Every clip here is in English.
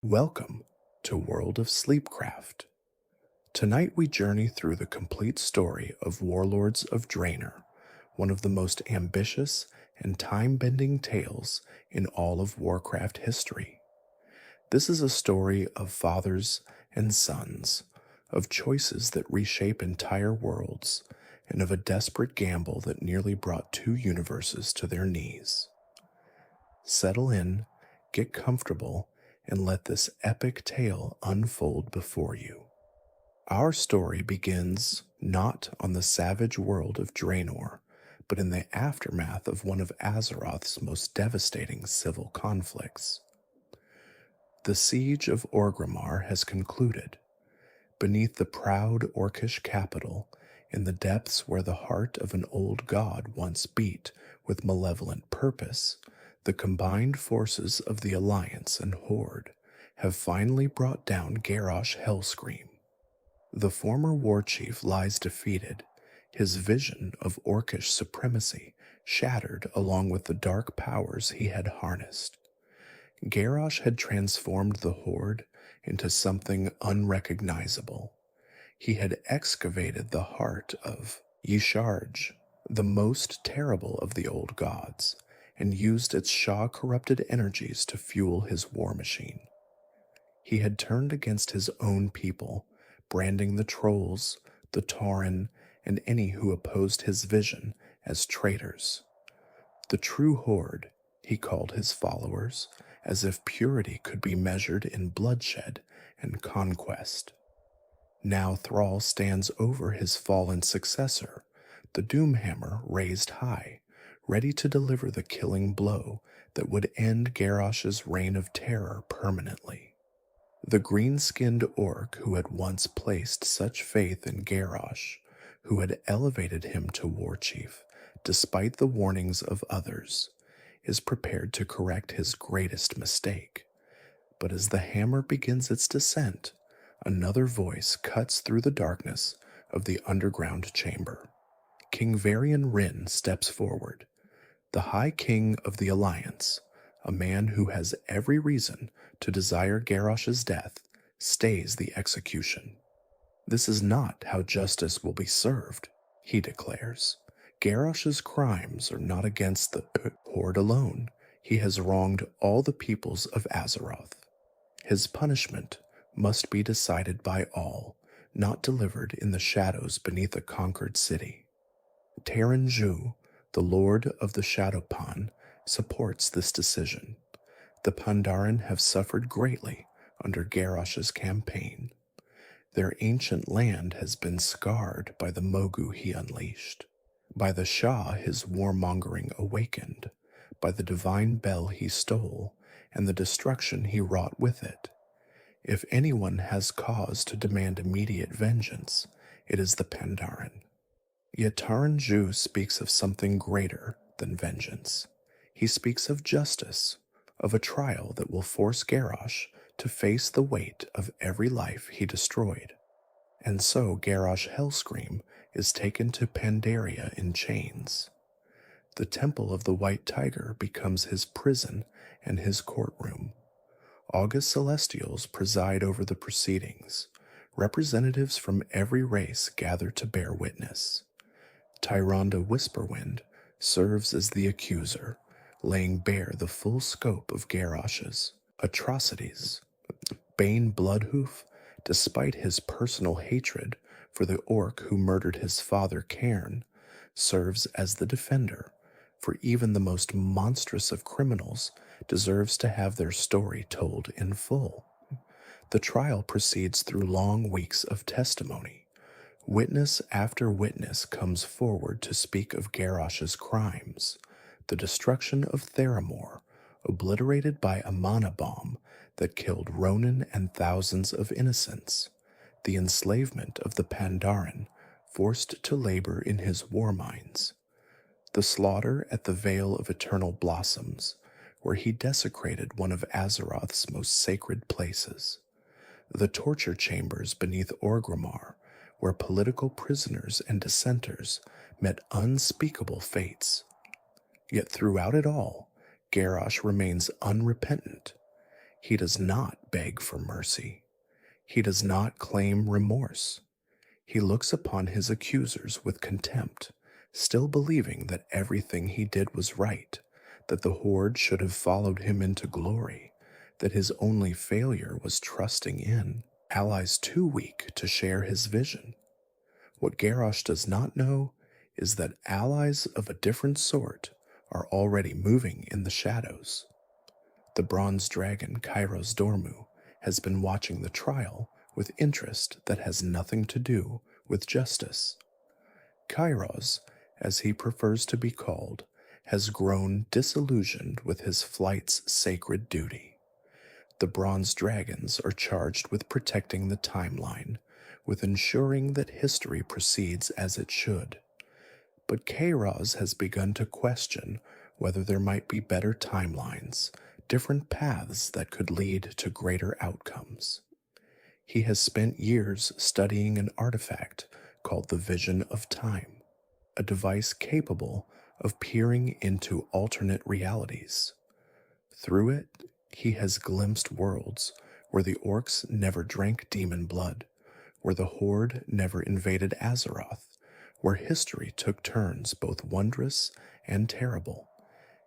Welcome to World of Sleepcraft. Tonight we journey through the complete story of Warlords of Draenor, one of the most ambitious and time-bending tales in all of Warcraft history. This is a story of fathers and sons, of choices that reshape entire worlds, and of a desperate gamble that nearly brought two universes to their knees. Settle in, get comfortable, and let this epic tale unfold before you. Our story begins not on the savage world of Draenor, but in the aftermath of one of Azeroth's most devastating civil conflicts. The siege of Orgrimmar has concluded. Beneath the proud Orcish capital, in the depths where the heart of an old god once beat with malevolent purpose, the combined forces of the Alliance and Horde have finally brought down Garrosh Hellscream. The former war chief lies defeated, his vision of Orcish supremacy shattered along with the dark powers he had harnessed. Garrosh had transformed the Horde into something unrecognizable. He had excavated the heart of Y'Shaarj, the most terrible of the old gods, and used its Sha-corrupted energies to fuel his war machine. He had turned against his own people, branding the trolls, the Tauren, and any who opposed his vision as traitors. The true Horde, he called his followers, as if purity could be measured in bloodshed and conquest. Now Thrall stands over his fallen successor, the Doomhammer raised high, ready to deliver the killing blow that would end Garrosh's reign of terror permanently. The green-skinned orc who had once placed such faith in Garrosh, who had elevated him to war chief, despite the warnings of others, is prepared to correct his greatest mistake. But as the hammer begins its descent, another voice cuts through the darkness of the underground chamber. King Varian Wrynn steps forward, the High King of the Alliance, a man who has every reason to desire Garrosh's death, stays the execution. This is not how justice will be served, he declares. Garrosh's crimes are not against the Horde alone. He has wronged all the peoples of Azeroth. His punishment must be decided by all, not delivered in the shadows beneath a conquered city. Taranju, the Lord of the Shadowpan, supports this decision. The Pandaren have suffered greatly under Garrosh's campaign. Their ancient land has been scarred by the Mogu he unleashed, by the Shah his warmongering awakened, by the divine bell he stole, and the destruction he wrought with it. If anyone has cause to demand immediate vengeance, it is the Pandaren. Yet Taranju speaks of something greater than vengeance. He speaks of justice, of a trial that will force Garrosh to face the weight of every life he destroyed. And so Garrosh Hellscream is taken to Pandaria in chains. The Temple of the White Tiger becomes his prison and his courtroom. August Celestials preside over the proceedings. Representatives from every race gather to bear witness. Tyrande Whisperwind serves as the accuser, laying bare the full scope of Garrosh's atrocities. Bane Bloodhoof, despite his personal hatred for the orc who murdered his father Cairn, serves as the defender, for even the most monstrous of criminals deserves to have their story told in full. The trial proceeds through long weeks of testimony. Witness after witness comes forward to speak of Garrosh's crimes, the destruction of Theramore, obliterated by a mana bomb that killed Ronin and thousands of innocents, the enslavement of the Pandaren, forced to labor in his war mines, the slaughter at the Vale of Eternal Blossoms, where he desecrated one of Azeroth's most sacred places, the torture chambers beneath Orgrimmar, where political prisoners and dissenters met unspeakable fates. Yet throughout it all, Garrosh remains unrepentant. He does not beg for mercy. He does not claim remorse. He looks upon his accusers with contempt, still believing that everything he did was right, that the Horde should have followed him into glory, that his only failure was trusting in allies too weak to share his vision. What Garrosh does not know is that allies of a different sort are already moving in the shadows. The bronze dragon Kairozdormu has been watching the trial with interest that has nothing to do with justice. Kairos, as he prefers to be called, has grown disillusioned with his flight's sacred duty. The bronze dragons are charged with protecting the timeline, with ensuring that history proceeds as it should. But Kairos has begun to question whether there might be better timelines, different paths that could lead to greater outcomes. He has spent years studying an artifact called the Vision of Time, a device capable of peering into alternate realities. Through it, he has glimpsed worlds where the orcs never drank demon blood, where the Horde never invaded Azeroth, where history took turns both wondrous and terrible,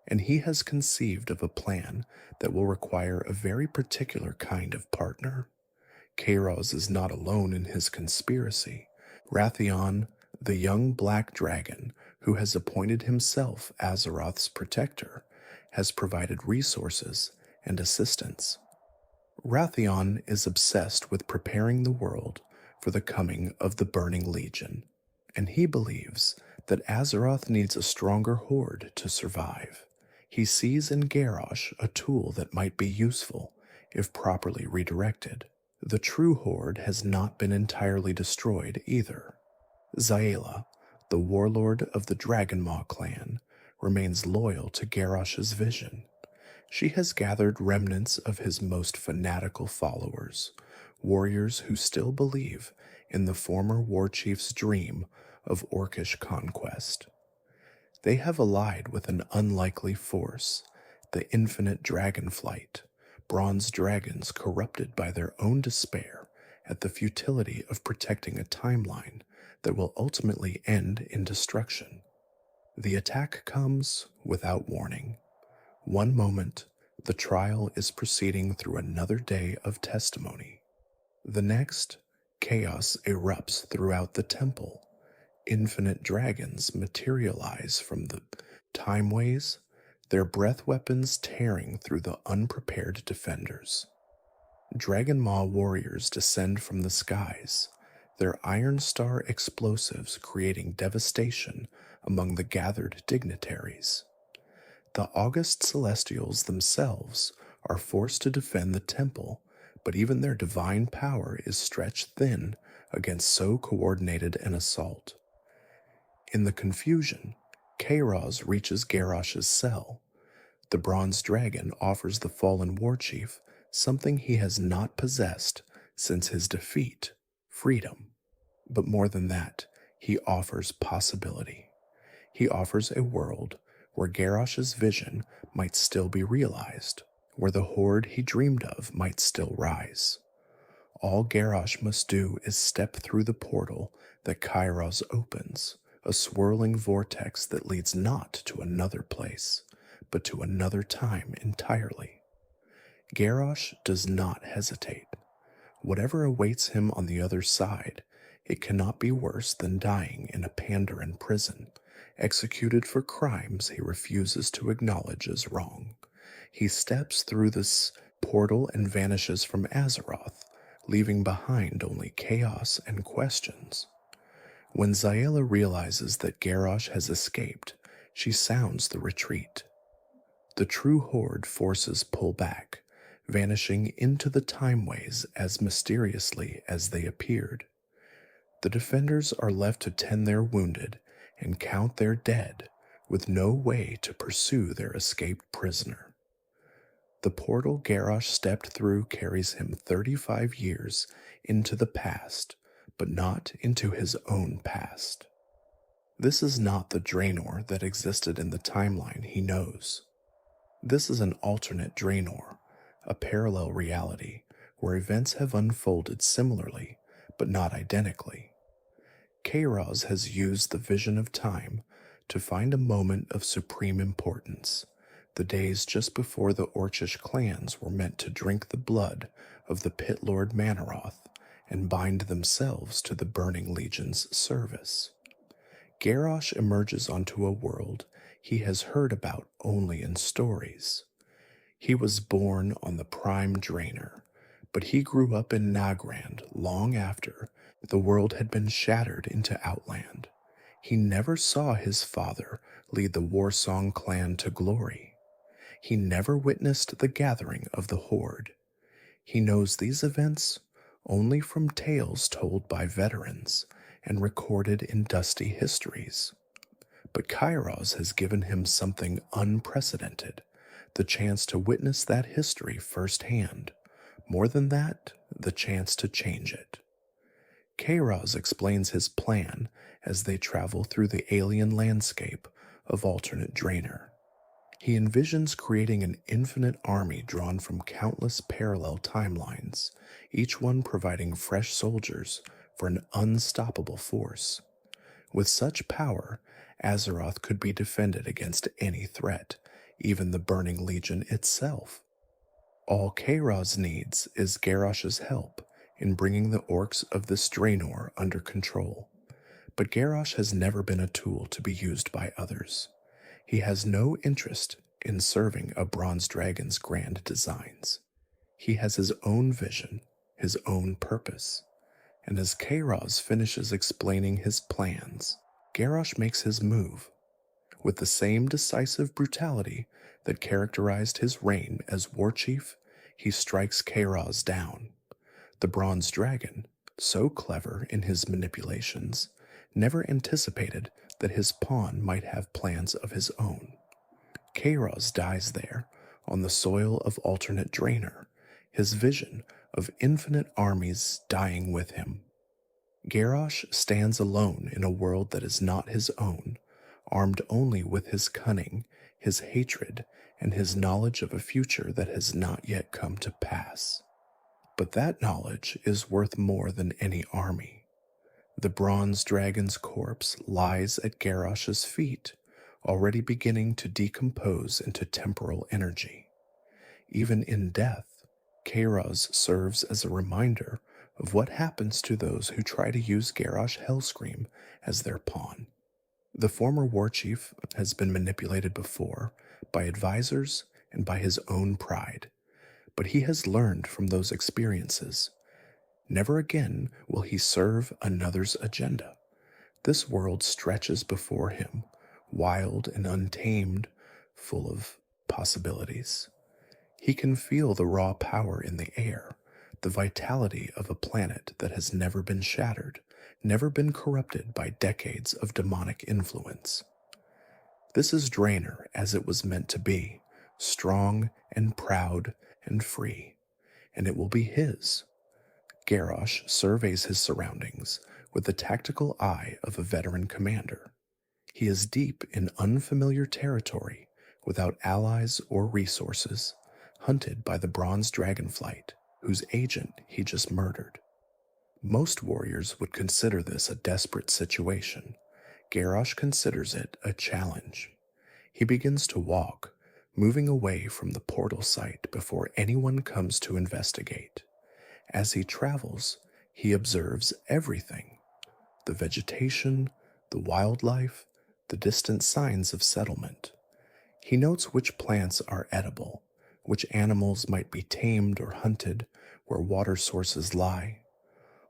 and he has conceived of a plan that will require a very particular kind of partner. Kairos is not alone in his conspiracy. Wrathion, the young black dragon who has appointed himself Azeroth's protector, has provided resources and assistance. Wrathion is obsessed with preparing the world for the coming of the Burning Legion, and he believes that Azeroth needs a stronger horde to survive. He sees in Garrosh a tool that might be useful if properly redirected. The true horde has not been entirely destroyed either. Zaela, the warlord of the Dragonmaw clan, remains loyal to Garrosh's vision. She has gathered remnants of his most fanatical followers, warriors who still believe in the former warchief's dream of orcish conquest. They have allied with an unlikely force, the infinite dragonflight, bronze dragons corrupted by their own despair at the futility of protecting a timeline that will ultimately end in destruction. The attack comes without warning. One moment, the trial is proceeding through another day of testimony. The next, chaos erupts throughout the temple. Infinite dragons materialize from the timeways, their breath weapons tearing through the unprepared defenders. Dragonmaw warriors descend from the skies, their Iron Star explosives creating devastation among the gathered dignitaries. The August Celestials themselves are forced to defend the temple, but even their divine power is stretched thin against so coordinated an assault. In the confusion, Kairos reaches Garrosh's cell. The bronze dragon offers the fallen warchief something he has not possessed since his defeat, freedom. But more than that, he offers possibility. He offers a world where Garrosh's vision might still be realized, where the horde he dreamed of might still rise. All Garrosh must do is step through the portal that Kairos opens, a swirling vortex that leads not to another place, but to another time entirely. Garrosh does not hesitate. Whatever awaits him on the other side, it cannot be worse than dying in a Pandaran prison, executed for crimes he refuses to acknowledge as wrong. He steps through this portal and vanishes from Azeroth, leaving behind only chaos and questions. When Zaela realizes that Garrosh has escaped, she sounds the retreat. The true horde forces pull back, vanishing into the timeways as mysteriously as they appeared. The defenders are left to tend their wounded and count their dead, with no way to pursue their escaped prisoner. The portal Garrosh stepped through carries him 35 years into the past, but not into his own past. This is not the Draenor that existed in the timeline he knows. This is an alternate Draenor, a parallel reality where events have unfolded similarly but not identically. Kairos has used the vision of time to find a moment of supreme importance, the days just before the Orcish clans were meant to drink the blood of the Pit Lord Manaroth and bind themselves to the Burning Legion's service. Garrosh emerges onto a world he has heard about only in stories. He was born on the Prime Draenor, but he grew up in Nagrand long after the world had been shattered into Outland. He never saw his father lead the Warsong clan to glory. He never witnessed the gathering of the Horde. He knows these events only from tales told by veterans and recorded in dusty histories. But Kairos has given him something unprecedented, the chance to witness that history firsthand. More than that, the chance to change it. Kairos explains his plan as they travel through the alien landscape of alternate Draenor. He envisions creating an infinite army drawn from countless parallel timelines, each one providing fresh soldiers for an unstoppable force. With such power, Azeroth could be defended against any threat, even the Burning Legion itself. All Kairos needs is Garrosh's help in bringing the orcs of this Draenor under control. But Garrosh has never been a tool to be used by others. He has no interest in serving a bronze dragon's grand designs. He has his own vision, his own purpose. And as Kairos finishes explaining his plans, Garrosh makes his move. With the same decisive brutality that characterized his reign as warchief, he strikes Kairos down. The bronze dragon, so clever in his manipulations, never anticipated that his pawn might have plans of his own. Kairos dies there, on the soil of alternate Draenor, his vision of infinite armies dying with him. Garrosh stands alone in a world that is not his own, armed only with his cunning, his hatred, and his knowledge of a future that has not yet come to pass. But that knowledge is worth more than any army. The bronze dragon's corpse lies at Garrosh's feet, already beginning to decompose into temporal energy. Even in death, Kairos serves as a reminder of what happens to those who try to use Garrosh Hellscream as their pawn. The former warchief has been manipulated before by advisors and by his own pride, but he has learned from those experiences. Never again will he serve another's agenda. This world stretches before him, wild and untamed, full of possibilities. He can feel the raw power in the air, the vitality of a planet that has never been shattered, never been corrupted by decades of demonic influence. This is Draenor as it was meant to be, strong and proud and free, and it will be his. Garrosh surveys his surroundings with the tactical eye of a veteran commander. He is deep in unfamiliar territory, without allies or resources, hunted by the bronze dragonflight, whose agent he just murdered. Most warriors would consider this a desperate situation. Garrosh considers it a challenge. He begins to walk, moving away from the portal site before anyone comes to investigate. As he travels, he observes everything: the vegetation, the wildlife, the distant signs of settlement. He notes which plants are edible, which animals might be tamed or hunted where water sources lie.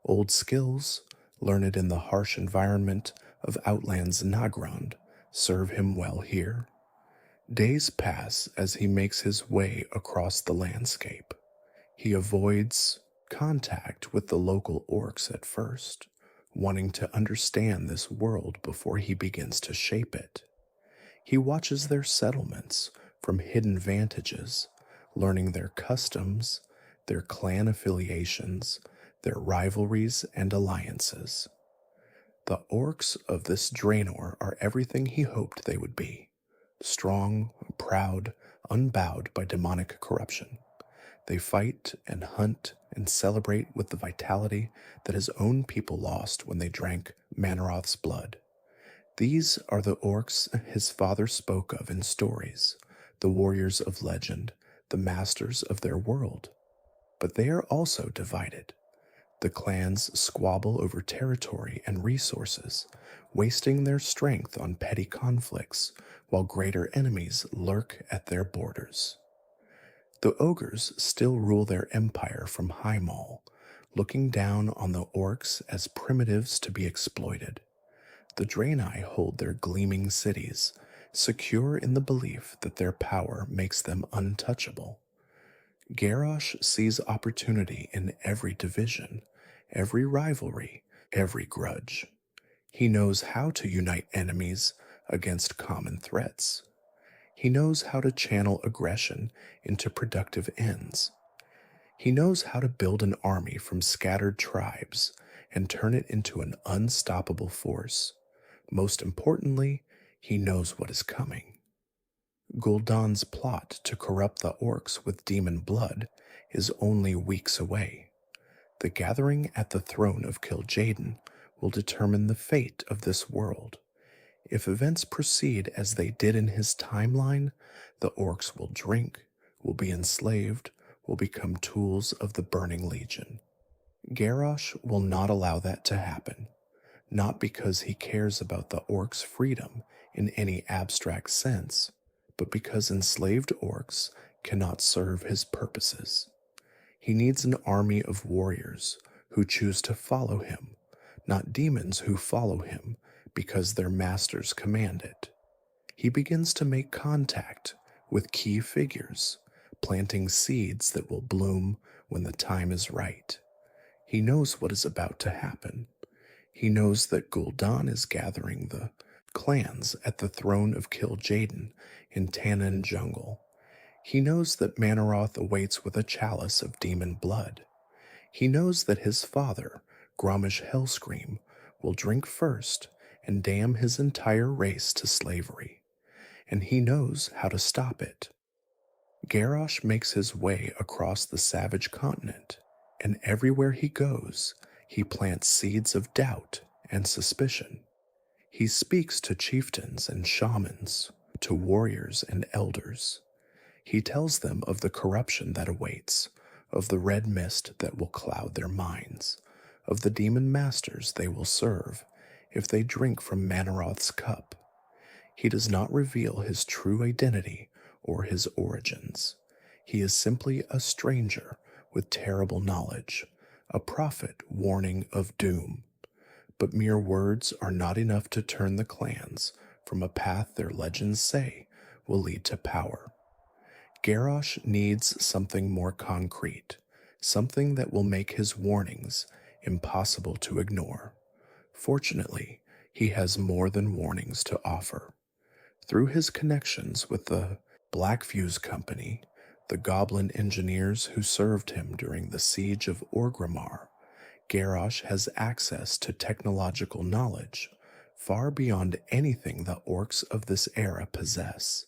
Old skills, learned in the harsh environment of Outland's Nagrand, serve him well here. Days pass as he makes his way across the landscape. He avoids contact with the local orcs at first, wanting to understand this world before he begins to shape it. He watches their settlements from hidden vantages, learning their customs, their clan affiliations, their rivalries and alliances. The orcs of this Draenor are everything he hoped they would be: strong, proud, unbowed by demonic corruption. They fight and hunt and celebrate with the vitality that his own people lost when they drank Manaroth's blood. These are the orcs his father spoke of in stories, the warriors of legend, the masters of their world. But they are also divided. The clans squabble over territory and resources, wasting their strength on petty conflicts, while greater enemies lurk at their borders. The ogres still rule their empire from Highmall, looking down on the orcs as primitives to be exploited. The Draenei hold their gleaming cities, secure in the belief that their power makes them untouchable. Garrosh sees opportunity in every division, every rivalry, every grudge. He knows how to unite enemies against common threats. He knows how to channel aggression into productive ends. He knows how to build an army from scattered tribes and turn it into an unstoppable force. Most importantly, he knows what is coming. Gul'dan's plot to corrupt the orcs with demon blood is only weeks away. The gathering at the throne of Kil'jaeden will determine the fate of this world. If events proceed as they did in his timeline, the orcs will drink, will be enslaved, will become tools of the Burning Legion. Garrosh will not allow that to happen, not because he cares about the orcs' freedom in any abstract sense, but because enslaved orcs cannot serve his purposes. He needs an army of warriors who choose to follow him, not demons who follow him because their masters command it. He begins to make contact with key figures, planting seeds that will bloom when the time is right. He knows what is about to happen. He knows that Gul'dan is gathering the clans at the throne of Kil'jaeden in Tannin Jungle. He knows that Manaroth awaits with a chalice of demon blood. He knows that his father, Garrosh Hellscream, will drink first and damn his entire race to slavery. And he knows how to stop it. Garrosh makes his way across the savage continent, and everywhere he goes, he plants seeds of doubt and suspicion. He speaks to chieftains and shamans, to warriors and elders. He tells them of the corruption that awaits, of the red mist that will cloud their minds, of the demon masters they will serve if they drink from Manaroth's cup. He does not reveal his true identity or his origins. He is simply a stranger with terrible knowledge, a prophet warning of doom. But mere words are not enough to turn the clans from a path their legends say will lead to power. Garrosh needs something more concrete, something that will make his warnings impossible to ignore. Fortunately, he has more than warnings to offer. Through his connections with the Black Fuse Company, the goblin engineers who served him during the siege of Orgrimmar, Garrosh has access to technological knowledge far beyond anything the orcs of this era possess.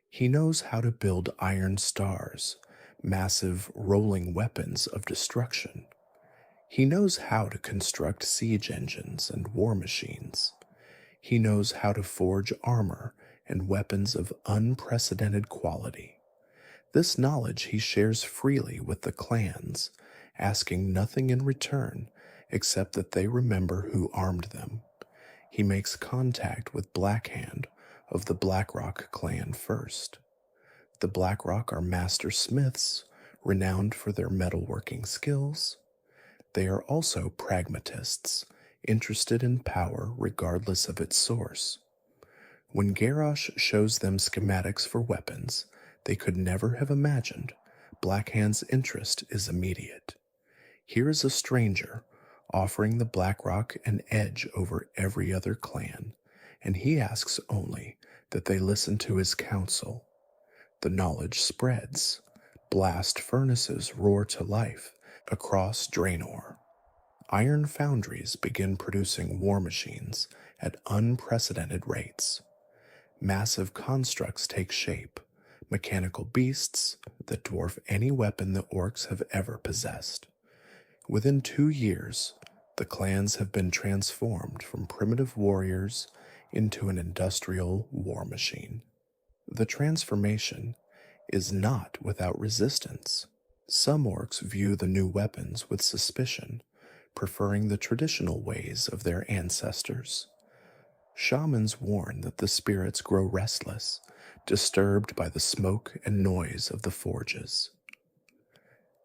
He knows how to build iron stars, massive rolling weapons of destruction. He knows how to construct siege engines and war machines. He knows how to forge armor and weapons of unprecedented quality. This knowledge he shares freely with the clans, asking nothing in return except that they remember who armed them. He makes contact with Blackhand of the Blackrock clan first. The Blackrock are master smiths, renowned for their metalworking skills. They are also pragmatists, interested in power regardless of its source. When Garrosh shows them schematics for weapons they could never have imagined, Blackhand's interest is immediate. Here is a stranger offering the Blackrock an edge over every other clan, and he asks only that they listen to his counsel. The knowledge spreads. Blast furnaces roar to life across Draenor. Iron foundries begin producing war machines at unprecedented rates. Massive constructs take shape, mechanical beasts that dwarf any weapon the orcs have ever possessed. Within 2 years, the clans have been transformed from primitive warriors into an industrial war machine. The transformation is not without resistance. Some orcs view the new weapons with suspicion, preferring the traditional ways of their ancestors. Shamans warn that the spirits grow restless, disturbed by the smoke and noise of the forges.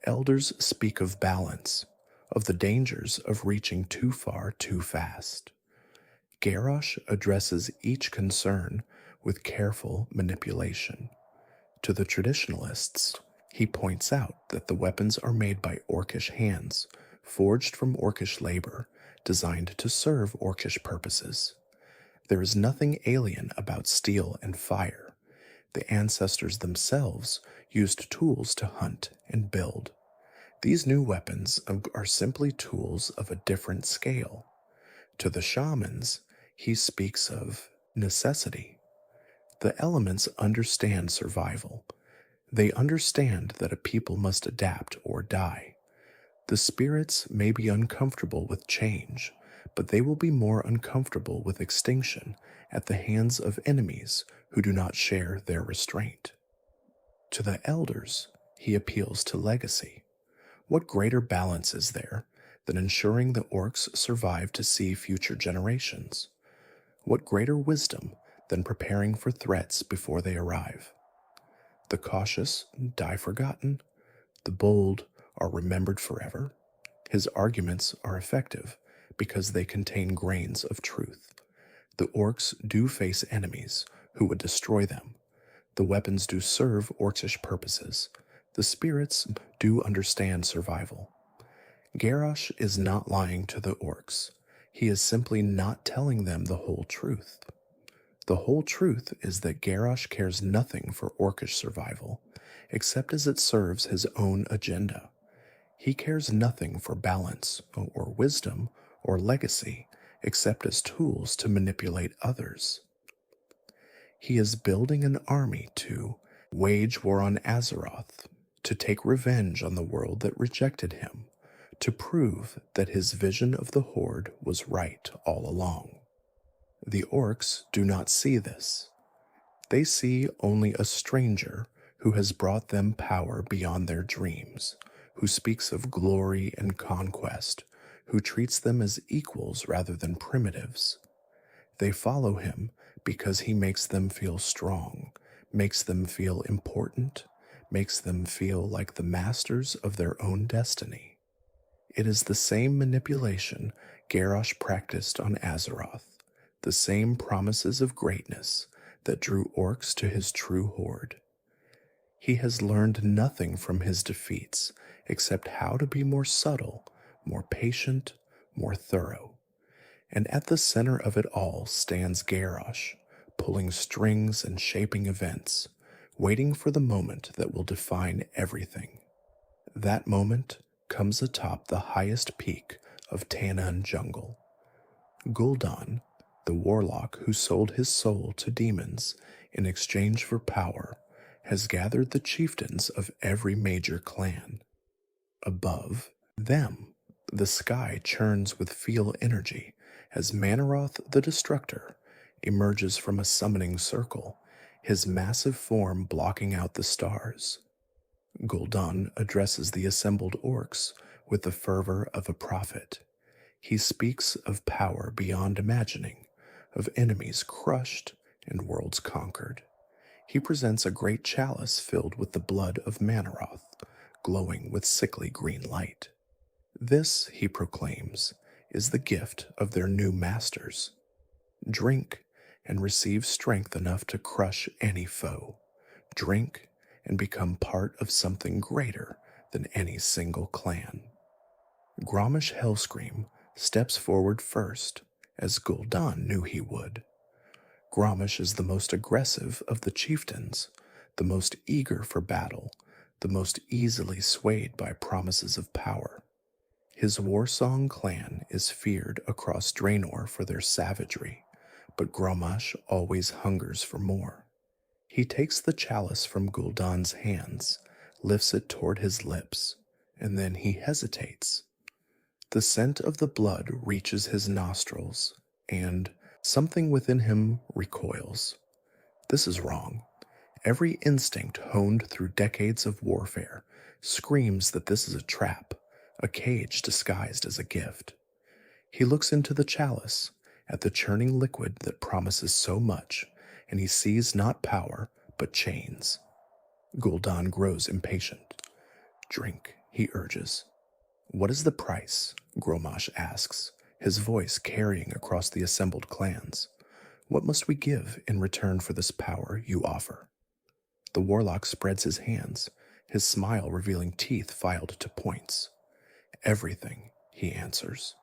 Elders speak of balance, of the dangers of reaching too far too fast. Garrosh addresses each concern with careful manipulation. To the traditionalists, he points out that the weapons are made by orcish hands, forged from orcish labor, designed to serve orcish purposes. There is nothing alien about steel and fire. The ancestors themselves used tools to hunt and build. These new weapons are simply tools of a different scale. To the shamans, he speaks of necessity. The elements understand survival. They understand that a people must adapt or die. The spirits may be uncomfortable with change, but they will be more uncomfortable with extinction at the hands of enemies who do not share their restraint. To the elders, he appeals to legacy. What greater balance is there than ensuring the orcs survive to see future generations? What greater wisdom than preparing for threats before they arrive? The cautious die forgotten, the bold are remembered forever. His arguments are effective because they contain grains of truth. The orcs do face enemies who would destroy them. The weapons do serve orcish purposes. The spirits do understand survival. Garrosh is not lying to the orcs. He is simply not telling them the whole truth. The whole truth is that Garrosh cares nothing for orcish survival, except as it serves his own agenda. He cares nothing for balance or wisdom or legacy, except as tools to manipulate others. He is building an army to wage war on Azeroth, to take revenge on the world that rejected him, to prove that his vision of the Horde was right all along. The orcs do not see this. They see only a stranger who has brought them power beyond their dreams, who speaks of glory and conquest, who treats them as equals rather than primitives. They follow him because he makes them feel strong, makes them feel important, makes them feel like the masters of their own destiny. It is the same manipulation Garrosh practiced on Azeroth, the same promises of greatness that drew orcs to his true horde. He has learned nothing from his defeats except how to be more subtle, more patient, more thorough. And at the center of it all stands Garrosh, pulling strings and shaping events, waiting for the moment that will define everything. That moment comes atop the highest peak of Tanaan Jungle. Gul'dan, the warlock who sold his soul to demons in exchange for power, has gathered the chieftains of every major clan. Above them, the sky churns with Fel energy as Manaroth the Destructor emerges from a summoning circle, his massive form blocking out the stars. Gul'dan addresses the assembled orcs with the fervor of a prophet. He speaks of power beyond imagining, of enemies crushed and worlds conquered. He presents a great chalice filled with the blood of Manaroth, glowing with sickly green light. This, he proclaims, is the gift of their new masters. Drink and receive strength enough to crush any foe. Drink and become part of something greater than any single clan. Garrosh Hellscream steps forward first, as Gul'dan knew he would. Garrosh is the most aggressive of the chieftains, the most eager for battle, the most easily swayed by promises of power. His Warsong clan is feared across Draenor for their savagery, but Garrosh always hungers for more. He takes the chalice from Gul'dan's hands, lifts it toward his lips, and then he hesitates. The scent of the blood reaches his nostrils, and something within him recoils. This is wrong. Every instinct honed through decades of warfare screams that this is a trap, a cage disguised as a gift. He looks into the chalice, at the churning liquid that promises so much, and he sees not power, but chains. Gul'dan grows impatient. Drink, he urges. What is the price? Grommash asks, his voice carrying across the assembled clans. What must we give in return for this power you offer? The warlock spreads his hands, his smile revealing teeth filed to points. Everything, he answers.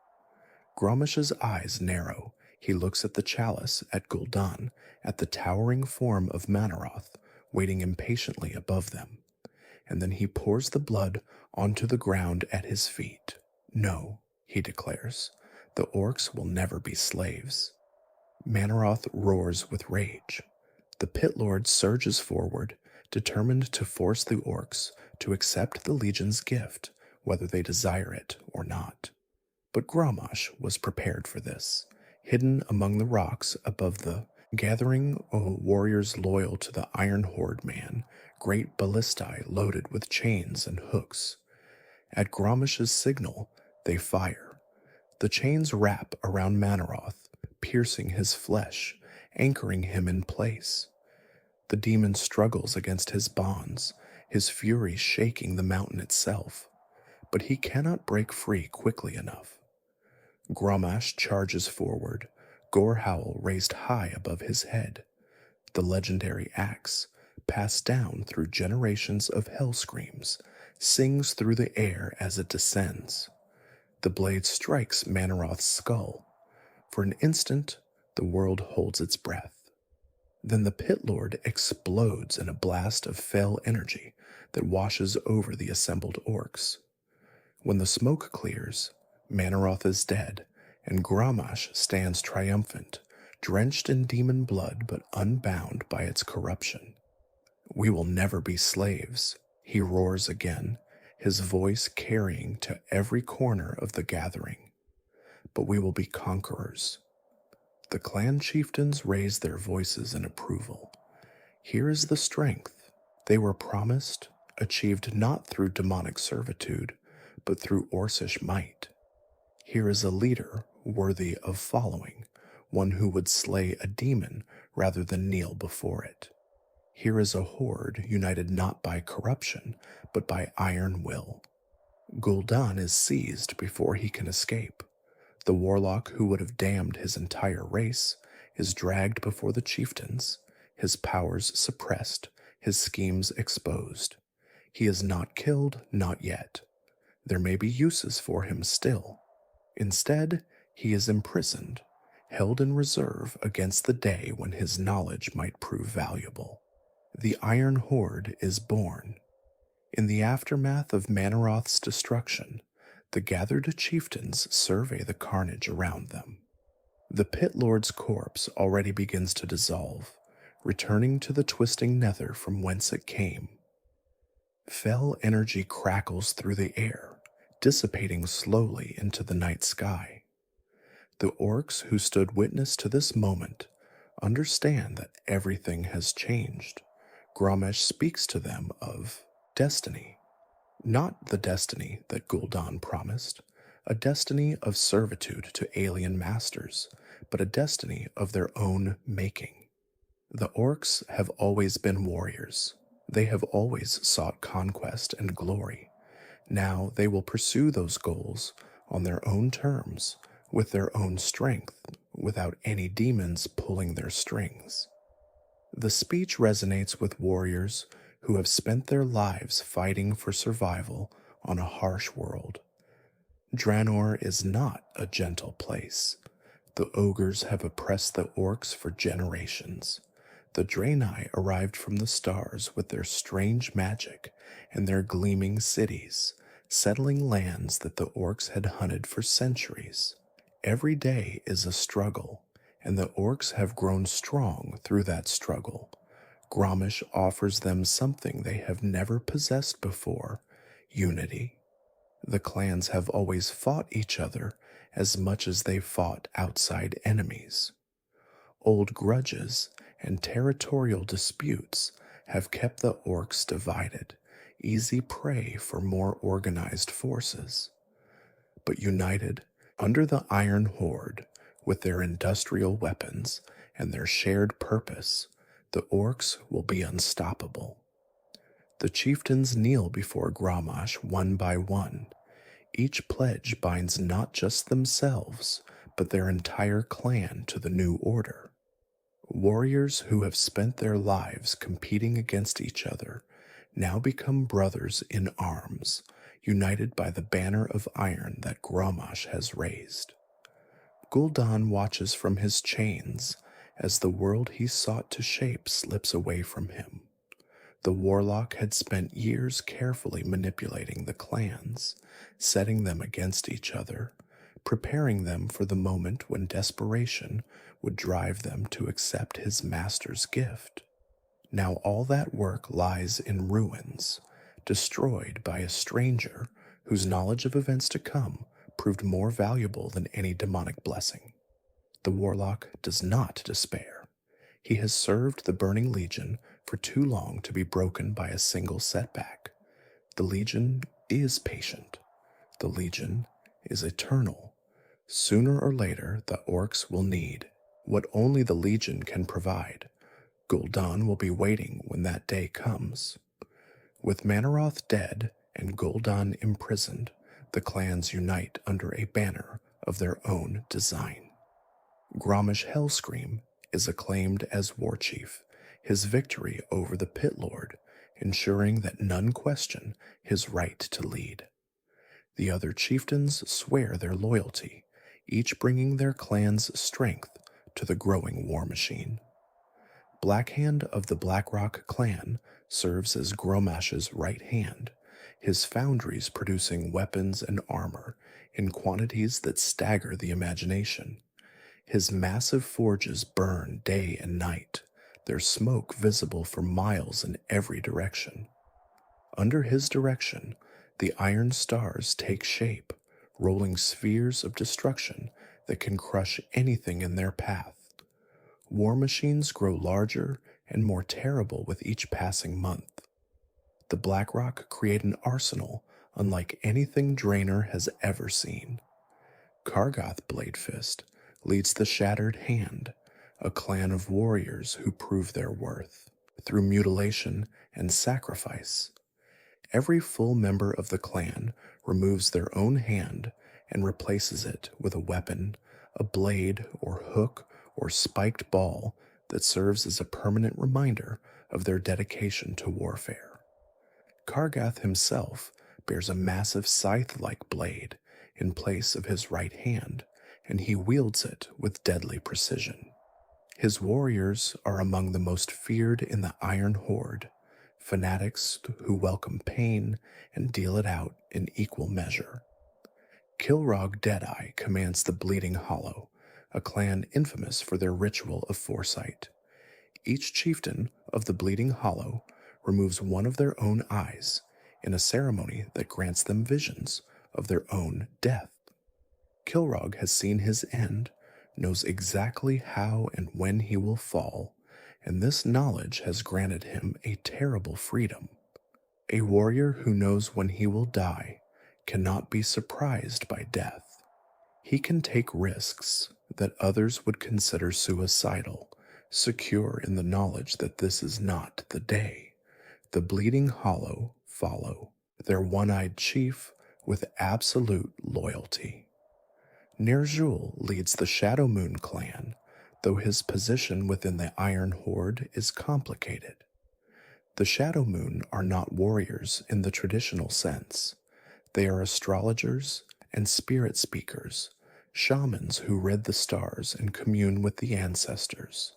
Grommash's eyes narrow. He looks at the chalice, at Gul'dan, at the towering form of Manaroth, waiting impatiently above them. And then he pours the blood onto the ground at his feet. No, he declares, the orcs will never be slaves. Manaroth roars with rage. The Pit Lord surges forward, determined to force the orcs to accept the Legion's gift, whether they desire it or not. But Grommash was prepared for this. Hidden among the rocks above the gathering warriors loyal to the Iron Horde man, great ballistae loaded with chains and hooks. At Grommash's signal, they fire. The chains wrap around Manaroth, piercing his flesh, anchoring him in place. The demon struggles against his bonds, his fury shaking the mountain itself, but he cannot break free quickly enough. Grommash charges forward, Gorehowl raised high above his head. The legendary axe, passed down through generations of Hellscreams, sings through the air as it descends. The blade strikes Manaroth's skull. For an instant, the world holds its breath. Then the Pit Lord explodes in a blast of fell energy that washes over the assembled orcs. When the smoke clears, Manaroth is dead, and Grommash stands triumphant, drenched in demon blood but unbound by its corruption. We will never be slaves, he roars again, his voice carrying to every corner of the gathering. But we will be conquerors. The clan chieftains raise their voices in approval. Here is the strength they were promised, achieved not through demonic servitude, but through Orcish might. Here is a leader worthy of following, one who would slay a demon rather than kneel before it. Here is a horde united not by corruption, but by iron will. Gul'dan is seized before he can escape. The warlock who would have damned his entire race is dragged before the chieftains, his powers suppressed, his schemes exposed. He is not killed, not yet. There may be uses for him still. Instead, he is imprisoned, held in reserve against the day when his knowledge might prove valuable. The Iron Horde is born. In the aftermath of Manaroth's destruction, the gathered chieftains survey the carnage around them. The Pit Lord's corpse already begins to dissolve, returning to the twisting nether from whence it came. Fell energy crackles through the air, dissipating slowly into the night sky. The orcs who stood witness to this moment understand that everything has changed. Grommash speaks to them of destiny. Not the destiny that Gul'dan promised, a destiny of servitude to alien masters, but a destiny of their own making. The orcs have always been warriors. They have always sought conquest and glory. Now they will pursue those goals on their own terms, with their own strength, without any demons pulling their strings. The speech resonates with warriors who have spent their lives fighting for survival on a harsh world. Draenor is not a gentle place. The ogres have oppressed the orcs for generations. The Draenei arrived from the stars with their strange magic and their gleaming cities, settling lands that the orcs had hunted for centuries. Every day is a struggle, and the orcs have grown strong through that struggle. Grommash offers them something they have never possessed before: unity. The clans have always fought each other as much as they fought outside enemies. Old grudges and territorial disputes have kept the orcs divided, easy prey for more organized forces. But united under the Iron Horde, with their industrial weapons and their shared purpose, the orcs will be unstoppable. The chieftains kneel before Grommash one by one. Each pledge binds not just themselves, but their entire clan to the new order. Warriors who have spent their lives competing against each other now become brothers in arms, united by the banner of iron that Grommash has raised. Gul'dan watches from his chains as the world he sought to shape slips away from him. The warlock had spent years carefully manipulating the clans, setting them against each other, preparing them for the moment when desperation would drive them to accept his master's gift. Now all that work lies in ruins, destroyed by a stranger whose knowledge of events to come proved more valuable than any demonic blessing. The warlock does not despair. He has served the Burning Legion for too long to be broken by a single setback. The Legion is patient. The Legion is eternal. Sooner or later, the orcs will need what only the Legion can provide. Gul'dan will be waiting when that day comes. With Manaroth dead and Gul'dan imprisoned, the clans unite under a banner of their own design. Garrosh Hellscream is acclaimed as war chief, his victory over the Pit Lord ensuring that none question his right to lead. The other chieftains swear their loyalty, each bringing their clan's strength to the growing war machine. Blackhand of the Blackrock clan serves as Grommash's right hand, his foundries producing weapons and armor in quantities that stagger the imagination. His massive forges burn day and night, their smoke visible for miles in every direction. Under his direction, the iron stars take shape, rolling spheres of destruction that can crush anything in their path. War machines grow larger and more terrible with each passing month. The Blackrock create an arsenal unlike anything Draenor has ever seen. Kargoth Bladefist leads the Shattered Hand, a clan of warriors who prove their worth through mutilation and sacrifice. Every full member of the clan removes their own hand and replaces it with a weapon, a blade or hook or spiked ball that serves as a permanent reminder of their dedication to warfare. Kargoth himself bears a massive scythe-like blade in place of his right hand, and he wields it with deadly precision. His warriors are among the most feared in the Iron Horde, fanatics who welcome pain and deal it out in equal measure. Kilrog Deadeye commands the Bleeding Hollow, a clan infamous for their ritual of foresight. Each chieftain of the Bleeding Hollow removes one of their own eyes in a ceremony that grants them visions of their own death. Kilrog has seen his end, knows exactly how and when he will fall, and this knowledge has granted him a terrible freedom. A warrior who knows when he will die cannot be surprised by death. He can take risks that others would consider suicidal, secure in the knowledge that this is not the day. The Bleeding Hollow follow their one-eyed chief with absolute loyalty. Ner'zhul leads the Shadow Moon clan, though his position within the Iron Horde is complicated. The Shadow Moon are not warriors in the traditional sense. They are astrologers and spirit speakers, shamans who read the stars and commune with the ancestors.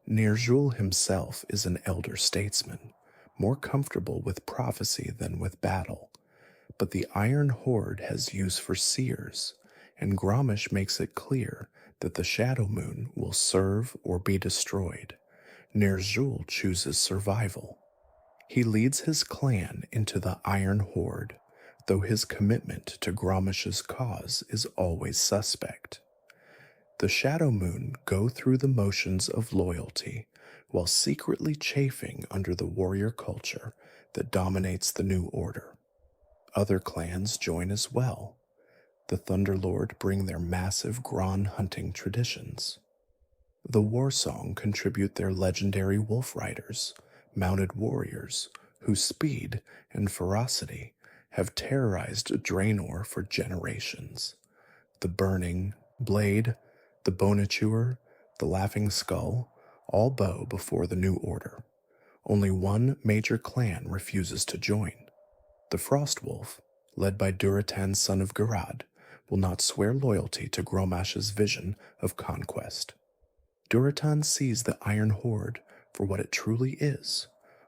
Ner'zhul himself is an elder statesman, more comfortable with prophecy than with battle, but the Iron Horde has use for seers, and Grommash makes it clear that the Shadow Moon will serve or be destroyed. Ner'zhul chooses survival. He leads his clan into the Iron Horde, though his commitment to Gromish's cause is always suspect. The Shadow Moon go through the motions of loyalty while secretly chafing under the warrior culture that dominates the New Order. Other clans join as well. The Thunderlord bring their massive Gron hunting traditions. The Warsong contribute their legendary wolf riders, mounted warriors whose speed and ferocity have terrorized Draenor for generations. The Burning, Blade, the Bonachewer, the Laughing Skull all bow before the New Order. Only one major clan refuses to join. The Frostwolf, led by Duratan's son of Garad, will not swear loyalty to Gromash's vision of conquest. Duratan sees the Iron Horde for what it truly is,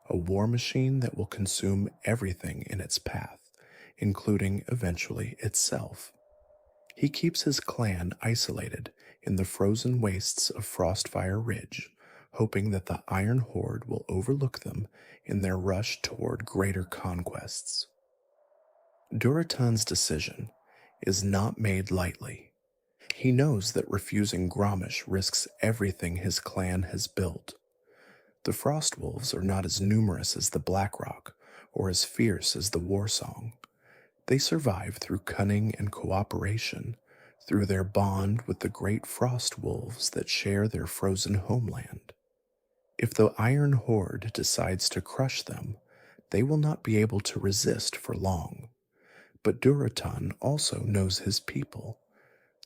a war machine that will consume everything in its path, including eventually itself. He keeps his clan isolated in the frozen wastes of Frostfire Ridge, hoping that the Iron Horde will overlook them in their rush toward greater conquests. Duratan's decision is not made lightly. He knows that refusing Gromish risks everything his clan has built. The Frostwolves are not as numerous as the Blackrock or as fierce as the Warsong. They survive through cunning and cooperation, through their bond with the great Frost Wolves that share their frozen homeland. If the Iron Horde decides to crush them, they will not be able to resist for long. But Duratan also knows his people.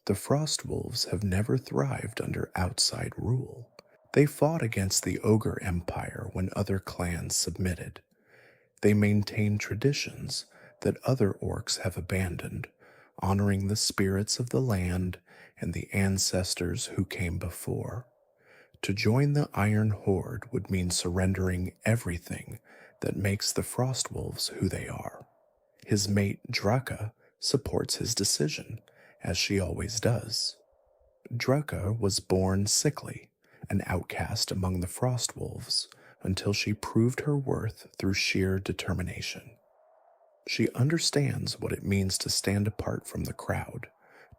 The Frostwolves have never thrived under outside rule. They fought against the Ogre Empire when other clans submitted. They maintain traditions that other orcs have abandoned, honoring the spirits of the land and the ancestors who came before. To join the Iron Horde would mean surrendering everything that makes the Frostwolves who they are. His mate Draka supports his decision, as she always does. Draka was born sickly, an outcast among the Frostwolves, until she proved her worth through sheer determination. She understands what it means to stand apart from the crowd,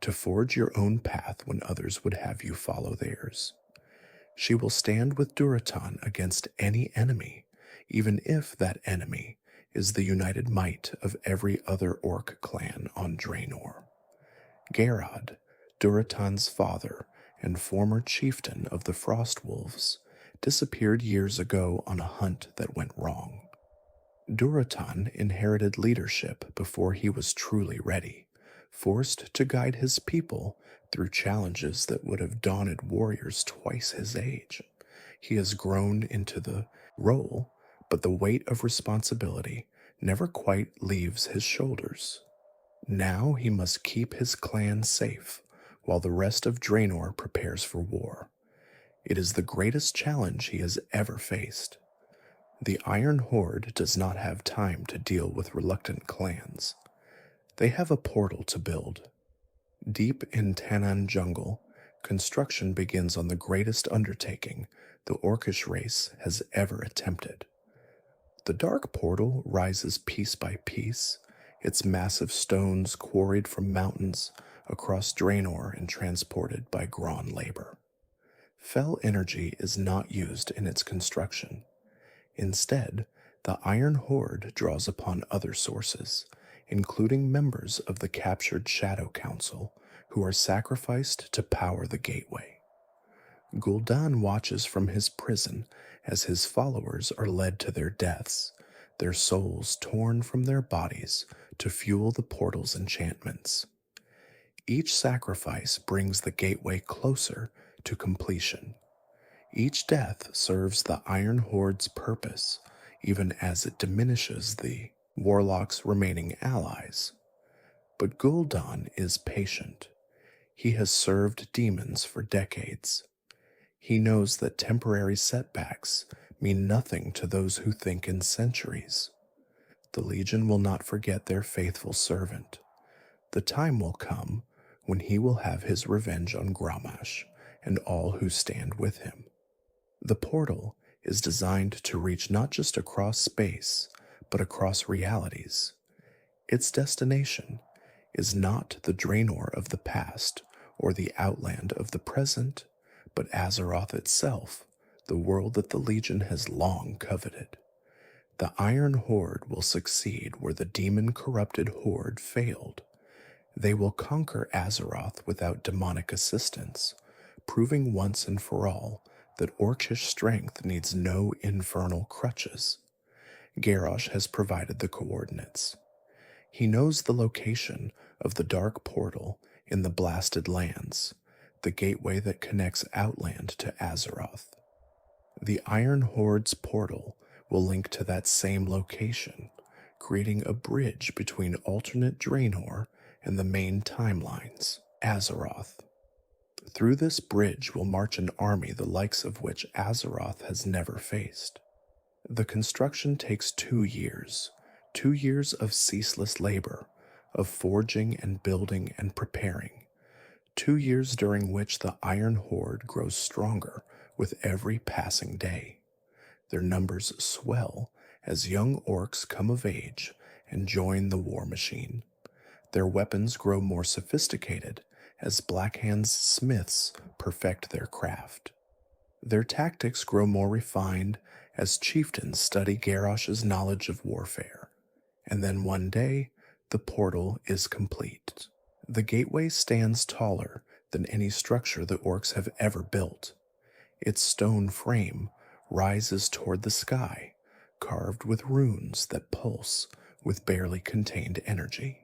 to forge your own path when others would have you follow theirs. She will stand with Duratan against any enemy, even if that enemy is the united might of every other orc clan on Draenor. Garrod, Duratan's father and former chieftain of the Frostwolves, disappeared years ago on a hunt that went wrong. Duratan inherited leadership before he was truly ready, forced to guide his people through challenges that would have daunted warriors twice his age. He has grown into the role, but the weight of responsibility never quite leaves his shoulders. Now he must keep his clan safe while the rest of Draenor prepares for war. It is the greatest challenge he has ever faced. The Iron Horde does not have time to deal with reluctant clans. They have a portal to build. Deep in Tannan Jungle, construction begins on the greatest undertaking the Orcish race has ever attempted. The Dark Portal rises piece by piece, its massive stones quarried from mountains across Draenor and transported by Gron labor. Fel energy is not used in its construction. Instead, the Iron Horde draws upon other sources, including members of the captured Shadow Council who are sacrificed to power the gateway. Gul'dan watches from his prison as his followers are led to their deaths, their souls torn from their bodies to fuel the portal's enchantments. Each sacrifice brings the gateway closer to completion. Each death serves the Iron Horde's purpose, even as it diminishes the Warlock's remaining allies. But Gul'dan is patient. He has served demons for decades. He knows that temporary setbacks mean nothing to those who think in centuries. The Legion will not forget their faithful servant. The time will come when he will have his revenge on Grommash and all who stand with him. The portal is designed to reach not just across space, but across realities. Its destination is not the Draenor of the past or the Outland of the present, but Azeroth itself, the world that the Legion has long coveted. The Iron Horde will succeed where the demon-corrupted Horde failed. They will conquer Azeroth without demonic assistance, proving once and for all that Orcish strength needs no infernal crutches. Garrosh has provided the coordinates. He knows the location of the dark portal in the Blasted Lands, the gateway that connects Outland to Azeroth. The Iron Horde's portal will link to that same location, creating a bridge between alternate Draenor and the main timelines, Azeroth. Through this bridge will march an army the likes of which Azeroth has never faced. The construction takes 2 years, 2 years of ceaseless labor, of forging and building and preparing, 2 years during which the Iron Horde grows stronger with every passing day. Their numbers swell as young orcs come of age and join the war machine. Their weapons grow more sophisticated as Blackhand's smiths perfect their craft. Their tactics grow more refined as chieftains study Garrosh's knowledge of warfare. And then one day, the portal is complete. The gateway stands taller than any structure the orcs have ever built. Its stone frame rises toward the sky, carved with runes that pulse with barely contained energy.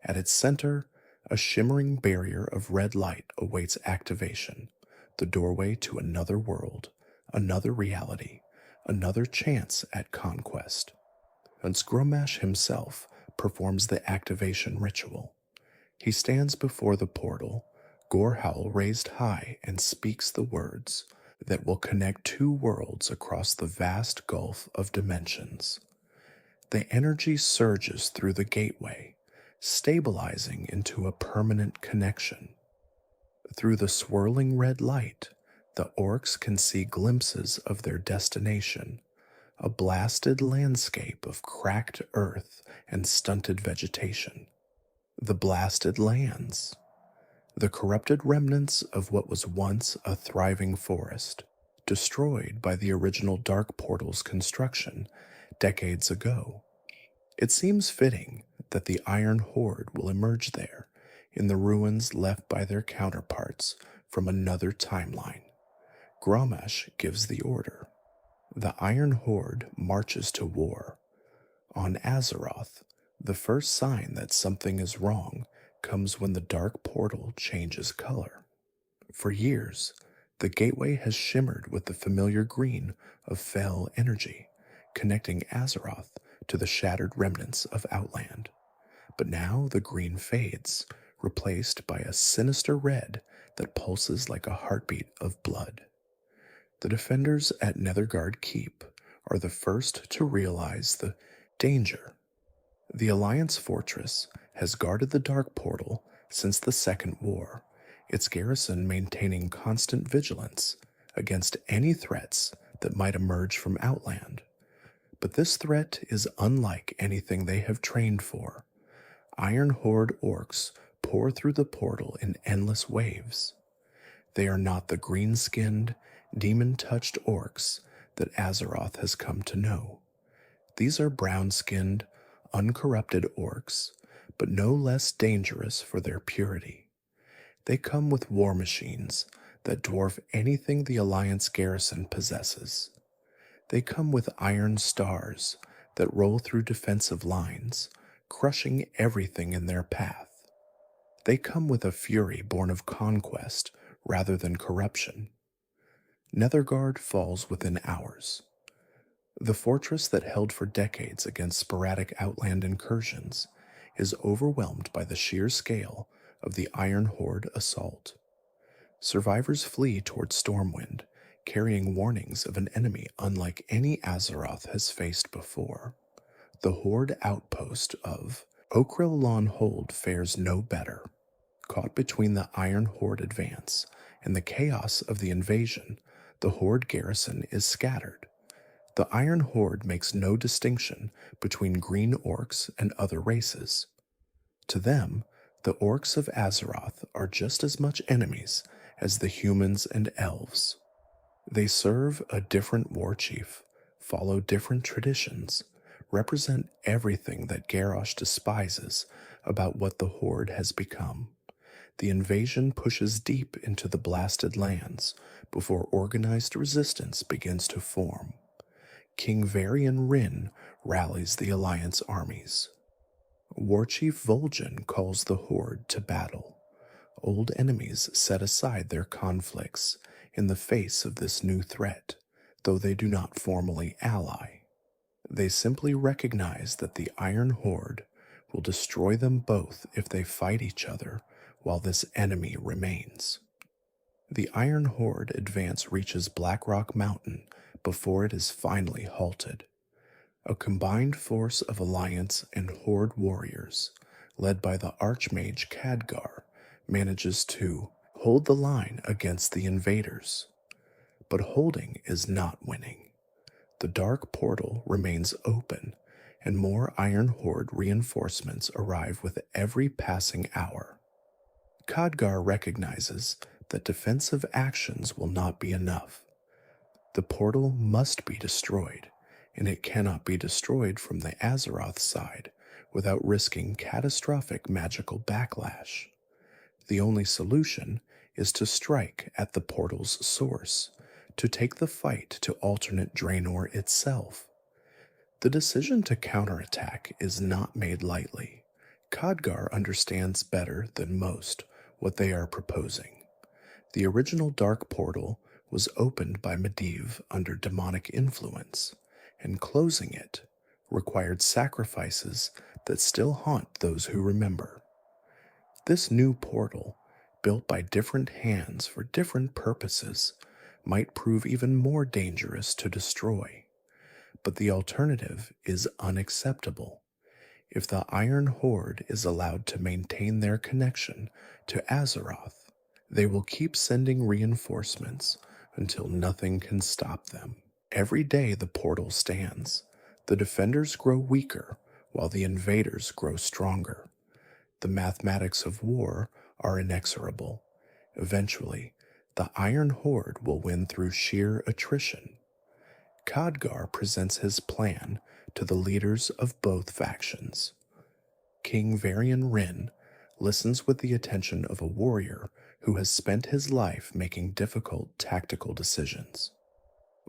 At its center, a shimmering barrier of red light awaits activation, the doorway to another world, another reality, another chance at conquest. And Grommash himself performs the activation ritual. He stands before the portal, Gorehowl raised high, and speaks the words that will connect 2 worlds across the vast gulf of dimensions. The energy surges through the gateway, stabilizing into a permanent connection. Through the swirling red light, the orcs can see glimpses of their destination, a blasted landscape of cracked earth and stunted vegetation. The Blasted Lands, the corrupted remnants of what was once a thriving forest, destroyed by the original Dark Portal's construction decades ago. It seems fitting that the Iron Horde will emerge there, in the ruins left by their counterparts from another timeline. Grommash gives the order. The Iron Horde marches to war. On Azeroth, the first sign that something is wrong comes when the dark portal changes color. For years, the gateway has shimmered with the familiar green of Fel energy, connecting Azeroth to the shattered remnants of Outland. But now the green fades, replaced by a sinister red that pulses like a heartbeat of blood. The defenders at Netherguard Keep are the first to realize the danger. The Alliance fortress has guarded the Dark Portal since the Second War, its garrison maintaining constant vigilance against any threats that might emerge from Outland. But this threat is unlike anything they have trained for. Iron Horde orcs pour through the portal in endless waves. They are not the green-skinned, demon-touched orcs that Azeroth has come to know. These are brown-skinned, uncorrupted orcs, but no less dangerous for their purity. They come with war machines that dwarf anything the Alliance garrison possesses. They come with iron stars that roll through defensive lines, crushing everything in their path. They come with a fury born of conquest rather than corruption. Netherguard falls within hours. The fortress that held for decades against sporadic Outland incursions is overwhelmed by the sheer scale of the Iron Horde assault. Survivors flee toward Stormwind, carrying warnings of an enemy unlike any Azeroth has faced before. The Horde outpost of Okrillon Hold fares no better. Caught between the Iron Horde advance and the chaos of the invasion, the Horde garrison is scattered, The Iron Horde makes no distinction between green orcs and other races. To them, the orcs of Azeroth are just as much enemies as the humans and elves. They serve a different war chief, follow different traditions, represent everything that Garrosh despises about what the Horde has become. The invasion pushes deep into the blasted lands before organized resistance begins to form. King Varian Rin rallies the Alliance armies. Warchief Vol'jin calls the Horde to battle. Old enemies set aside their conflicts in the face of this new threat, though they do not formally ally. They simply recognize that the Iron Horde will destroy them both if they fight each other while this enemy remains. The Iron Horde advance reaches Blackrock Mountain before it is finally halted. A combined force of Alliance and Horde warriors, led by the Archmage Khadgar, manages to hold the line against the invaders. But holding is not winning. The Dark Portal remains open, and more Iron Horde reinforcements arrive with every passing hour. Khadgar recognizes that defensive actions will not be enough. The portal must be destroyed, and it cannot be destroyed from the Azeroth side without risking catastrophic magical backlash. The only solution is to strike at the portal's source, to take the fight to alternate Draenor itself. The decision to counterattack is not made lightly. Khadgar understands better than most what they are proposing. The original Dark Portal was opened by Medivh under demonic influence, and closing it required sacrifices that still haunt those who remember. This new portal, built by different hands for different purposes, might prove even more dangerous to destroy. But the alternative is unacceptable. If the Iron Horde is allowed to maintain their connection to Azeroth, they will keep sending reinforcements until nothing can stop them. Every day the portal stands, the defenders grow weaker while the invaders grow stronger. The mathematics of war are inexorable. Eventually, the Iron Horde will win through sheer attrition. Khadgar presents his plan to the leaders of both factions. King Varian Rin listens with the attention of a warrior who has spent his life making difficult tactical decisions.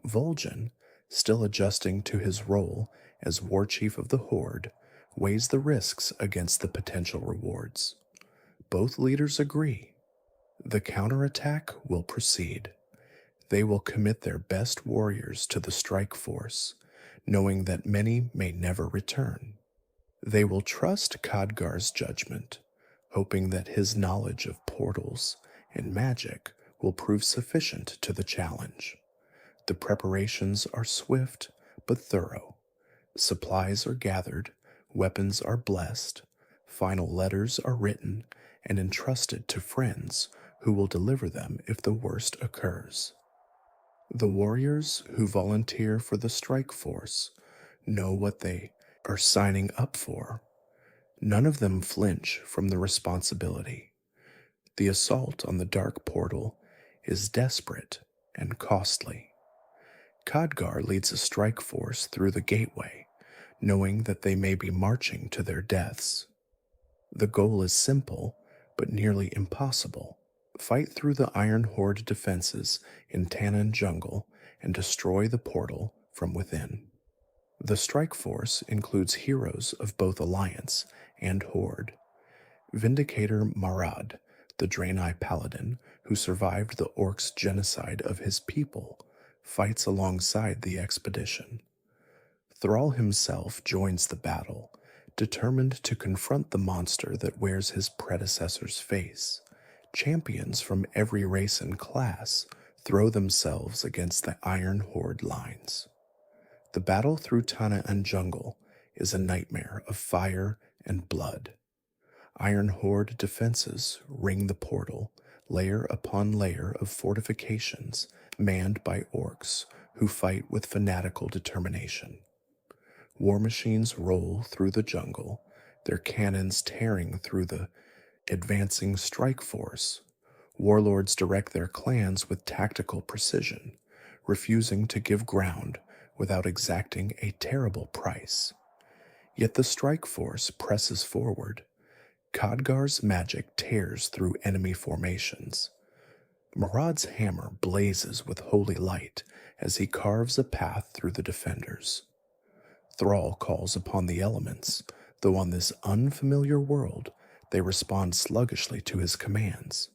Vol'jin, still adjusting to his role as war chief of the Horde, weighs the risks against the potential rewards. Both leaders agree. The counterattack will proceed. They will commit their best warriors to the strike force, knowing that many may never return. They will trust Khadgar's judgment, hoping that his knowledge of portals and magic will prove sufficient to the challenge. The preparations are swift but thorough. Supplies are gathered, weapons are blessed, final letters are written and entrusted to friends who will deliver them if the worst occurs. The warriors who volunteer for the strike force know what they are signing up for. None of them flinch from the responsibility. The assault on the Dark Portal is desperate and costly. Khadgar leads a strike force through the gateway, knowing that they may be marching to their deaths. The goal is simple, but nearly impossible. Fight through the Iron Horde defenses in Tannan Jungle and destroy the portal from within. The strike force includes heroes of both Alliance and Horde. Vindicator Marad, the Draenei paladin who survived the orcs' genocide of his people, fights alongside the expedition. Thrall himself joins the battle, determined to confront the monster that wears his predecessor's face. Champions from every race and class throw themselves against the Iron Horde lines. The battle through Tannan Jungle is a nightmare of fire and blood. Iron Horde defenses ring the portal, layer upon layer of fortifications manned by orcs who fight with fanatical determination. War machines roll through the jungle, their cannons tearing through the advancing strike force. Warlords direct their clans with tactical precision, refusing to give ground without exacting a terrible price. Yet the strike force presses forward. Khadgar's magic tears through enemy formations. Murad's hammer blazes with holy light as he carves a path through the defenders. Thrall calls upon the elements, though on this unfamiliar world they respond sluggishly to his commands.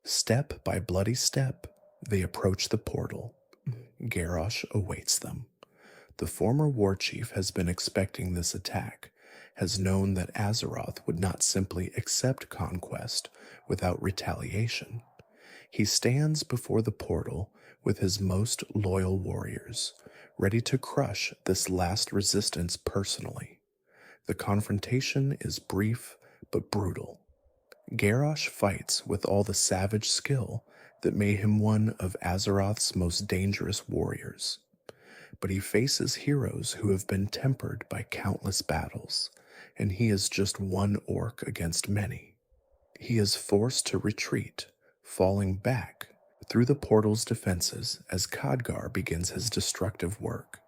Step by bloody step, they approach the portal. Garrosh awaits them. The former war chief has been expecting this attack, has known that Azeroth would not simply accept conquest without retaliation. He stands before the portal with his most loyal warriors, ready to crush this last resistance personally. The confrontation is brief but brutal. Garrosh fights with all the savage skill that made him one of Azeroth's most dangerous warriors. But he faces heroes who have been tempered by countless battles, and he is just one orc against many. He is forced to retreat, falling back through the portal's defenses as Khadgar begins his destructive work.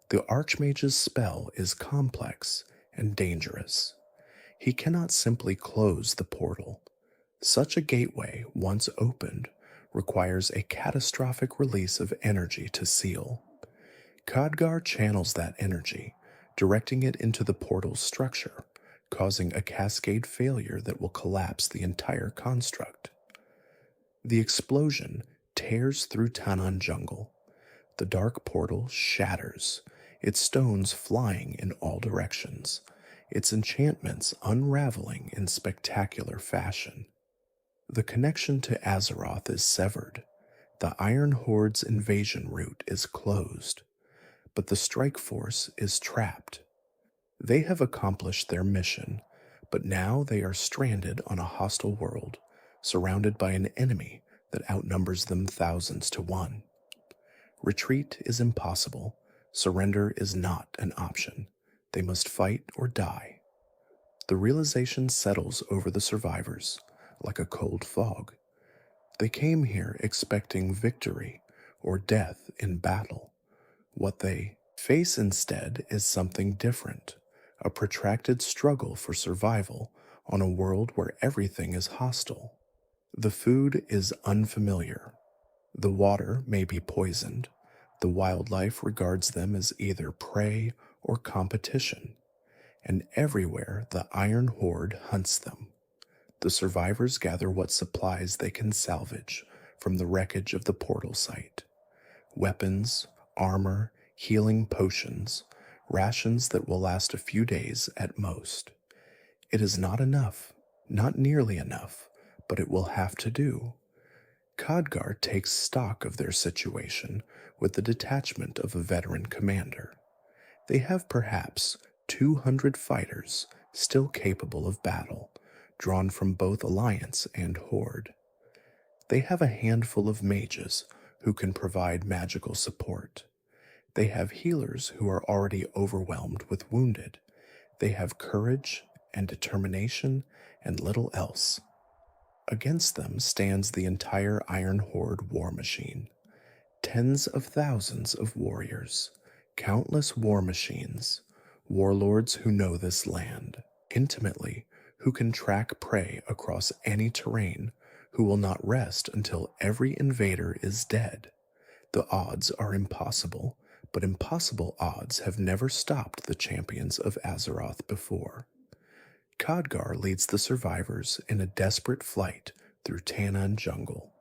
The Archmage's spell is complex and dangerous. He cannot simply close the portal. Such a gateway, once opened, requires a catastrophic release of energy to seal. Khadgar channels that energy, directing it into the portal's structure, causing a cascade failure that will collapse the entire construct. The explosion tears through Tanaan jungle. The dark portal shatters, its stones flying in all directions, its enchantments unraveling in spectacular fashion. The connection to Azeroth is severed. The Iron Horde's invasion route is closed, but the strike force is trapped. They have accomplished their mission, but now they are stranded on a hostile world, surrounded by an enemy that outnumbers them thousands to one. Retreat is impossible. Surrender is not an option. They must fight or die. The realization settles over the survivors like a cold fog. They came here expecting victory or death in battle. What they face instead is something different, a protracted struggle for survival on a world where everything is hostile. The food is unfamiliar. The water may be poisoned. The wildlife regards them as either prey or competition. And everywhere the Iron Horde hunts them. The survivors gather what supplies they can salvage from the wreckage of the portal site. Weapons, armor, healing potions, rations that will last a few days at most. It is not enough, not nearly enough, but it will have to do. Khadgar takes stock of their situation with the detachment of a veteran commander. They have perhaps 200 fighters still capable of battle, drawn from both Alliance and Horde. They have a handful of mages who can provide magical support. They have healers who are already overwhelmed with wounded. They have courage and determination and little else. Against them stands the entire Iron Horde war machine. Tens of thousands of warriors, countless war machines, warlords who know this land intimately, who can track prey across any terrain, who will not rest until every invader is dead. The odds are impossible, but impossible odds have never stopped the champions of Azeroth before. Khadgar leads the survivors in a desperate flight through Tanaan jungle.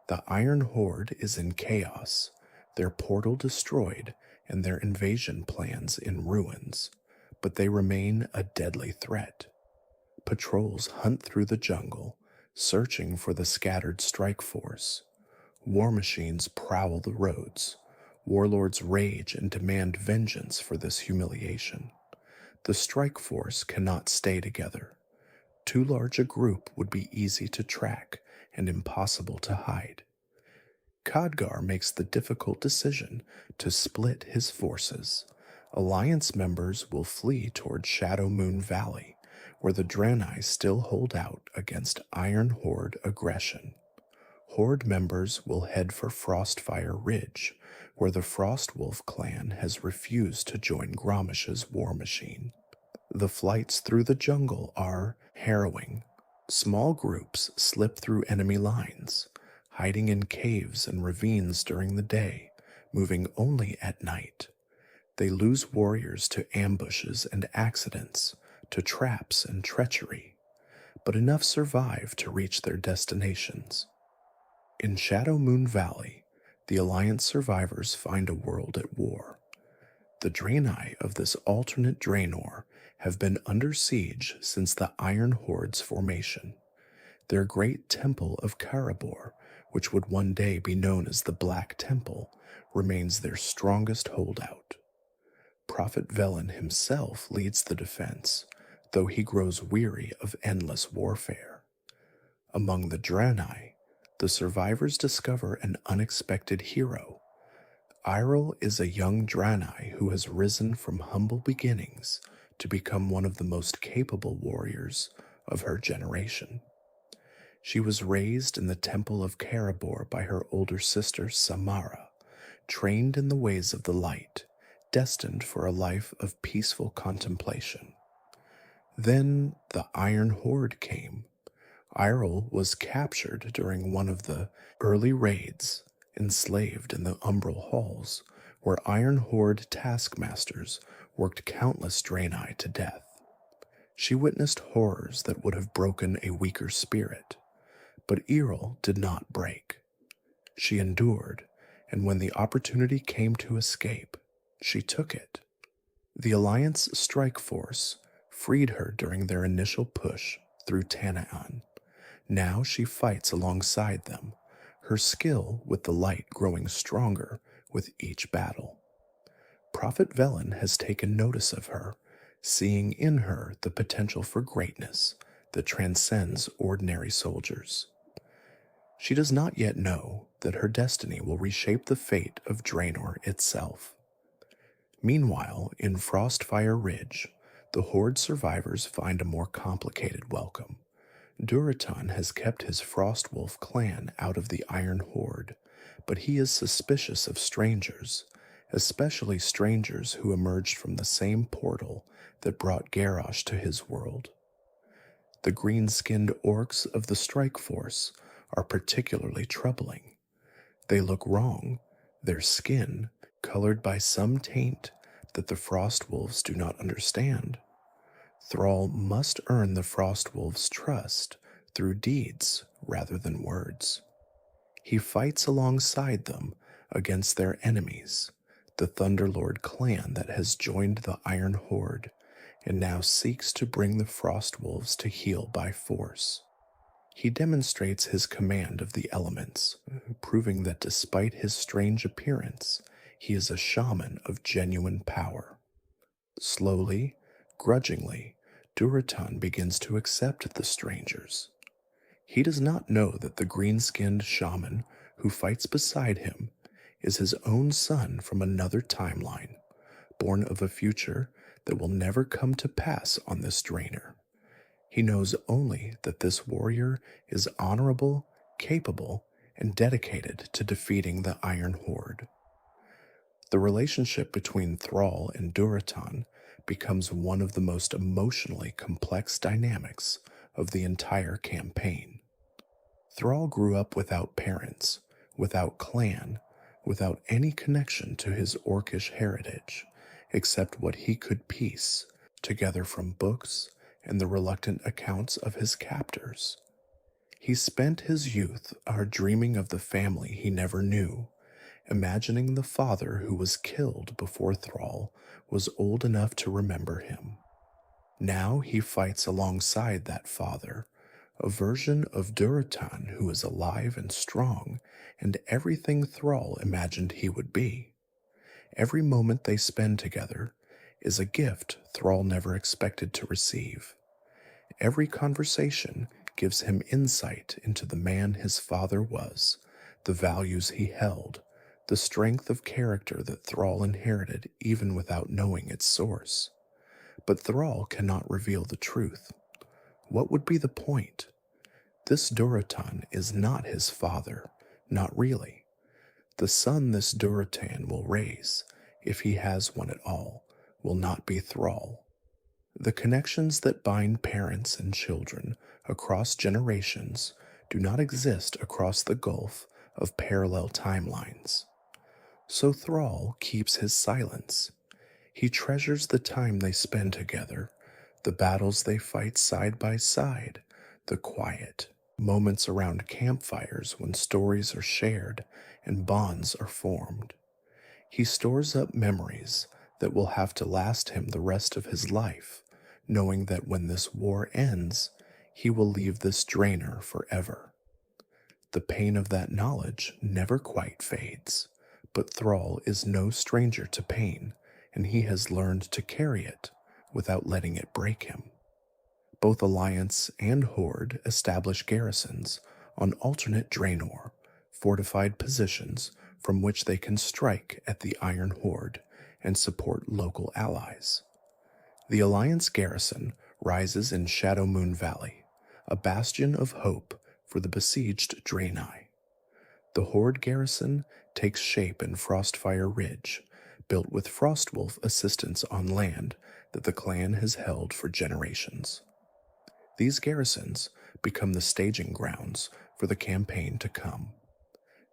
The Iron Horde is in chaos, their portal destroyed and their invasion plans in ruins, but they remain a deadly threat. Patrols hunt through the jungle, searching for the scattered strike force. War machines prowl the roads. Warlords rage and demand vengeance for this humiliation. The strike force cannot stay together. Too large a group would be easy to track and impossible to hide. Khadgar makes the difficult decision to split his forces. Alliance members will flee toward Shadow Moon Valley, where the Draenei still hold out against Iron Horde aggression. Horde members will head for Frostfire Ridge, where the Frostwolf clan has refused to join Gromish's war machine. The flights through the jungle are harrowing. Small groups slip through enemy lines, hiding in caves and ravines during the day, moving only at night. They lose warriors to ambushes and accidents, to traps and treachery, but enough survive to reach their destinations. In Shadow Moon Valley, the Alliance survivors find a world at war. The Draenei of this alternate Draenor have been under siege since the Iron Horde's formation. Their great temple of Karabor, which would one day be known as the Black Temple, remains their strongest holdout. Prophet Velen himself leads the defense, though he grows weary of endless warfare. Among the Draenei, the survivors discover an unexpected hero. Iryll is a young Draenei who has risen from humble beginnings to become one of the most capable warriors of her generation. She was raised in the Temple of Karabor by her older sister Samara, trained in the ways of the light, destined for a life of peaceful contemplation. Then the Iron Horde came. Iryll was captured during one of the early raids, enslaved in the Umbral Halls, where Iron Horde taskmasters worked countless Draenei to death. She witnessed horrors that would have broken a weaker spirit, but Iryll did not break. She endured, and when the opportunity came to escape, she took it. The Alliance strike force freed her during their initial push through Tanaan. Now she fights alongside them, her skill with the light growing stronger with each battle. Prophet Velen has taken notice of her, seeing in her the potential for greatness that transcends ordinary soldiers. She does not yet know that her destiny will reshape the fate of Draenor itself. Meanwhile, in Frostfire Ridge, the Horde survivors find a more complicated welcome. Durotan has kept his Frostwolf clan out of the Iron Horde, but he is suspicious of strangers, especially strangers who emerged from the same portal that brought Garrosh to his world. The green-skinned orcs of the strike force are particularly troubling. They look wrong, their skin colored by some taint that the Frostwolves do not understand. Thrall must earn the Frostwolves' trust through deeds rather than words. He fights alongside them against their enemies, the Thunderlord clan that has joined the Iron Horde and now seeks to bring the Frostwolves to heel by force. He demonstrates his command of the elements, proving that despite his strange appearance, he is a shaman of genuine power. Slowly, grudgingly, Durotan begins to accept the strangers. He does not know that the green-skinned shaman who fights beside him is his own son from another timeline, born of a future that will never come to pass on this Draenor. He knows only that this warrior is honorable, capable, and dedicated to defeating the Iron Horde. The relationship between Thrall and Durotan becomes one of the most emotionally complex dynamics of the entire campaign. Thrall grew up without parents, without clan, without any connection to his orcish heritage, except what he could piece together from books and the reluctant accounts of his captors. He spent his youth dreaming of the family he never knew, imagining the father who was killed before Thrall was old enough to remember him. Now he fights alongside that father, a version of Durotan who is alive and strong and everything Thrall imagined he would be. Every moment they spend together is a gift Thrall never expected to receive. Every conversation gives him insight into the man his father was, the values he held, the strength of character that Thrall inherited even without knowing its source. But Thrall cannot reveal the truth. What would be the point? This Durotan is not his father, not really. The son this Durotan will raise, if he has one at all, will not be Thrall. The connections that bind parents and children across generations do not exist across the gulf of parallel timelines. So Thrall keeps his silence. He treasures the time they spend together, the battles they fight side by side, the quiet moments around campfires when stories are shared and bonds are formed. He stores up memories that will have to last him the rest of his life, knowing that when this war ends, he will leave this Draenor forever. The pain of that knowledge never quite fades, but Thrall is no stranger to pain, and he has learned to carry it without letting it break him. Both Alliance and Horde establish garrisons on alternate Draenor, fortified positions from which they can strike at the Iron Horde and support local allies. The Alliance garrison rises in Shadowmoon Valley, a bastion of hope for the besieged Draenei. The Horde garrison takes shape in Frostfire Ridge, built with Frostwolf assistance on land that the clan has held for generations. These garrisons become the staging grounds for the campaign to come.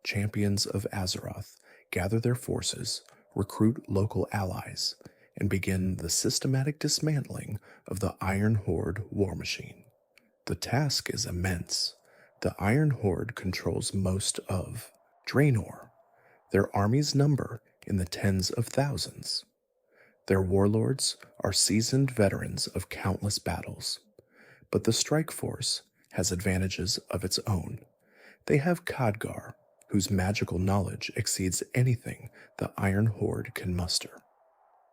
Champions of Azeroth gather their forces, recruit local allies, and begin the systematic dismantling of the Iron Horde war machine. The task is immense. The Iron Horde controls most of Draenor. Their armies number in the tens of thousands. Their warlords are seasoned veterans of countless battles. But the strike force has advantages of its own. They have Khadgar, whose magical knowledge exceeds anything the Iron Horde can muster.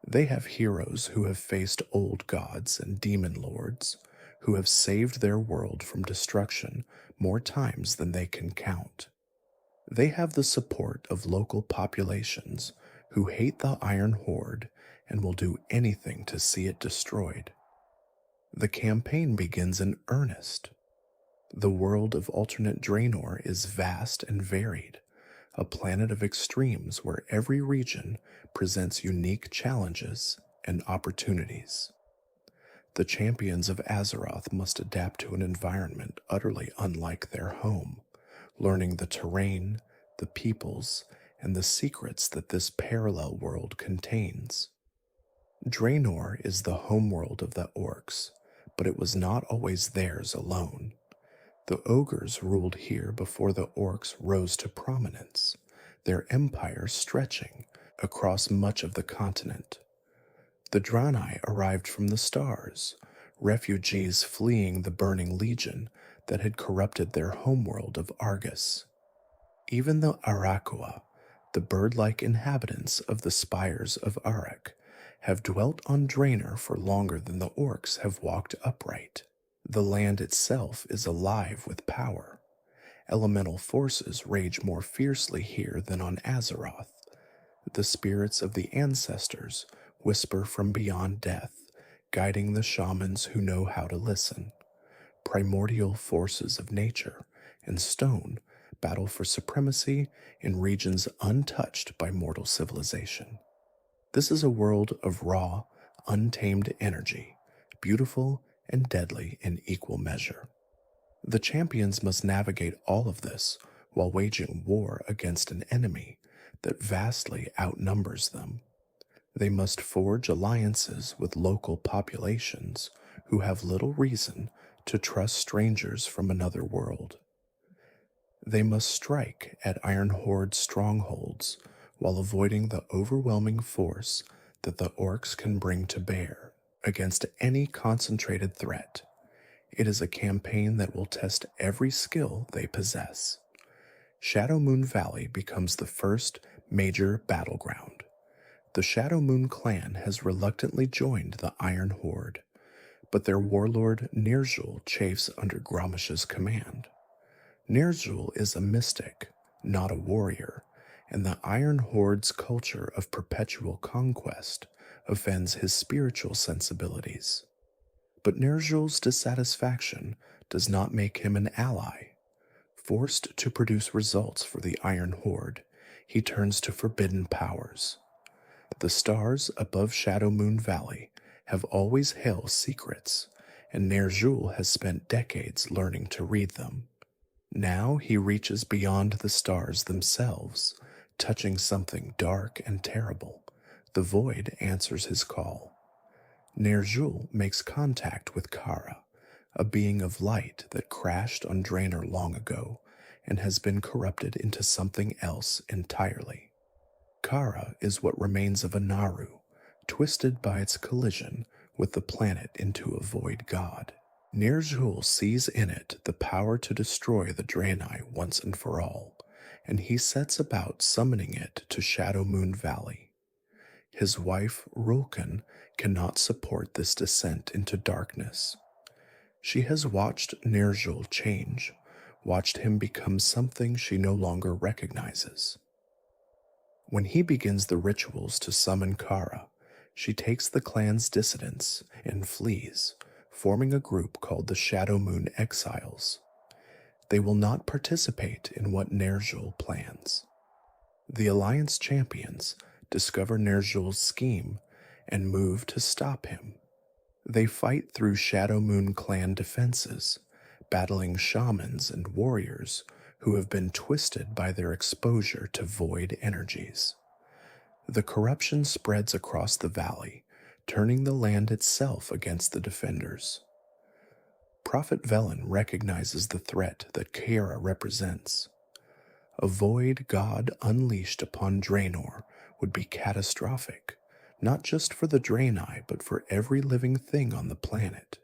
They have heroes who have faced old gods and demon lords, who have saved their world from destruction more times than they can count. They have the support of local populations who hate the Iron Horde and will do anything to see it destroyed. The campaign begins in earnest. The world of alternate Draenor is vast and varied, a planet of extremes where every region presents unique challenges and opportunities. The champions of Azeroth must adapt to an environment utterly unlike their home, learning the terrain, the peoples, and the secrets that this parallel world contains. Draenor is the homeworld of the orcs, but it was not always theirs alone. The ogres ruled here before the orcs rose to prominence, their empire stretching across much of the continent. The Draenei arrived from the stars, refugees fleeing the burning legion that had corrupted their homeworld of Argus. Even the Arakua, the bird-like inhabitants of the spires of Arak, have dwelt on Draenor for longer than the orcs have walked upright. The land itself is alive with power. Elemental forces rage more fiercely here than on Azeroth. The spirits of the ancestors whisper from beyond death, guiding the shamans who know how to listen. Primordial forces of nature and stone battle for supremacy in regions untouched by mortal civilization. This is a world of raw, untamed energy, beautiful and deadly in equal measure. The champions must navigate all of this while waging war against an enemy that vastly outnumbers them. They must forge alliances with local populations who have little reason to trust strangers from another world. They must strike at Iron Horde strongholds while avoiding the overwhelming force that the orcs can bring to bear against any concentrated threat. It is a campaign that will test every skill they possess. Shadowmoon Valley becomes the first major battleground. The Shadowmoon clan has reluctantly joined the Iron Horde, but their warlord Ner'zhul chafes under Gromish's command. Ner'zhul is a mystic, not a warrior, and the Iron Horde's culture of perpetual conquest offends his spiritual sensibilities. But Ner'zhul's dissatisfaction does not make him an ally. Forced to produce results for the Iron Horde, he turns to forbidden powers. The stars above Shadowmoon Valley have always held secrets, and Ner'zhul has spent decades learning to read them. Now he reaches beyond the stars themselves, touching something dark and terrible. The void answers his call. Ner'zhul makes contact with Kara, a being of light that crashed on Draenor long ago and has been corrupted into something else entirely. Kara is what remains of a Naru, twisted by its collision with the planet into a void god. Ner'zhul sees in it the power to destroy the Draenei once and for all, and he sets about summoning it to Shadowmoon Valley. His wife, Rulkan, cannot support this descent into darkness. She has watched Ner'zhul change, watched him become something she no longer recognizes. When he begins the rituals to summon Kara, she takes the clan's dissidents and flees, forming a group called the Shadowmoon Exiles. They will not participate in what Ner'zhul plans. The Alliance champions discover Ner'zhul's scheme and move to stop him. They fight through Shadowmoon clan defenses, battling shamans and warriors who have been twisted by their exposure to void energies. The corruption spreads across the valley, turning the land itself against the defenders. Prophet Velen recognizes the threat that Kara represents. A void god unleashed upon Draenor would be catastrophic, not just for the Draenei, but for every living thing on the planet.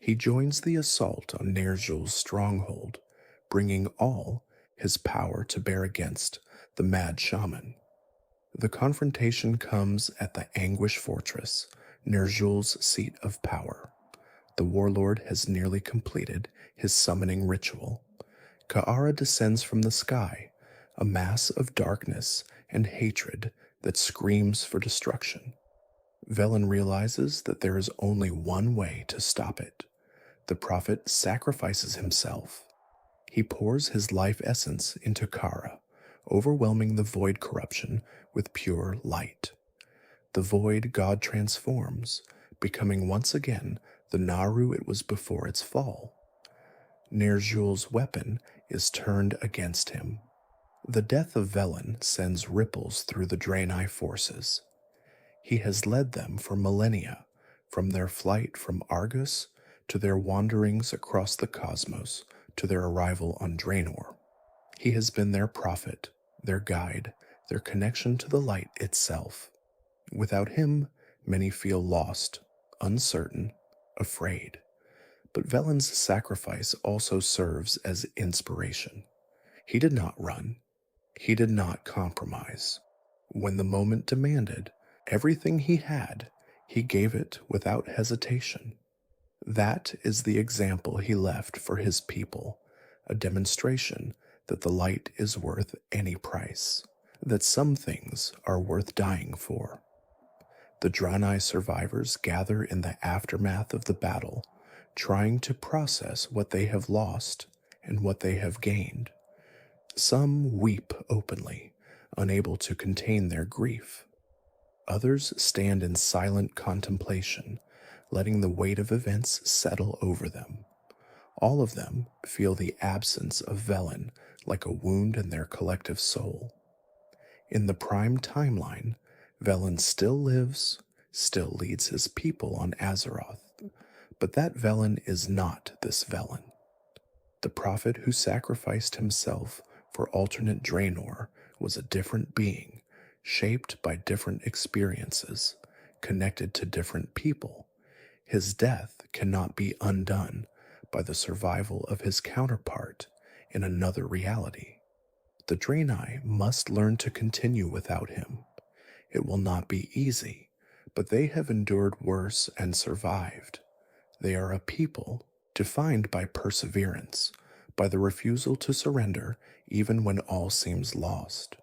He joins the assault on Ner'zhul's stronghold, bringing all his power to bear against the mad shaman. The confrontation comes at the Anguish Fortress, Ner'zhul's seat of power. The warlord has nearly completed his summoning ritual. Ka'ara descends from the sky, a mass of darkness and hatred that screams for destruction. Velen realizes that there is only one way to stop it. The prophet sacrifices himself. He pours his life essence into Kara, overwhelming the void corruption with pure light. The void god transforms, becoming once again the Naru it was before its fall. Ner'zhul's weapon is turned against him. The death of Velen sends ripples through the Draenei forces. He has led them for millennia, from their flight from Argus to their wanderings across the cosmos to their arrival on Draenor. He has been their prophet, their guide, their connection to the light itself. Without him, many feel lost, uncertain, afraid. But Velen's sacrifice also serves as inspiration. He did not run. He did not compromise. When the moment demanded, everything he had, he gave it without hesitation. That is the example he left for his people, a demonstration that the light is worth any price, that some things are worth dying for. The Draenei survivors gather in the aftermath of the battle, trying to process what they have lost and what they have gained. Some weep openly, unable to contain their grief. Others stand in silent contemplation, letting the weight of events settle over them. All of them feel the absence of Velen like a wound in their collective soul. In the prime timeline, Velen still lives, still leads his people on Azeroth, but that Velen is not this Velen. The prophet who sacrificed himself for alternate Draenor was a different being, shaped by different experiences, connected to different people. His death cannot be undone by the survival of his counterpart in another reality. The Draenei must learn to continue without him. It will not be easy, but they have endured worse and survived. They are a people defined by perseverance, by the refusal to surrender even when all seems lost.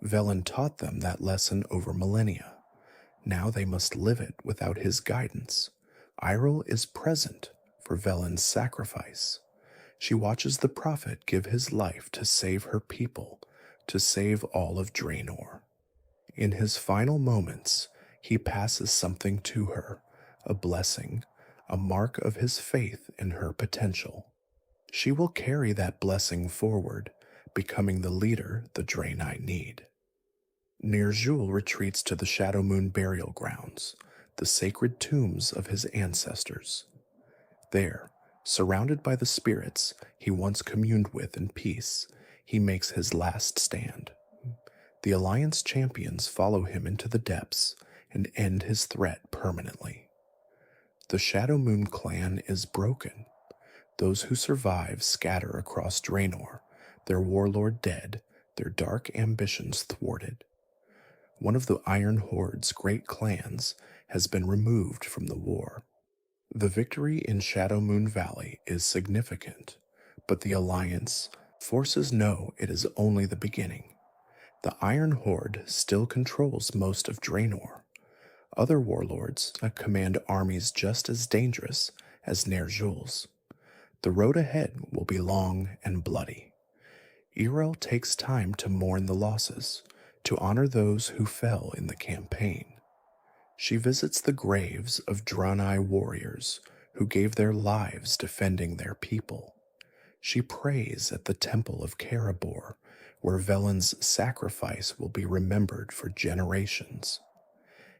Velen taught them that lesson over millennia. Now they must live it without his guidance. Iryll is present for Velen's sacrifice. She watches the prophet give his life to save her people, to save all of Draenor. In his final moments, he passes something to her, a blessing, a mark of his faith in her potential. She will carry that blessing forward, becoming the leader the Draenei need. Ner'zhul retreats to the Shadowmoon burial grounds, the sacred tombs of his ancestors. There, surrounded by the spirits he once communed with in peace, he makes his last stand. The Alliance champions follow him into the depths and end his threat permanently. The Shadowmoon clan is broken. Those who survive scatter across Draenor, their warlord dead, their dark ambitions thwarted. One of the Iron Horde's great clans has been removed from the war. The victory in Shadowmoon Valley is significant, but the Alliance forces know it is only the beginning. The Iron Horde still controls most of Draenor. Other warlords command armies just as dangerous as Ner'zhul's. The road ahead will be long and bloody. Iryll takes time to mourn the losses, to honor those who fell in the campaign. She visits the graves of Draenei warriors who gave their lives defending their people. She prays at the Temple of Karabor, where Velen's sacrifice will be remembered for generations.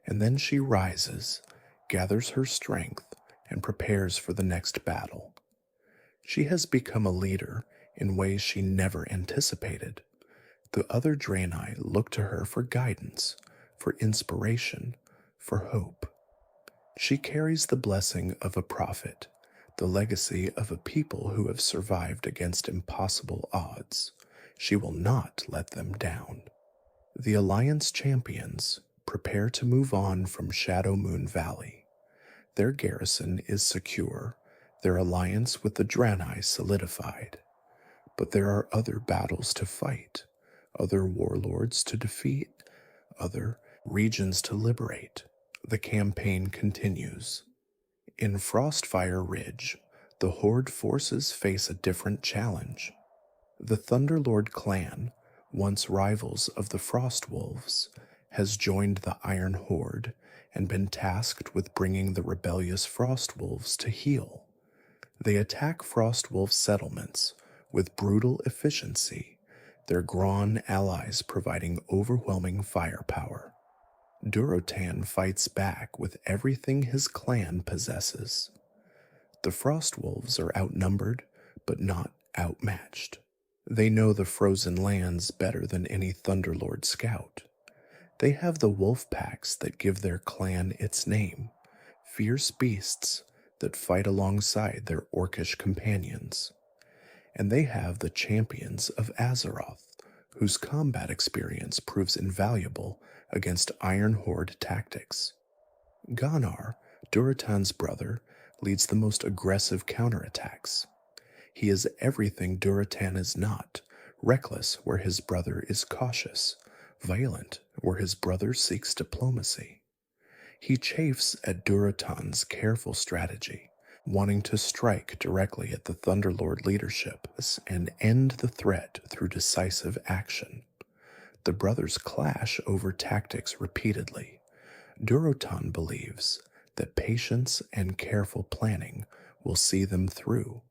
And then she rises, gathers her strength, and prepares for the next battle. She has become a leader in ways she never anticipated. The other Draenei look to her for guidance, for inspiration, for hope. She carries the blessing of a prophet, the legacy of a people who have survived against impossible odds. She will not let them down. The Alliance champions prepare to move on from Shadowmoon Valley. Their garrison is secure, their alliance with the Draenei solidified. But there are other battles to fight, other warlords to defeat, other regions to liberate. The campaign continues. In Frostfire Ridge, the Horde forces face a different challenge. The Thunderlord clan, once rivals of the Frostwolves, has joined the Iron Horde and been tasked with bringing the rebellious Frostwolves to heel. They attack Frostwolf settlements with brutal efficiency, their Graan allies providing overwhelming firepower. Durotan fights back with everything his clan possesses. The Frostwolves are outnumbered, but not outmatched. They know the frozen lands better than any Thunderlord scout. They have the wolf packs that give their clan its name, fierce beasts that fight alongside their orcish companions. And they have the champions of Azeroth, whose combat experience proves invaluable against Iron Horde tactics. Gunnar, Durotan's brother, leads the most aggressive counterattacks. He is everything Durotan is not, reckless where his brother is cautious, violent where his brother seeks diplomacy. He chafes at Durotan's careful strategy, wanting to strike directly at the Thunderlord leadership and end the threat through decisive action. The brothers clash over tactics repeatedly. Durotan believes that patience and careful planning will see them through.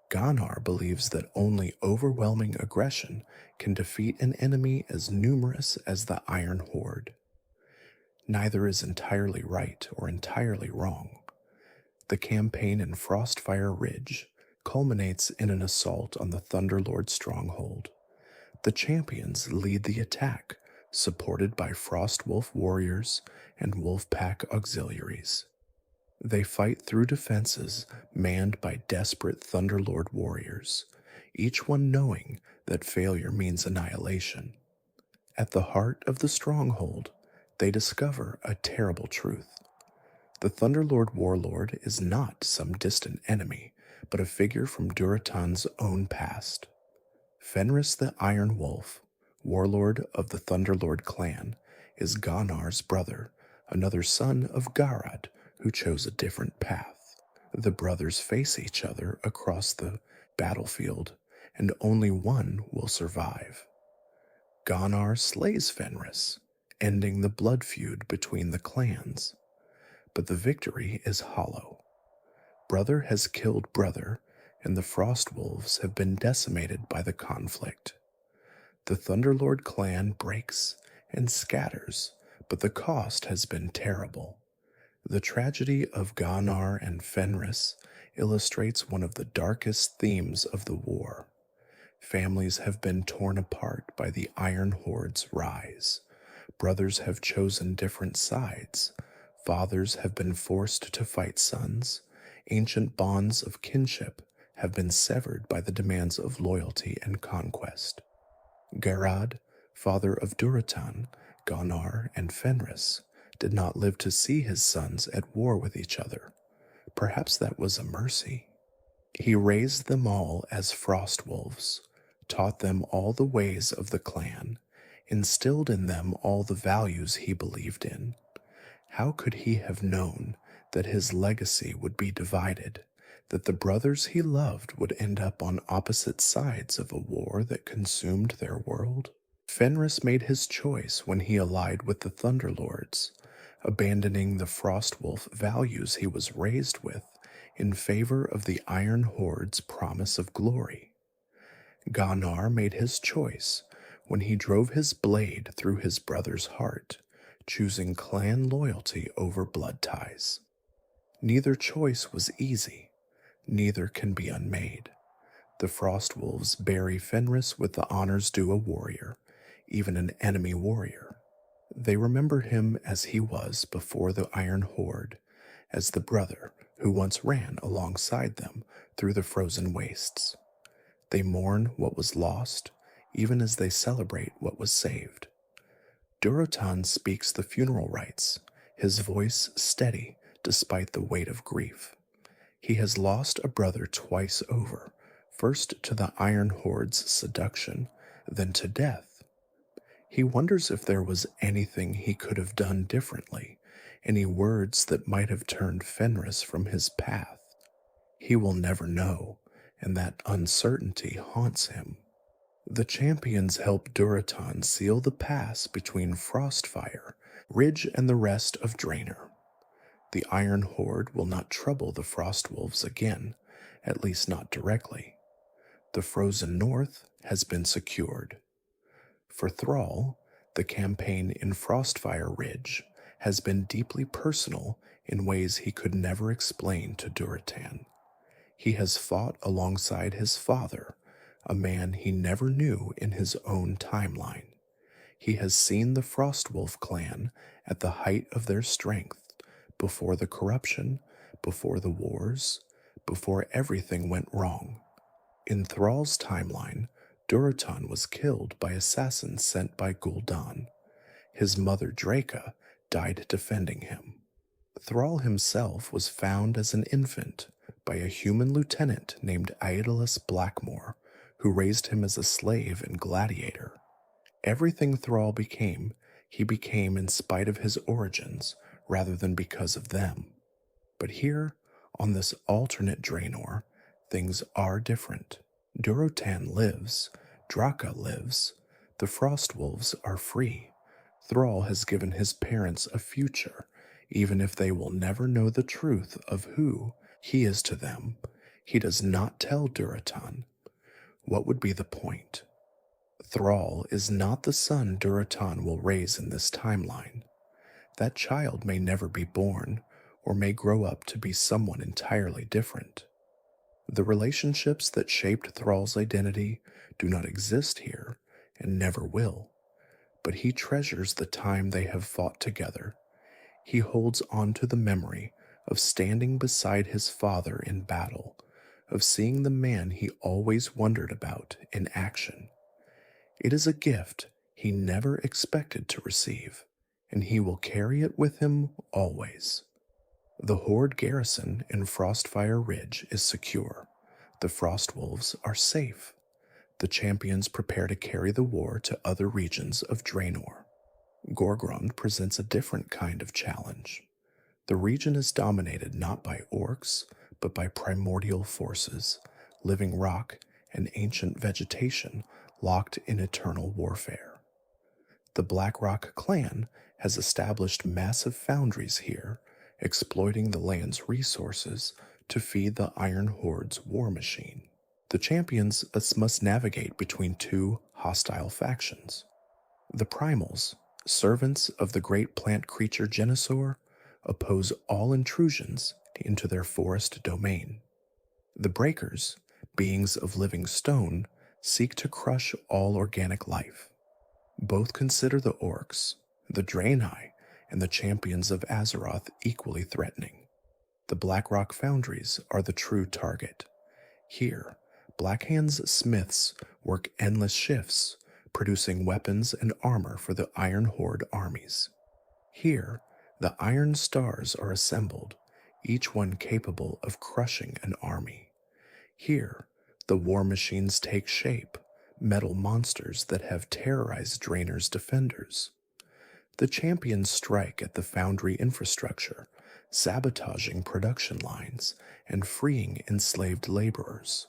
Gunnar believes that only overwhelming aggression can defeat an enemy as numerous as the Iron Horde. Neither is entirely right or entirely wrong. The campaign in Frostfire Ridge culminates in an assault on the Thunderlord stronghold. The champions lead the attack, supported by Frostwolf warriors and Wolfpack auxiliaries. They fight through defenses manned by desperate Thunderlord warriors, each one knowing that failure means annihilation. At the heart of the stronghold, they discover a terrible truth. The Thunderlord warlord is not some distant enemy, but a figure from Duratan's own past. Fenris the Iron Wolf, warlord of the Thunderlord clan, is Gonar's brother, another son of Garad, who chose a different path. The brothers face each other across the battlefield, and only one will survive. Gonar slays Fenris, ending the blood feud between the clans. But the victory is hollow. Brother has killed brother, and the Frostwolves have been decimated by the conflict. The Thunderlord clan breaks and scatters, but the cost has been terrible. The tragedy of Gonar and Fenris illustrates one of the darkest themes of the war. Families have been torn apart by the Iron Horde's rise. Brothers have chosen different sides. Fathers have been forced to fight sons. Ancient bonds of kinship have been severed by the demands of loyalty and conquest. Garad, father of Duratan, Gonar, and Fenris, did not live to see his sons at war with each other. Perhaps that was a mercy. He raised them all as Frostwolves, taught them all the ways of the clan, instilled in them all the values he believed in. How could he have known that his legacy would be divided, that the brothers he loved would end up on opposite sides of a war that consumed their world? Fenris made his choice when he allied with the Thunderlords, abandoning the Frostwolf values he was raised with in favor of the Iron Horde's promise of glory. Gonar made his choice when he drove his blade through his brother's heart, choosing clan loyalty over blood ties. Neither choice was easy, neither can be unmade. The Frostwolves bury Fenris with the honors due a warrior, even an enemy warrior. They remember him as he was before the Iron Horde, as the brother who once ran alongside them through the frozen wastes. They mourn what was lost, even as they celebrate what was saved. Duratan speaks the funeral rites, his voice steady despite the weight of grief. He has lost a brother twice over, first to the Iron Horde's seduction, then to death. He wonders if there was anything he could have done differently, any words that might have turned Fenris from his path. He will never know, and that uncertainty haunts him. The champions help Duratan seal the pass between Frostfire, Ridge, and the rest of Draenor. The Iron Horde will not trouble the Frostwolves again, at least not directly. The frozen north has been secured. For Thrall, the campaign in Frostfire Ridge has been deeply personal in ways he could never explain to Duratan. He has fought alongside his father, a man he never knew in his own timeline. He has seen the Frostwolf clan at the height of their strength, before the corruption, before the wars, before everything went wrong. In Thrall's timeline, Duratan was killed by assassins sent by Gul'dan. His mother Draca died defending him. Thrall himself was found as an infant by a human lieutenant named Aedelus Blackmore, who raised him as a slave and gladiator. Everything Thrall became, he became in spite of his origins, rather than because of them. But here, on this alternate Draenor, things are different. Duratan lives, Draca lives, the Frostwolves are free. Thrall has given his parents a future, even if they will never know the truth of who he is to them. He does not tell Duratan. What would be the point? Thrall is not the son Duratan will raise in this timeline. That child may never be born, or may grow up to be someone entirely different. The relationships that shaped Thrall's identity do not exist here, and never will, but he treasures the time they have fought together. He holds on to the memory of standing beside his father in battle, of seeing the man he always wondered about in action. It is a gift he never expected to receive, and he will carry it with him always. The Horde garrison in Frostfire Ridge is secure. The Frostwolves are safe. The champions prepare to carry the war to other regions of Draenor. Gorgrond presents a different kind of challenge. The region is dominated not by orcs, but by primordial forces, living rock, and ancient vegetation locked in eternal warfare. The Blackrock clan has established massive foundries here, exploiting the land's resources to feed the Iron Horde's war machine. The champions must navigate between two hostile factions. The Primals, servants of the great plant creature Genosaur, oppose all intrusions into their forest domain. The Breakers, beings of living stone, seek to crush all organic life. Both consider the Orcs, the Draenei, and the champions of Azeroth equally threatening. The Blackrock Foundries are the true target. Here, Blackhand's smiths work endless shifts, producing weapons and armor for the Iron Horde armies. Here, the Iron Stars are assembled, each one capable of crushing an army. Here, the war machines take shape, metal monsters that have terrorized Draenor's defenders. The champions strike at the foundry infrastructure, sabotaging production lines and freeing enslaved laborers.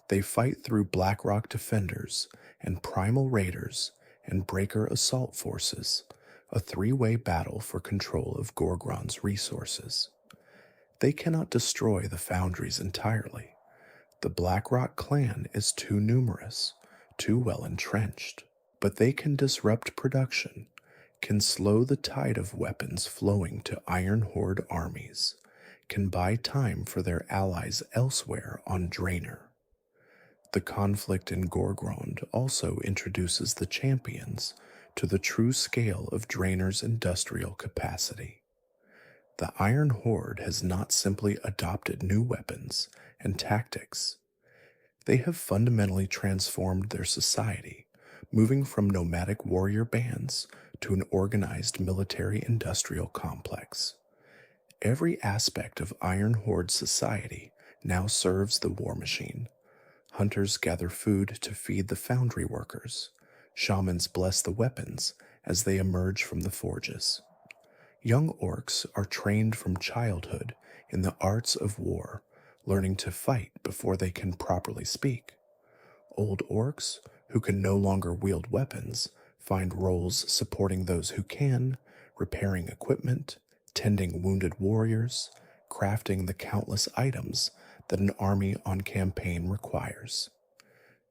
They fight through Blackrock defenders and primal raiders and breaker assault forces, a three-way battle for control of Gorgrond's resources. They cannot destroy the foundries entirely. The Blackrock clan is too numerous, too well entrenched, but they can disrupt production, can slow the tide of weapons flowing to Iron Horde armies, can buy time for their allies elsewhere on Draenor. The conflict in Gorgrond also introduces the champions to the true scale of Draenor's industrial capacity. The Iron Horde has not simply adopted new weapons and tactics. They have fundamentally transformed their society, moving from nomadic warrior bands to an organized military-industrial complex. Every aspect of Iron Horde society now serves the war machine. Hunters gather food to feed the foundry workers. Shamans bless the weapons as they emerge from the forges. Young orcs are trained from childhood in the arts of war, learning to fight before they can properly speak. Old orcs, who can no longer wield weapons, find roles supporting those who can, repairing equipment, tending wounded warriors, crafting the countless items that an army on campaign requires.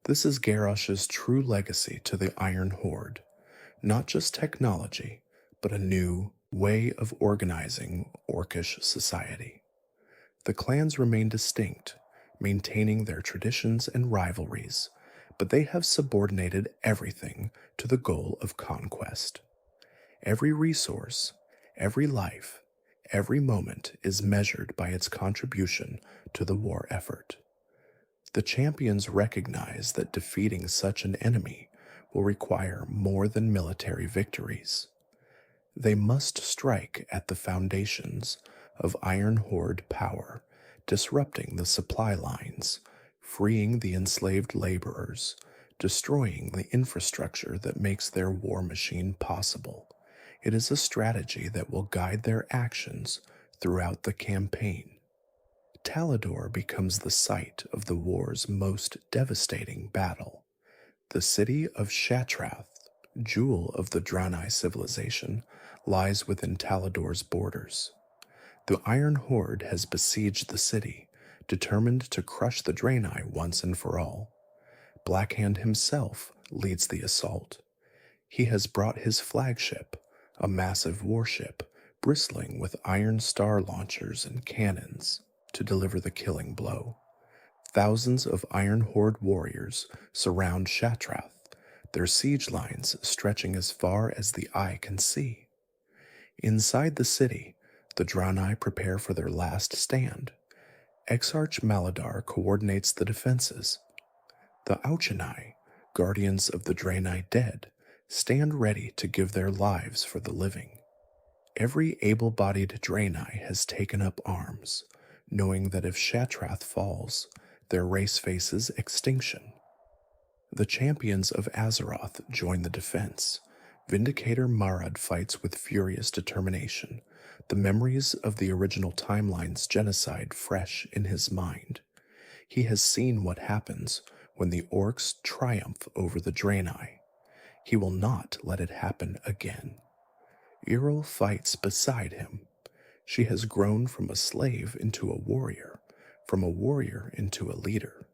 This is Garrosh's true legacy to the Iron Horde, not just technology, but a new way of organizing Orcish society. The clans remain distinct, maintaining their traditions and rivalries, but they have subordinated everything to the goal of conquest. Every resource, every life, every moment is measured by its contribution to the war effort. The champions recognize that defeating such an enemy will require more than military victories. They must strike at the foundations of Iron Horde power, disrupting the supply lines, freeing the enslaved laborers, destroying the infrastructure that makes their war machine possible. It is a strategy that will guide their actions throughout the campaign. Talador becomes the site of the war's most devastating battle. The city of Shatrath, jewel of the Draenei civilization, lies within Talador's borders. The Iron Horde has besieged the city, determined to crush the Draenei once and for all. Blackhand himself leads the assault. He has brought his flagship, a massive warship bristling with iron star launchers and cannons, to deliver the killing blow. Thousands of Iron Horde warriors surround Shatrath, their siege lines stretching as far as the eye can see. Inside the city, the Draenei prepare for their last stand. Exarch Maladar coordinates the defenses. The Auchenai, guardians of the Draenei dead, stand ready to give their lives for the living. Every able-bodied Draenei has taken up arms, knowing that if Shatrath falls, their race faces extinction. The champions of Azeroth join the defense. Vindicator Marad fights with furious determination, the memories of the original timeline's genocide fresh in his mind. He has seen what happens when the orcs triumph over the Draenei. He will not let it happen again. Yril fights beside him. She has grown from a slave into a warrior, from a warrior into a leader.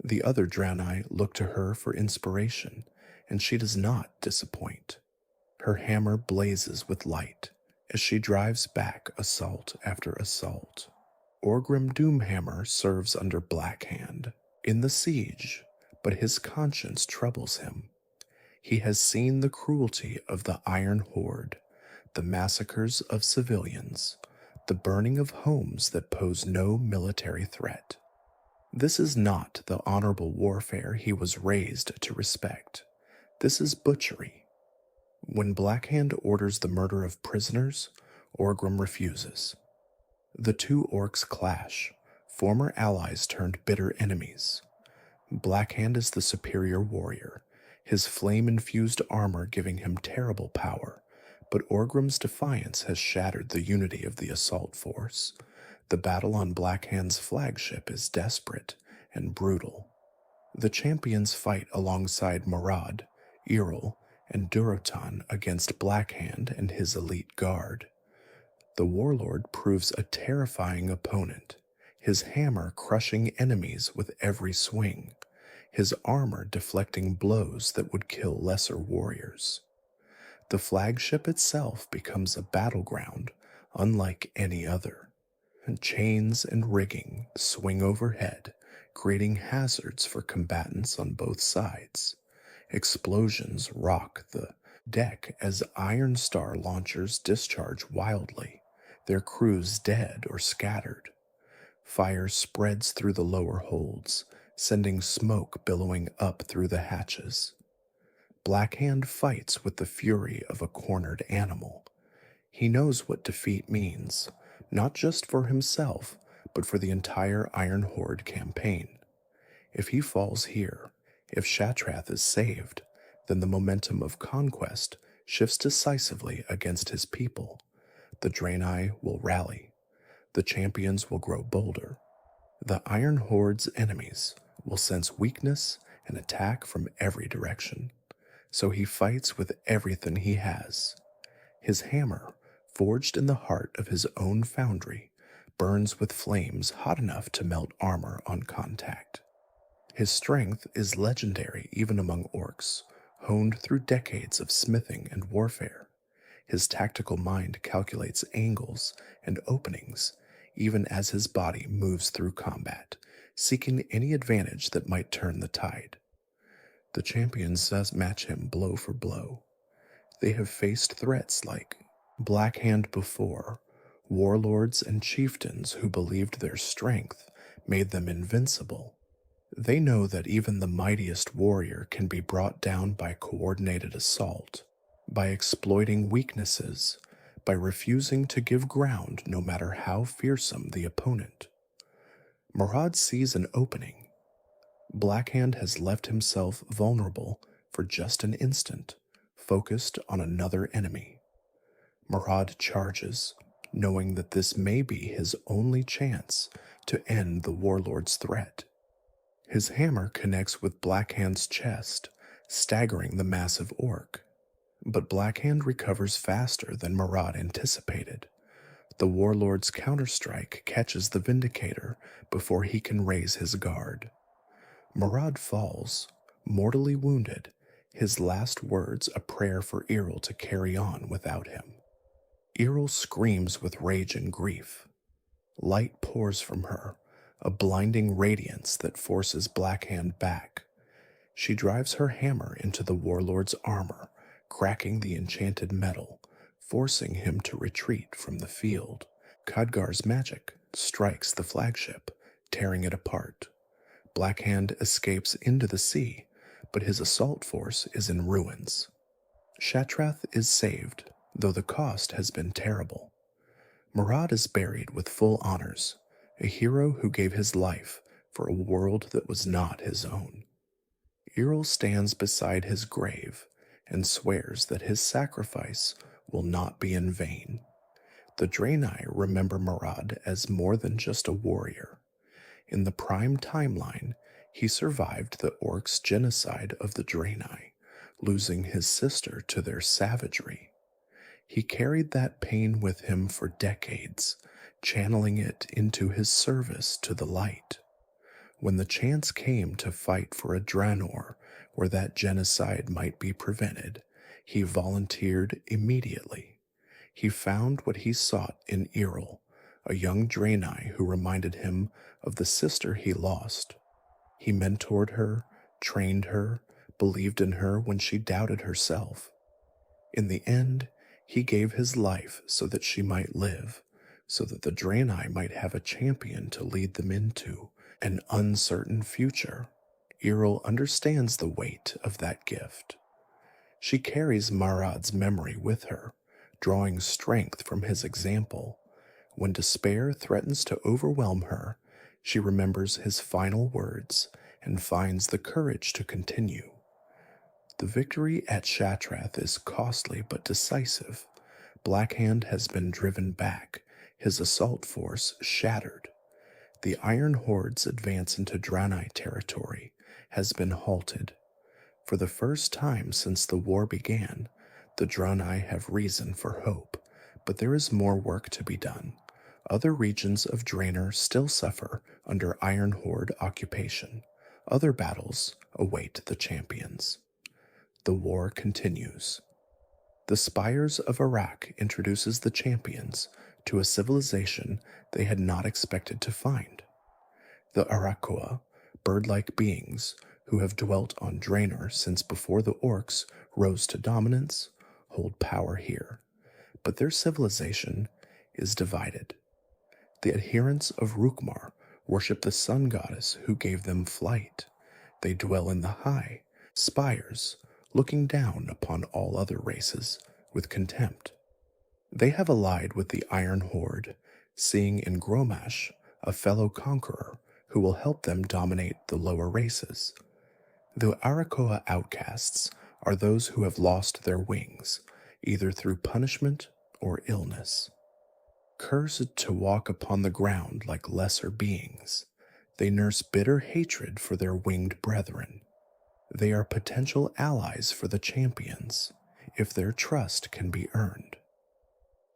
The other Draenei look to her for inspiration, and she does not disappoint. Her hammer blazes with light as she drives back assault after assault. Orgrim Doomhammer serves under Blackhand in the siege, but his conscience troubles him. He has seen the cruelty of the Iron Horde, the massacres of civilians, the burning of homes that pose no military threat. This is not the honorable warfare he was raised to respect. This is butchery. When Blackhand orders the murder of prisoners, Orgrim refuses. The two orcs clash, former allies turned bitter enemies. Blackhand is the superior warrior, his flame-infused armor giving him terrible power, but Orgrim's defiance has shattered the unity of the assault force. The battle on Blackhand's flagship is desperate and brutal. The champions fight alongside Marad, Yril, and Durotan against Blackhand and his elite guard. The warlord proves a terrifying opponent, his hammer crushing enemies with every swing, his armor deflecting blows that would kill lesser warriors. The flagship itself becomes a battleground unlike any other. Chains and rigging swing overhead, creating hazards for combatants on both sides. Explosions rock the deck as Iron Star launchers discharge wildly, their crews dead or scattered. Fire spreads through the lower holds, sending smoke billowing up through the hatches. Blackhand fights with the fury of a cornered animal. He knows what defeat means, not just for himself, but for the entire Iron Horde campaign. If he falls here, if Shatrath is saved, then the momentum of conquest shifts decisively against his people. The Draenei will rally. The champions will grow bolder. The Iron Horde's enemies will sense weakness and attack from every direction. So he fights with everything he has. His hammer, forged in the heart of his own foundry, burns with flames hot enough to melt armor on contact. His strength is legendary even among orcs, honed through decades of smithing and warfare. His tactical mind calculates angles and openings, even as his body moves through combat, seeking any advantage that might turn the tide. The champions match him blow for blow. They have faced threats like Blackhand before, warlords and chieftains who believed their strength made them invincible. They know that even the mightiest warrior can be brought down by coordinated assault, by exploiting weaknesses, by refusing to give ground no matter how fearsome the opponent. Marad sees an opening. Blackhand has left himself vulnerable for just an instant, focused on another enemy. Marad charges, knowing that this may be his only chance to end the warlord's threat. His hammer connects with Blackhand's chest, staggering the massive orc. But Blackhand recovers faster than Marad anticipated. The warlord's counterstrike catches the Vindicator before he can raise his guard. Marad falls, mortally wounded, his last words a prayer for Yril to carry on without him. Yril screams with rage and grief. Light pours from her, a blinding radiance that forces Blackhand back. She drives her hammer into the warlord's armor, cracking the enchanted metal, forcing him to retreat from the field. Khadgar's magic strikes the flagship, tearing it apart. Blackhand escapes into the sea, but his assault force is in ruins. Shatrath is saved, though the cost has been terrible. Marad is buried with full honors, a hero who gave his life for a world that was not his own. Errol stands beside his grave and swears that his sacrifice will not be in vain. The Draenei remember Murad as more than just a warrior. In the Prime timeline, he survived the Orcs' genocide of the Draenei, losing his sister to their savagery. He carried that pain with him for decades, channeling it into his service to the light. When the chance came to fight for a Draenor where that genocide might be prevented, he volunteered immediately. He found what he sought in Errol, a young Draenei who reminded him of the sister he lost. He mentored her, trained her, believed in her when she doubted herself. In the end, he gave his life so that she might live, so that the Draenei might have a champion to lead them into an uncertain future. Errol understands the weight of that gift. She carries Marad's memory with her, drawing strength from his example. When despair threatens to overwhelm her, she remembers his final words and finds the courage to continue. The victory at Shatrath is costly but decisive. Blackhand has been driven back, his assault force shattered. The Iron Horde's advance into Draenei territory has been halted. For the first time since the war began, the Draenei have reason for hope, but there is more work to be done. Other regions of Draenor still suffer under Iron Horde occupation. Other battles await the champions. The war continues. The Spires of Iraq introduces the champions to a civilization they had not expected to find. The Arakoa, bird-like beings who have dwelt on Draenor since before the Orcs rose to dominance, hold power here. But their civilization is divided. The adherents of Rukmar worship the sun goddess who gave them flight. They dwell in the high spires, looking down upon all other races with contempt. They have allied with the Iron Horde, seeing in Gromash a fellow conqueror who will help them dominate the lower races. The Arakoa outcasts are those who have lost their wings, either through punishment or illness. Cursed to walk upon the ground like lesser beings, they nurse bitter hatred for their winged brethren. They are potential allies for the champions, if their trust can be earned.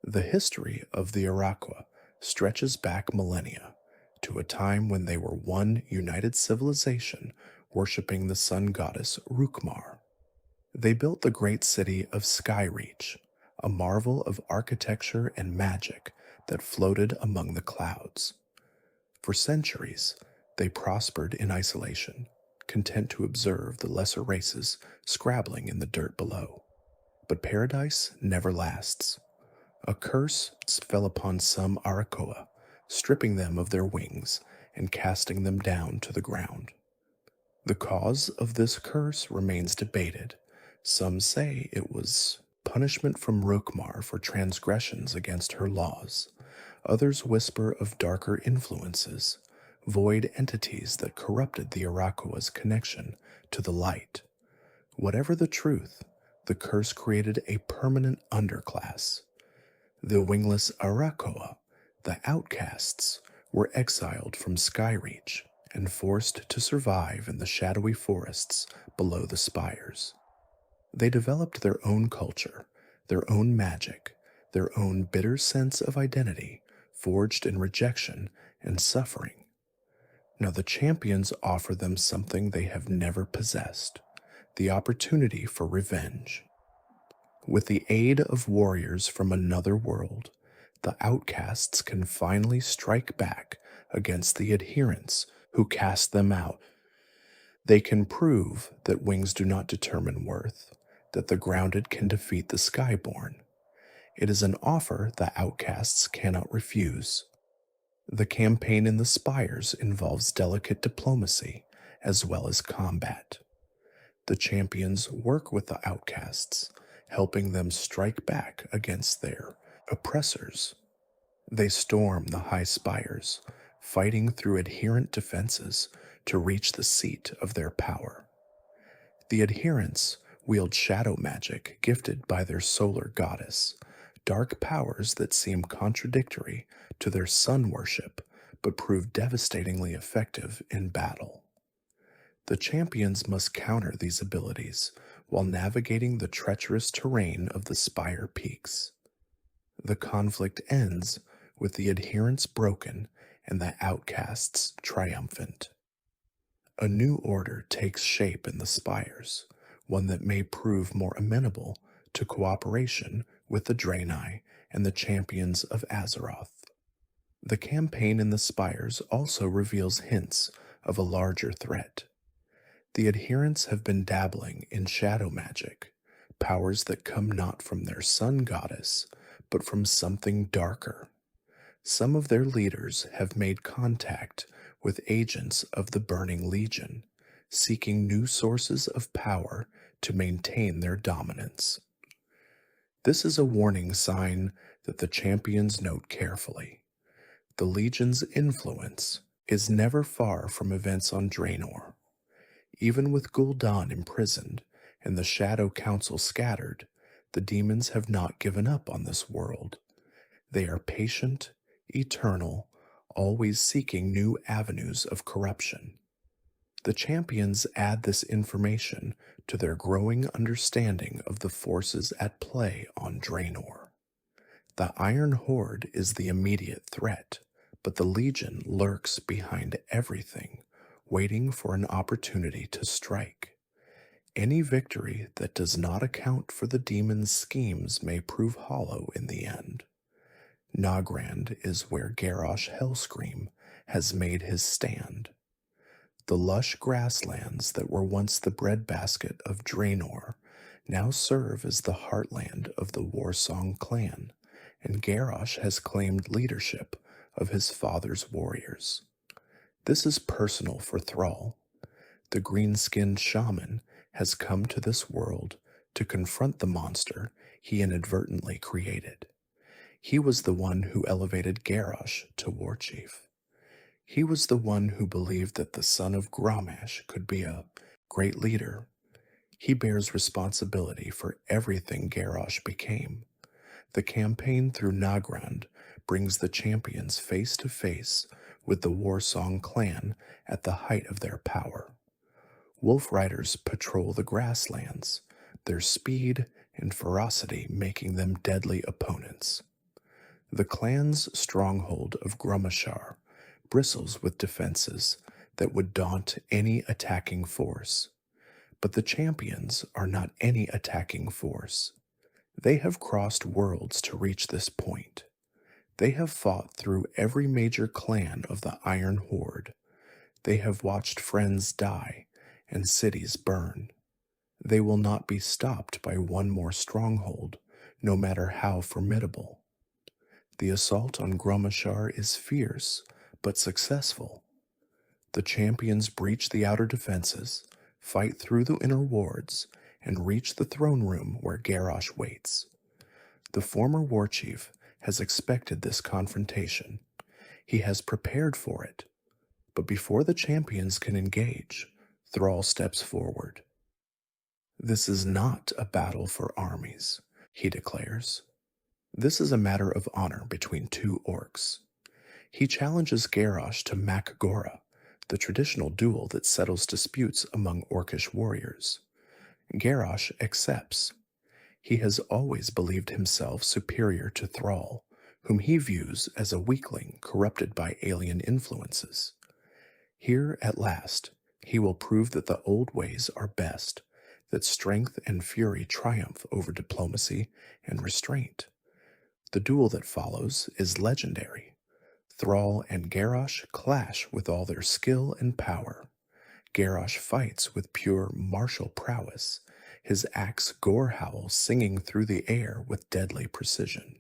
The history of the Arakoa stretches back millennia to a time when they were one united civilization worshipping the sun goddess Rukmar. They built the great city of Skyreach, a marvel of architecture and magic that floated among the clouds. For centuries, they prospered in isolation, content to observe the lesser races scrabbling in the dirt below. But paradise never lasts. A curse fell upon some Arakoa, stripping them of their wings and casting them down to the ground. The cause of this curse remains debated. Some say it was punishment from Rukmar for transgressions against her laws. Others whisper of darker influences, void entities that corrupted the Arakoa's connection to the light. Whatever the truth, the curse created a permanent underclass. The wingless Arakoa, the outcasts, were exiled from Skyreach and forced to survive in the shadowy forests below the spires. They developed their own culture, their own magic, their own bitter sense of identity, forged in rejection and suffering. Now the champions offer them something they have never possessed, the opportunity for revenge. With the aid of warriors from another world, the outcasts can finally strike back against the adherents who cast them out. They can prove that wings do not determine worth, that the grounded can defeat the skyborn. It is an offer the outcasts cannot refuse. The campaign in the spires involves delicate diplomacy as well as combat. The champions work with the outcasts, helping them strike back against their oppressors. They storm the high spires, fighting through adherent defenses to reach the seat of their power. The adherents wield shadow magic gifted by their solar goddess, dark powers that seem contradictory to their sun worship but prove devastatingly effective in battle. The champions must counter these abilities while navigating the treacherous terrain of the Spire Peaks. The conflict ends with the adherents broken and the outcasts triumphant. A new order takes shape in the spires, one that may prove more amenable to cooperation with the Draenei and the champions of Azeroth. The campaign in the spires also reveals hints of a larger threat. The adherents have been dabbling in shadow magic, powers that come not from their sun goddess, but from something darker. Some of their leaders have made contact with agents of the Burning Legion, seeking new sources of power to maintain their dominance. This is a warning sign that the champions note carefully. The Legion's influence is never far from events on Draenor. Even with Gul'dan imprisoned and the Shadow Council scattered, the demons have not given up on this world. They are patient, eternal, always seeking new avenues of corruption. The champions add this information to their growing understanding of the forces at play on Draenor. The Iron Horde is the immediate threat, but the Legion lurks behind everything, waiting for an opportunity to strike. Any victory that does not account for the demon's schemes may prove hollow in the end. Nagrand is where Garrosh Hellscream has made his stand. The lush grasslands that were once the breadbasket of Draenor now serve as the heartland of the Warsong clan, and Garrosh has claimed leadership of his father's warriors. This is personal for Thrall. The green-skinned shaman has come to this world to confront the monster he inadvertently created. He was the one who elevated Garrosh to war chief. He was the one who believed that the son of Grommash could be a great leader. He bears responsibility for everything Garrosh became. The campaign through Nagrand brings the champions face to face with the Warsong clan at the height of their power. Wolf Riders patrol the grasslands, their speed and ferocity making them deadly opponents. The clan's stronghold of Gromashar bristles with defenses that would daunt any attacking force. But the champions are not any attacking force. They have crossed worlds to reach this point. They have fought through every major clan of the Iron Horde. They have watched friends die and cities burn. They will not be stopped by one more stronghold, no matter how formidable. The assault on Gromashar is fierce, but successful. The champions breach the outer defenses, fight through the inner wards, and reach the throne room where Garrosh waits. The former war chief has expected this confrontation. He has prepared for it. But before the champions can engage, Thrall steps forward. "This is not a battle for armies," he declares. "This is a matter of honor between two orcs." He challenges Garrosh to Mak'gora, the traditional duel that settles disputes among orcish warriors. Garrosh accepts. He has always believed himself superior to Thrall, whom he views as a weakling corrupted by alien influences. Here, at last, he will prove that the old ways are best, that strength and fury triumph over diplomacy and restraint. The duel that follows is legendary. Thrall and Garrosh clash with all their skill and power. Garrosh fights with pure martial prowess, his axe Gorehowl singing through the air with deadly precision.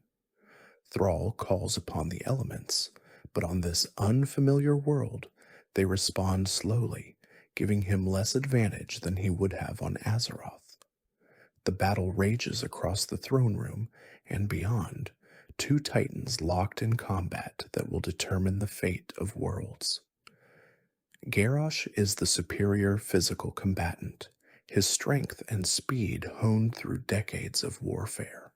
Thrall calls upon the elements, but on this unfamiliar world, they respond slowly, giving him less advantage than he would have on Azeroth. The battle rages across the throne room and beyond, two titans locked in combat that will determine the fate of worlds. Garrosh is the superior physical combatant, his strength and speed honed through decades of warfare.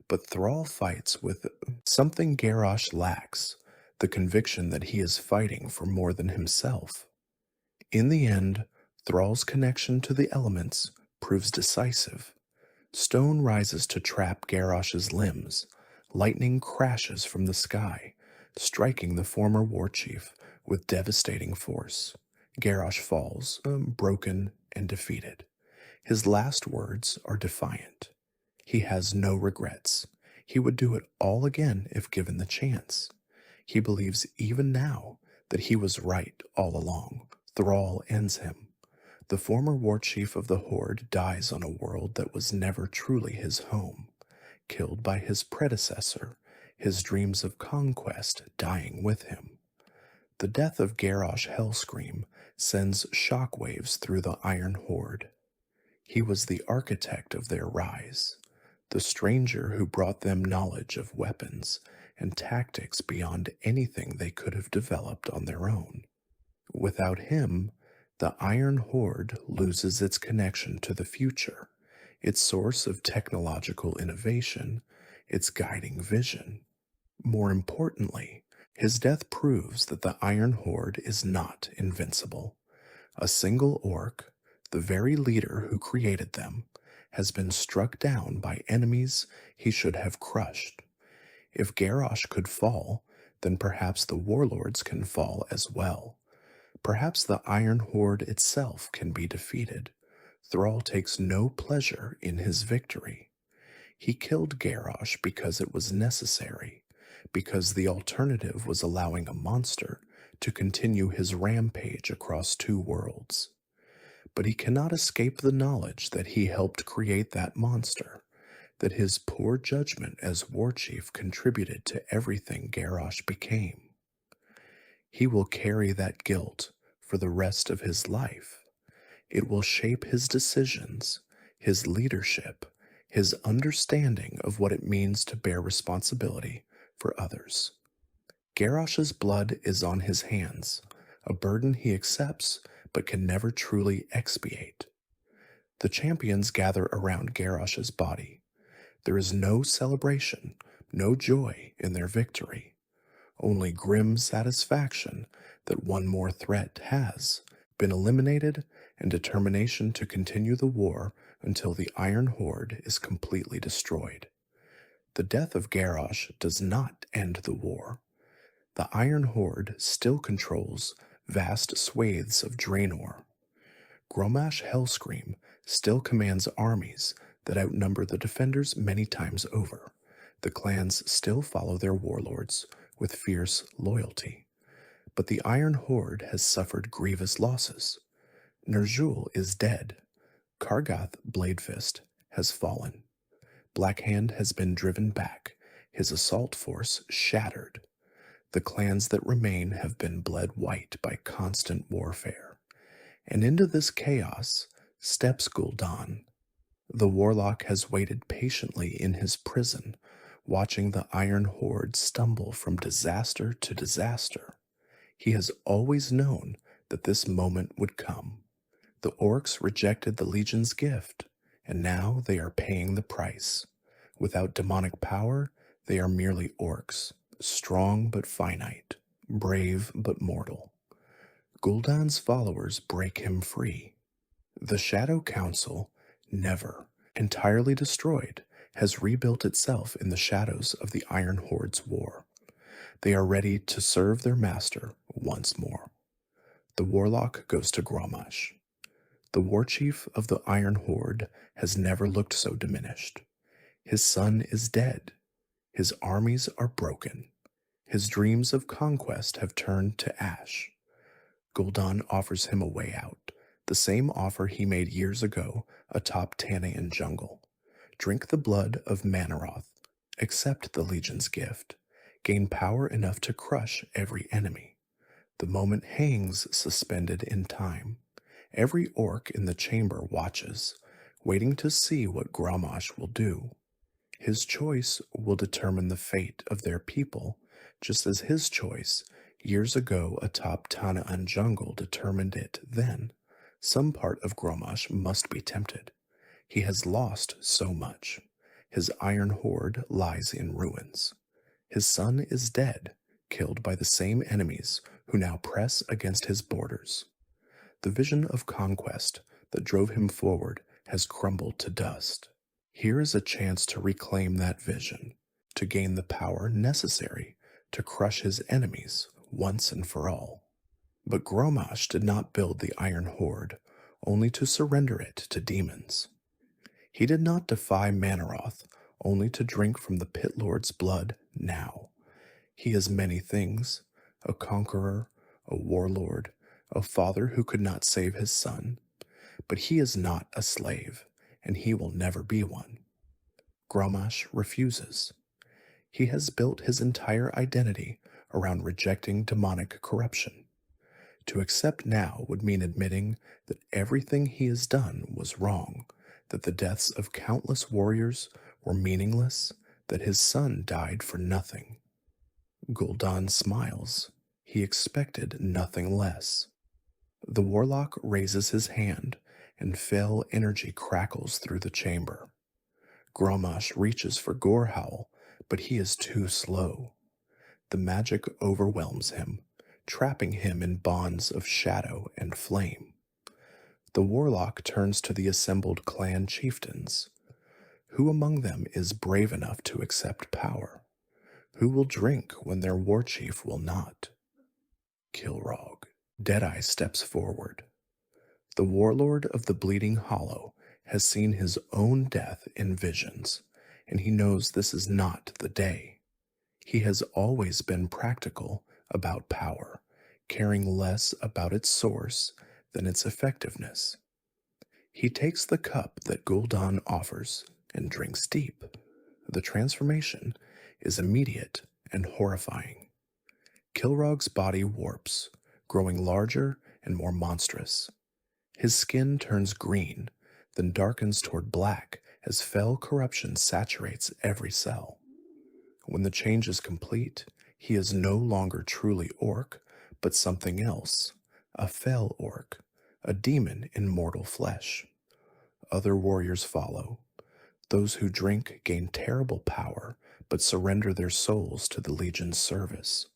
But Thrall fights with something Garrosh lacks, the conviction that he is fighting for more than himself. In the end, Thrall's connection to the elements proves decisive. Stone rises to trap Garrosh's limbs. Lightning crashes from the sky, striking the former warchief with devastating force. Garrosh falls, broken and defeated. His last words are defiant. He has no regrets. He would do it all again if given the chance. He believes even now that he was right all along. Thrall ends him. The former warchief of the Horde dies on a world that was never truly his home, killed by his predecessor, his dreams of conquest dying with him. The death of Garrosh Hellscream sends shockwaves through the Iron Horde. He was the architect of their rise, the stranger who brought them knowledge of weapons and tactics beyond anything they could have developed on their own. Without him, the Iron Horde loses its connection to the future, its source of technological innovation, its guiding vision. More importantly, his death proves that the Iron Horde is not invincible. A single orc, the very leader who created them, has been struck down by enemies he should have crushed. If Garrosh could fall, then perhaps the warlords can fall as well. Perhaps the Iron Horde itself can be defeated. Thrall takes no pleasure in his victory. He killed Garrosh because it was necessary, because the alternative was allowing a monster to continue his rampage across two worlds. But he cannot escape the knowledge that he helped create that monster, that his poor judgment as warchief contributed to everything Garrosh became. He will carry that guilt for the rest of his life. It will shape his decisions, his leadership, his understanding of what it means to bear responsibility for others. Garrosh's blood is on his hands, a burden he accepts but can never truly expiate. The champions gather around Garrosh's body. There is no celebration, no joy in their victory, only grim satisfaction that one more threat has been eliminated and determination to continue the war until the Iron Horde is completely destroyed. The death of Garrosh does not end the war. The Iron Horde still controls vast swathes of Draenor. Garrosh Hellscream still commands armies that outnumber the defenders many times over. The clans still follow their warlords with fierce loyalty. But the Iron Horde has suffered grievous losses. Ner'zhul is dead. Kargath Bladefist has fallen. Blackhand has been driven back, his assault force shattered. The clans that remain have been bled white by constant warfare. And into this chaos steps Gul'dan. The warlock has waited patiently in his prison, watching the Iron Horde stumble from disaster to disaster. He has always known that this moment would come. The orcs rejected the Legion's gift, and now they are paying the price. Without demonic power, they are merely orcs, strong but finite, brave but mortal. Gul'dan's followers break him free. The Shadow Council, never entirely destroyed, has rebuilt itself in the shadows of the Iron Horde's war. They are ready to serve their master once more. The warlock goes to Garrosh. The warchief of the Iron Horde has never looked so diminished. His son is dead. His armies are broken. His dreams of conquest have turned to ash. Gul'dan offers him a way out, the same offer he made years ago atop Tanayan jungle. Drink the blood of Manaroth, accept the Legion's gift, gain power enough to crush every enemy. The moment hangs suspended in time. Every orc in the chamber watches, waiting to see what Garrosh will do. His choice will determine the fate of their people, just as his choice years ago atop Tanaan jungle determined it then. Some part of Gromash must be tempted. He has lost so much. His Iron Horde lies in ruins. His son is dead, killed by the same enemies who now press against his borders. The vision of conquest that drove him forward has crumbled to dust. Here is a chance to reclaim that vision, to gain the power necessary to crush his enemies once and for all. But Gromash did not build the Iron Horde only to surrender it to demons. He did not defy Manaroth only to drink from the Pit Lord's blood now. He is many things: a conqueror, a warlord, a father who could not save his son. But he is not a slave, and he will never be one. Gromash refuses. He has built his entire identity around rejecting demonic corruption. To accept now would mean admitting that everything he has done was wrong, that the deaths of countless warriors were meaningless, that his son died for nothing. Gul'dan smiles. He expected nothing less. The warlock raises his hand, and Fel energy crackles through the chamber. Gromash reaches for Gorehowl, but he is too slow. The magic overwhelms him, trapping him in bonds of shadow and flame. The warlock turns to the assembled clan chieftains. Who among them is brave enough to accept power? Who will drink when their war chief will not? Kilrog. Deadeye steps forward. The warlord of the Bleeding Hollow has seen his own death in visions, and he knows this is not the day. He has always been practical about power, caring less about its source than its effectiveness. He takes the cup that Gul'dan offers and drinks deep. The transformation is immediate and horrifying. Kilrog's body warps, growing larger and more monstrous. His skin turns green, then darkens toward black as fell corruption saturates every cell. When the change is complete, he is no longer truly orc, but something else, a fel orc, a demon in mortal flesh. Other warriors follow. Those who drink gain terrible power, but surrender their souls to the Legion's service.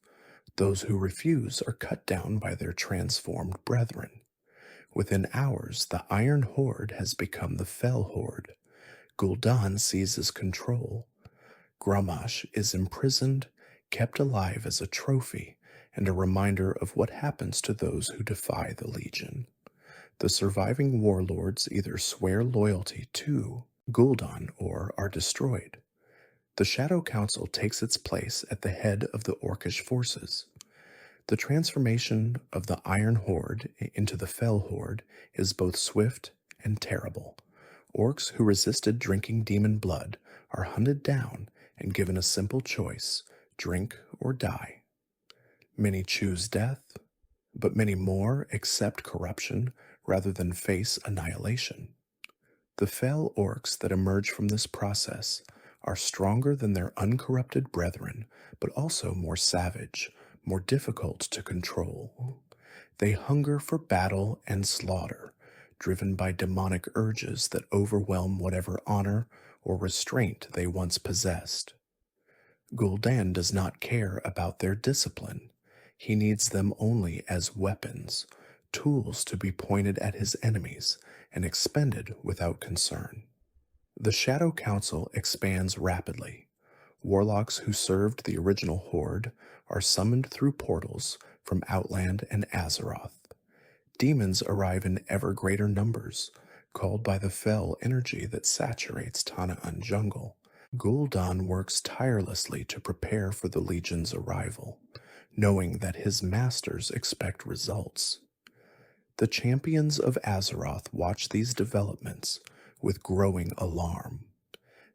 Those who refuse are cut down by their transformed brethren. Within hours, the Iron Horde has become the Fel Horde. Gul'dan seizes control. Gromash is imprisoned, kept alive as a trophy, and a reminder of what happens to those who defy the Legion. The surviving warlords either swear loyalty to Gul'dan or are destroyed. The Shadow Council takes its place at the head of the Orcish forces. The transformation of the Iron Horde into the Fel Horde is both swift and terrible. Orcs who resisted drinking demon blood are hunted down and given a simple choice: drink or die. Many choose death, but many more accept corruption rather than face annihilation. The Fel orcs that emerge from this process are stronger than their uncorrupted brethren, but also more savage, more difficult to control. They hunger for battle and slaughter, driven by demonic urges that overwhelm whatever honor or restraint they once possessed. Gul'dan does not care about their discipline. He needs them only as weapons, tools to be pointed at his enemies and expended without concern. The Shadow Council expands rapidly. Warlocks who served the original Horde are summoned through portals from Outland and Azeroth. Demons arrive in ever greater numbers, called by the Fel energy that saturates Tanaan jungle. Gul'dan works tirelessly to prepare for the Legion's arrival, knowing that his masters expect results. The champions of Azeroth watch these developments with growing alarm.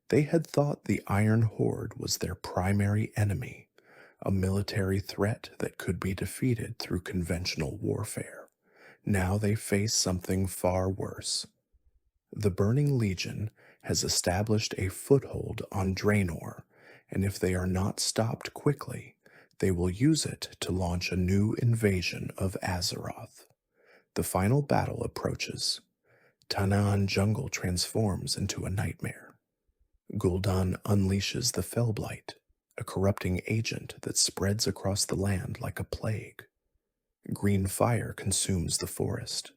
They had thought the Iron Horde was their primary enemy, a military threat that could be defeated through conventional warfare. Now they face something far worse. The Burning Legion has established a foothold on Draenor, and if they are not stopped quickly, they will use it to launch a new invasion of Azeroth. The final battle approaches. Tanaan jungle transforms into a nightmare. Gul'dan unleashes the Fellblight, a corrupting agent that spreads across the land like a plague. Green fire consumes the forest.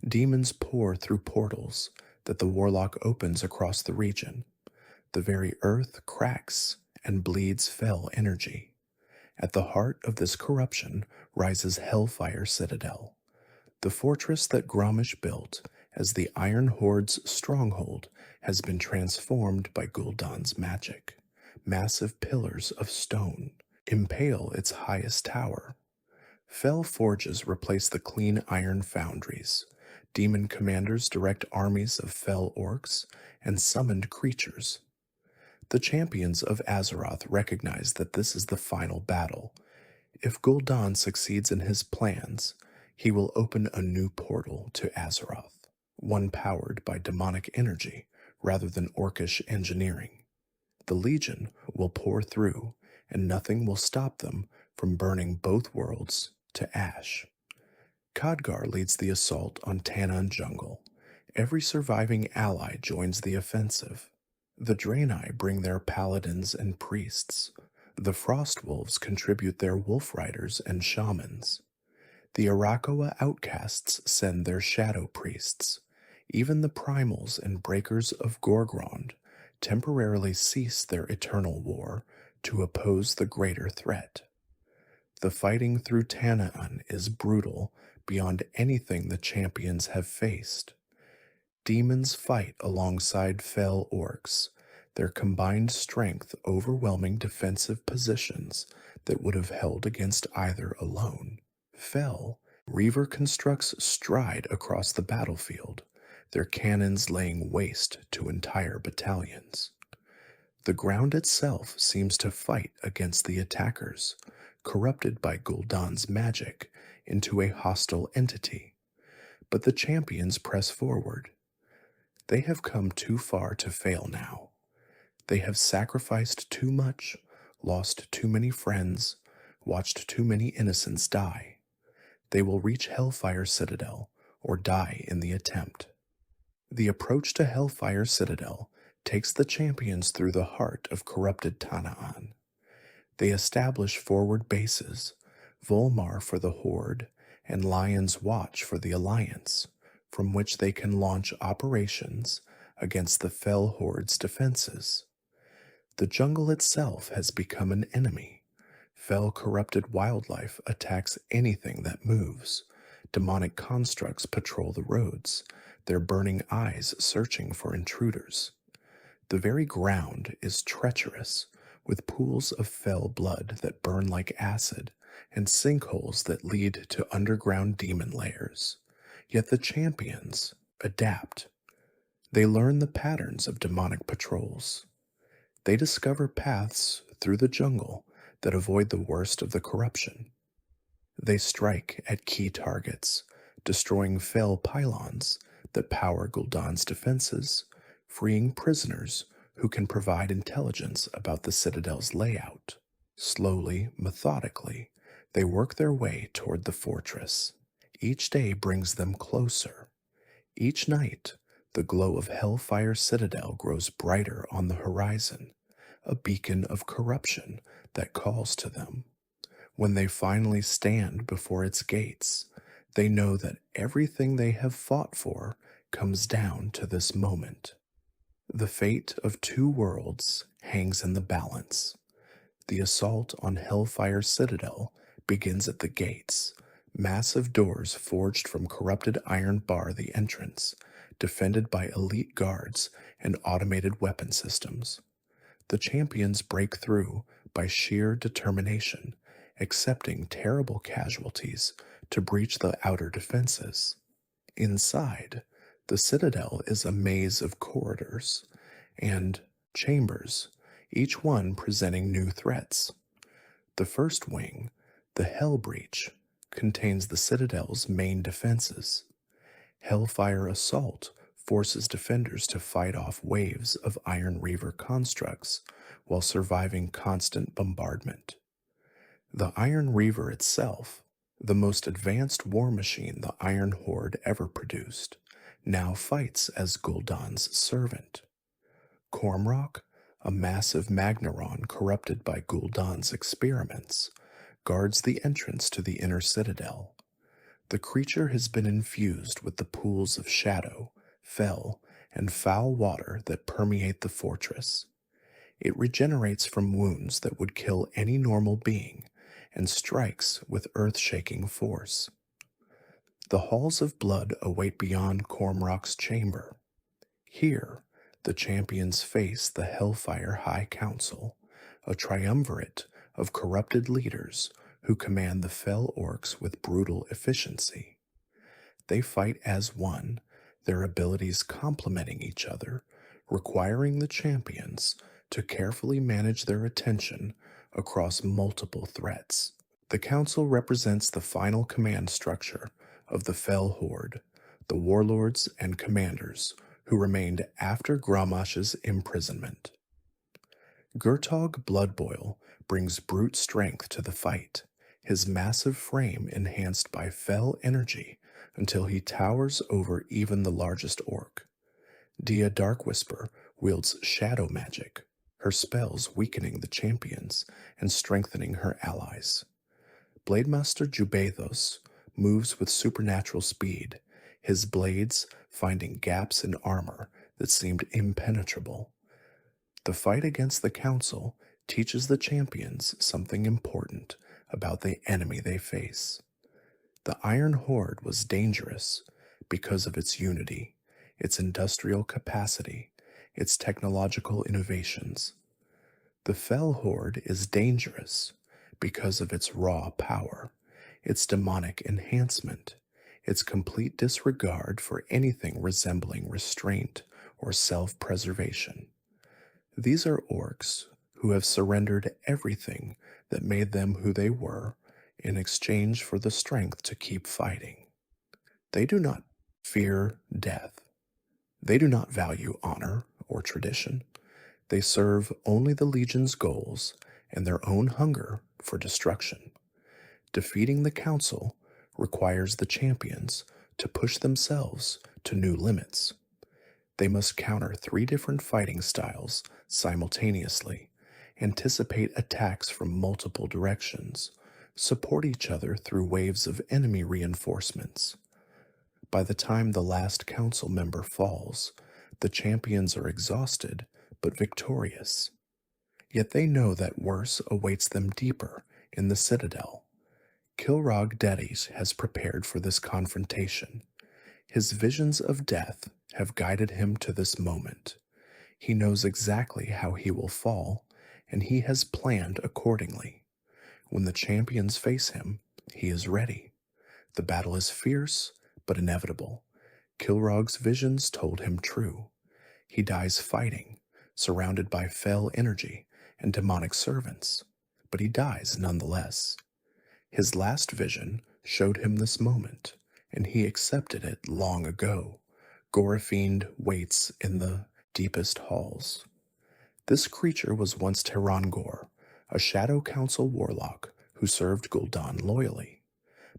Demons pour through portals that the warlock opens across the region. The very earth cracks and bleeds Fel energy. At the heart of this corruption rises Hellfire Citadel, the fortress that Grommash built as the Iron Horde's stronghold has been transformed by Gul'dan's magic. Massive pillars of stone impale its highest tower. Fel forges replace the clean iron foundries. Demon commanders direct armies of Fel orcs and summoned creatures. The champions of Azeroth recognize that this is the final battle. If Gul'dan succeeds in his plans, he will open a new portal to Azeroth, one powered by demonic energy rather than orcish engineering. The Legion will pour through, and nothing will stop them from burning both worlds to ash. Khadgar leads the assault on Tanaan jungle. Every surviving ally joins the offensive. The Draenei bring their paladins and priests. The Frostwolves contribute their wolf riders and shamans. The Arakoa outcasts send their shadow priests. Even the primals and breakers of Gorgrond temporarily cease their eternal war to oppose the greater threat. The fighting through Tanaan is brutal beyond anything the champions have faced. Demons fight alongside Fel orcs, their combined strength overwhelming defensive positions that would have held against either alone. Fel, Reaver constructs stride across the battlefield, their cannons laying waste to entire battalions. The ground itself seems to fight against the attackers, corrupted by Gul'dan's magic into a hostile entity. But the champions press forward. They have come too far to fail now. They have sacrificed too much, lost too many friends, watched too many innocents die. They will reach Hellfire Citadel or die in the attempt. The approach to Hellfire Citadel takes the champions through the heart of corrupted Tanaan. They establish forward bases, Volmar for the Horde and Lion's Watch for the Alliance, from which they can launch operations against the Fel Horde's defenses. The jungle itself has become an enemy. Fel corrupted wildlife attacks anything that moves. Demonic constructs patrol the roads, their burning eyes searching for intruders. The very ground is treacherous, with pools of Fel blood that burn like acid and sinkholes that lead to underground demon lairs. Yet the champions adapt. They learn the patterns of demonic patrols. They discover paths through the jungle that avoid the worst of the corruption. They strike at key targets, destroying Fel pylons that power Gul'dan's defenses, freeing prisoners who can provide intelligence about the Citadel's layout. Slowly, methodically, they work their way toward the fortress. Each day brings them closer. Each night, the glow of Hellfire Citadel grows brighter on the horizon, a beacon of corruption that calls to them. When they finally stand before its gates, they know that everything they have fought for comes down to this moment. The fate of two worlds hangs in the balance. The assault on Hellfire Citadel begins at the gates. Massive doors forged from corrupted iron bar the entrance, defended by elite guards and automated weapon systems. The champions break through by sheer determination, accepting terrible casualties to breach the outer defenses. Inside, the citadel is a maze of corridors and chambers, each one presenting new threats. The first wing, the Hell Breach, contains the citadel's main defenses. Hellfire Assault forces defenders to fight off waves of Iron Reaver constructs while surviving constant bombardment. The Iron Reaver itself, the most advanced war machine the Iron Horde ever produced, now fights as Gul'dan's servant. Cormrock, a massive Magneron corrupted by Gul'dan's experiments, guards the entrance to the inner citadel. The creature has been infused with the pools of shadow, fel, and foul water that permeate the fortress. It regenerates from wounds that would kill any normal being and strikes with earth-shaking force. The halls of blood await beyond Cormrock's chamber. Here, the champions face the Hellfire High Council, a triumvirate of corrupted leaders who command the Fel Orcs with brutal efficiency. They fight as one, their abilities complementing each other, requiring the champions to carefully manage their attention across multiple threats. The Council represents the final command structure of the Fel Horde, the warlords and commanders who remained after Gromash's imprisonment. Gurtog Bloodboil brings brute strength to the fight, his massive frame enhanced by Fel energy until he towers over even the largest orc. Dia Darkwhisper wields shadow magic, her spells weakening the champions and strengthening her allies. Blademaster Jubathos moves with supernatural speed, his blades finding gaps in armor that seemed impenetrable. The fight against the Council teaches the champions something important about the enemy they face. The Iron Horde was dangerous because of its unity, its industrial capacity, its technological innovations. The Fel Horde is dangerous because of its raw power, its demonic enhancement, its complete disregard for anything resembling restraint or self-preservation. These are orcs who have surrendered everything that made them who they were in exchange for the strength to keep fighting. They do not fear death. They do not value honor or tradition. They serve only the Legion's goals and their own hunger for destruction. Defeating the Council requires the champions to push themselves to new limits. They must counter 3 different fighting styles simultaneously, anticipate attacks from multiple directions, support each other through waves of enemy reinforcements. By the time the last council member falls, the champions are exhausted but victorious. Yet they know that worse awaits them deeper in the Citadel. Kilrog Dedis has prepared for this confrontation. His visions of death have guided him to this moment. He knows exactly how he will fall, and he has planned accordingly. When the champions face him, he is ready. The battle is fierce, but inevitable. Kilrog's visions told him true. He dies fighting, surrounded by fel energy and demonic servants, but he dies nonetheless. His last vision showed him this moment, and he accepted it long ago. Gorofiend waits in the deepest halls. This creature was once Terrangor, a Shadow Council warlock who served Gul'dan loyally.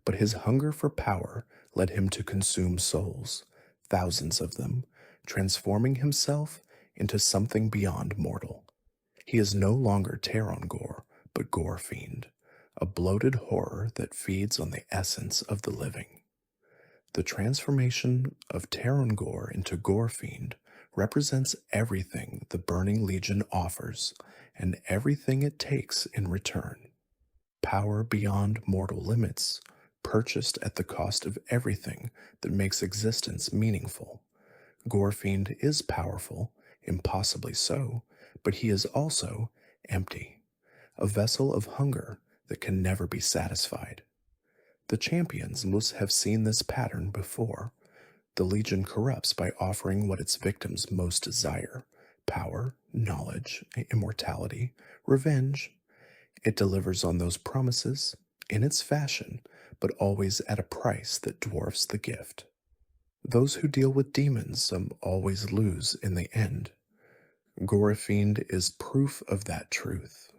But his hunger for power led him to consume souls, thousands of them, transforming himself into something beyond mortal. He is no longer Terrangor, but Gorefiend, a bloated horror that feeds on the essence of the living. The transformation of Terrangor into Gorefiend represents everything the Burning Legion offers and everything it takes in return. Power beyond mortal limits, purchased at the cost of everything that makes existence meaningful. Gorefiend is powerful, impossibly so, but he is also empty, a vessel of hunger that can never be satisfied. The champions must have seen this pattern before. The Legion corrupts by offering what its victims most desire: power, knowledge, immortality, revenge. It delivers on those promises, in its fashion, but always at a price that dwarfs the gift. Those who deal with demons always lose in the end. Gorofiend is proof of that truth.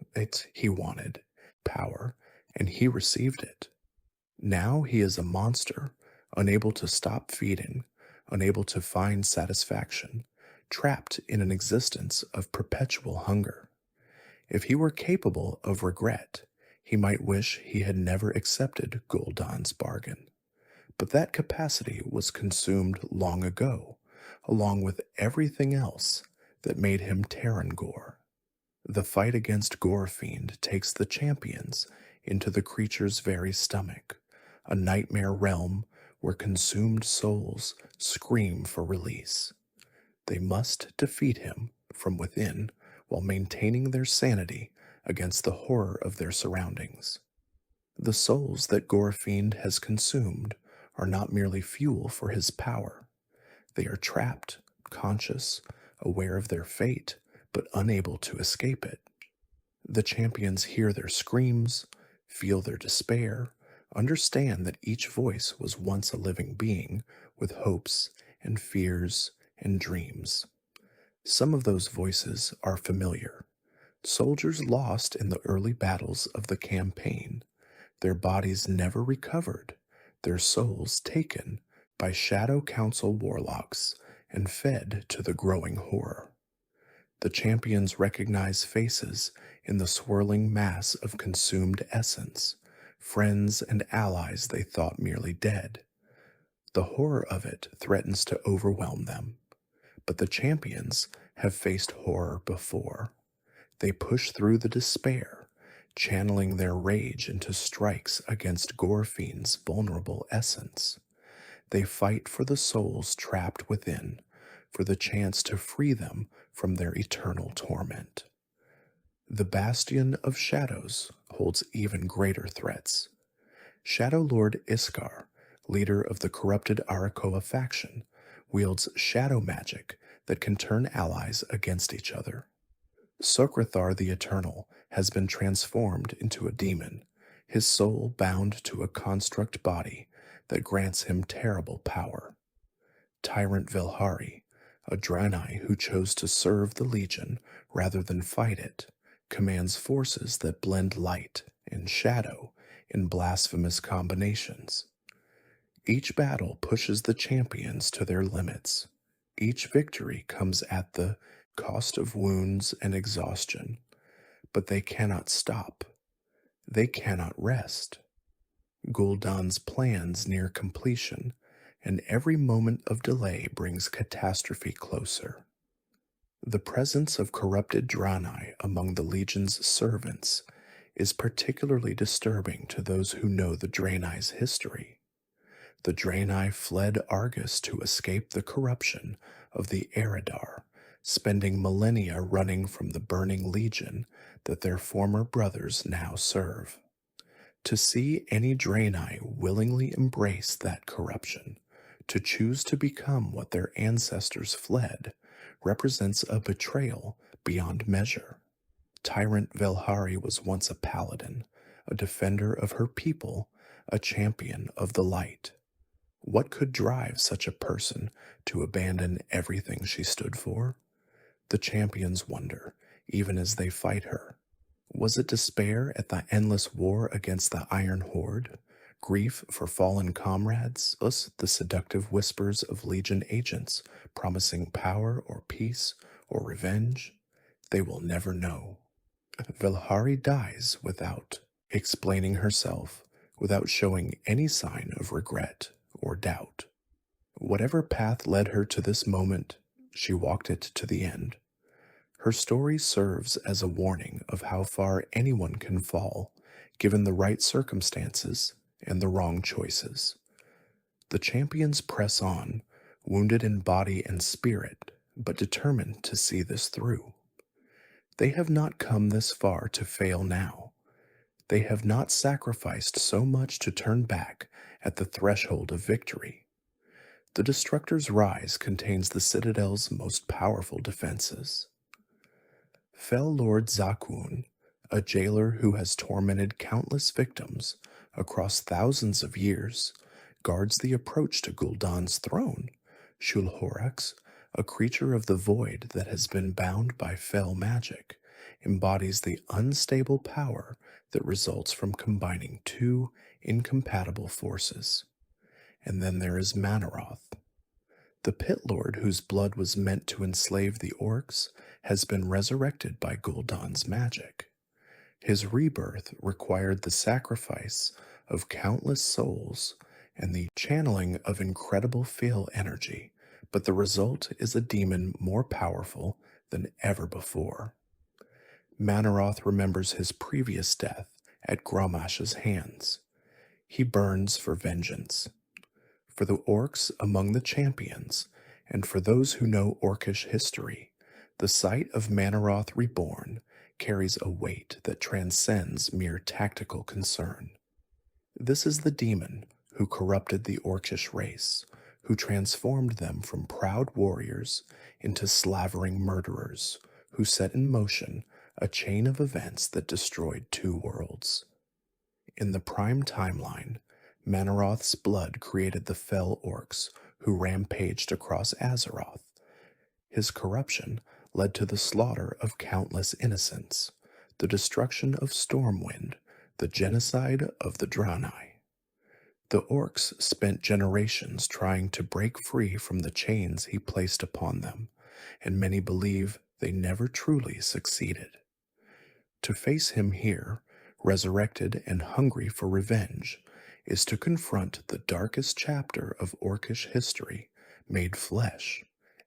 He wanted power, and he received it. Now he is a monster, unable to stop feeding, unable to find satisfaction, trapped in an existence of perpetual hunger. If he were capable of regret, he might wish he had never accepted Gul'dan's bargain. But that capacity was consumed long ago, along with everything else that made him Terrangor. The fight against Gorofiend takes the champions into the creature's very stomach, a nightmare realm where consumed souls scream for release. They must defeat him from within while maintaining their sanity against the horror of their surroundings. The souls that Gorofiend has consumed are not merely fuel for his power. They are trapped, conscious, aware of their fate, but unable to escape it. The champions hear their screams, feel their despair, understand that each voice was once a living being with hopes and fears and dreams. Some of those voices are familiar. Soldiers lost in the early battles of the campaign, their bodies never recovered, their souls taken by Shadow Council warlocks and fed to the growing horror. The champions recognize faces in the swirling mass of consumed essence, friends and allies they thought merely dead. The horror of it threatens to overwhelm them. But the champions have faced horror before. They push through the despair, channeling their rage into strikes against Gorofiend's vulnerable essence. They fight for the souls trapped within, for the chance to free them from their eternal torment. The Bastion of Shadows holds even greater threats. Shadow Lord Iskar, leader of the corrupted Arakoa faction, wields shadow magic that can turn allies against each other. Sokrathar the Eternal has been transformed into a demon, his soul bound to a construct body that grants him terrible power. Tyrant Velhari, a Draenei who chose to serve the Legion rather than fight it, commands forces that blend light and shadow in blasphemous combinations. Each battle pushes the champions to their limits. Each victory comes at the cost of wounds and exhaustion, but they cannot stop. They cannot rest. Gul'dan's plans near completion, and every moment of delay brings catastrophe closer. The presence of corrupted Draenei among the Legion's servants is particularly disturbing to those who know the Draenei's history. The Draenei fled Argus to escape the corruption of the Eridar, spending millennia running from the burning Legion that their former brothers now serve. To see any Draenei willingly embrace that corruption, to choose to become what their ancestors fled, represents a betrayal beyond measure. Tyrant Velhari was once a paladin, a defender of her people, a champion of the light. What could drive such a person to abandon everything she stood for? The champions wonder, even as they fight her. Was it despair at the endless war against the Iron Horde? Grief for fallen comrades? Thus the seductive whispers of Legion agents promising power or peace or revenge? They will never know. Velhari dies without explaining herself, without showing any sign of regret or doubt. Whatever path led her to this moment, she walked it to the end. Her story serves as a warning of how far anyone can fall, given the right circumstances and the wrong choices. The champions press on, wounded in body and spirit, but determined to see this through. They have not come this far to fail now. They have not sacrificed so much to turn back at the threshold of victory. The Destructor's Rise contains the Citadel's most powerful defenses. Fel Lord Zakuun, a jailer who has tormented countless victims across thousands of years, guards the approach to Gul'dan's throne Shulhorax, a creature of the void that has been bound by fell magic, embodies the unstable power that results from combining two incompatible forces. And then there is Manaroth, the pit lord whose blood was meant to enslave the orcs has been resurrected by Gul'dan's magic. His rebirth required the sacrifice of countless souls and the channeling of incredible Fel energy, but the result is a demon more powerful than ever before. Manaroth remembers his previous death at Gromash's hands. He burns for vengeance. For the orcs among the champions, and for those who know orcish history, the sight of Manaroth reborn carries a weight that transcends mere tactical concern. This is the demon who corrupted the orcish race, who transformed them from proud warriors into slavering murderers, who set in motion a chain of events that destroyed two worlds. In the prime timeline, Manaroth's blood created the Fel orcs who rampaged across Azeroth. His corruption led to the slaughter of countless innocents, the destruction of Stormwind, the genocide of the Draenor. The orcs spent generations trying to break free from the chains he placed upon them, and many believe they never truly succeeded. To face him here, resurrected and hungry for revenge, is to confront the darkest chapter of orcish history made flesh.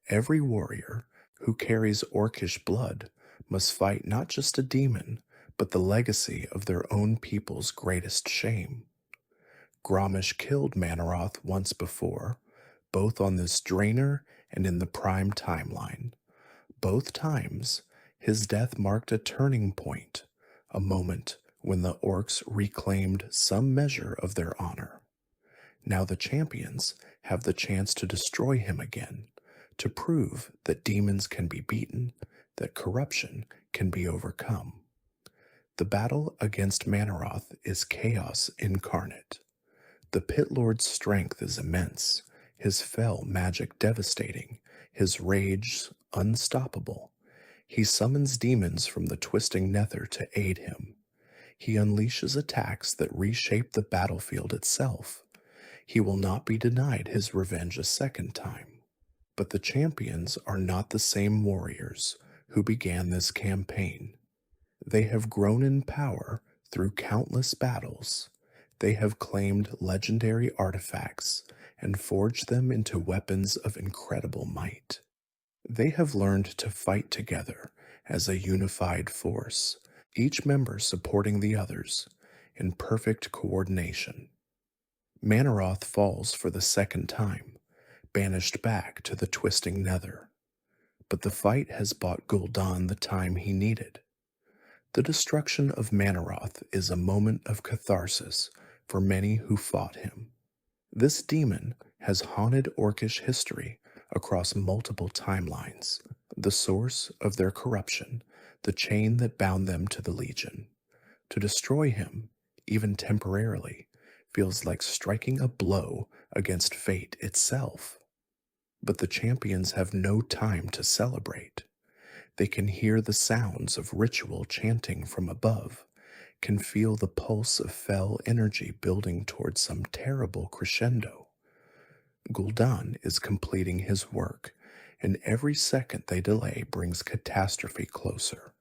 Every warrior who carries orcish blood must fight not just a demon, but the legacy of their own people's greatest shame. Gromish killed Manaroth once before, both on this Draenor and in the prime timeline. Both times, his death marked a turning point, a moment when the orcs reclaimed some measure of their honor. Now the champions have the chance to destroy him again, to prove that demons can be beaten, that corruption can be overcome. The battle against Manaroth is chaos incarnate. The pit lord's strength is immense, his fell magic devastating, his rage unstoppable. He summons demons from the twisting nether to aid him. He unleashes attacks that reshape the battlefield itself. He will not be denied his revenge a second time. But the champions are not the same warriors who began this campaign. They have grown in power through countless battles. They have claimed legendary artifacts and forged them into weapons of incredible might. They have learned to fight together as a unified force, each member supporting the others in perfect coordination. Manaroth falls for the second time, banished back to the twisting nether. But the fight has bought Gul'dan the time he needed. The destruction of Manaroth is a moment of catharsis for many who fought him. This demon has haunted orcish history across multiple timelines, the source of their corruption, the chain that bound them to the Legion. To destroy him, even temporarily, feels like striking a blow against fate itself. But the champions have no time to celebrate. They can hear the sounds of ritual chanting from above, can feel the pulse of fell energy building towards some terrible crescendo. Gul'dan is completing his work, and every second they delay brings catastrophe closer.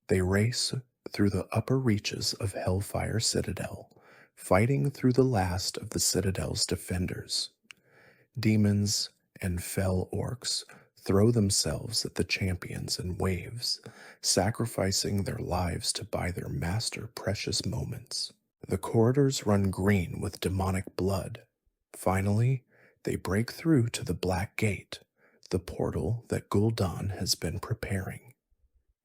They race through the upper reaches of Hellfire Citadel, fighting through the last of the Citadel's defenders. Demons and fell orcs throw themselves at the champions in waves, sacrificing their lives to buy their master precious moments. The corridors run green with demonic blood. Finally, they break through to the Black Gate, the portal that Gul'dan has been preparing.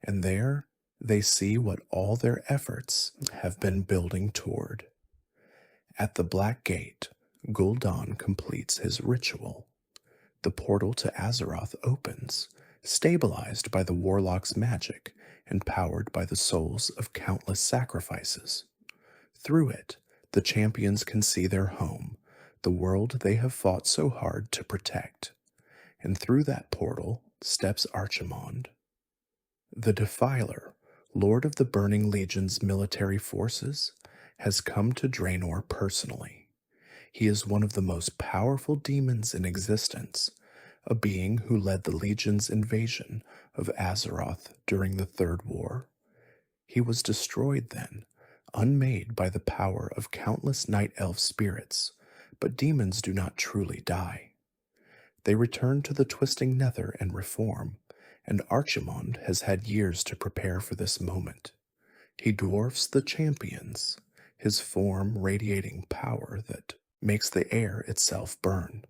And there, they see what all their efforts have been building toward. At the Black Gate, Gul'dan completes his ritual. The portal to Azeroth opens, stabilized by the warlock's magic and powered by the souls of countless sacrifices. Through it, the champions can see their home, the world they have fought so hard to protect. and through that portal steps Archimonde. The Defiler, Lord of the Burning Legion's military forces, has come to Draenor personally. He is one of the most powerful demons in existence, a being who led the Legion's invasion of Azeroth during the Third War. He was destroyed then, unmade by the power of countless night elf spirits, but demons do not truly die. They return to the twisting nether and reform, and Archimonde has had years to prepare for this moment. He dwarfs the champions, his form radiating power that makes the air itself burn.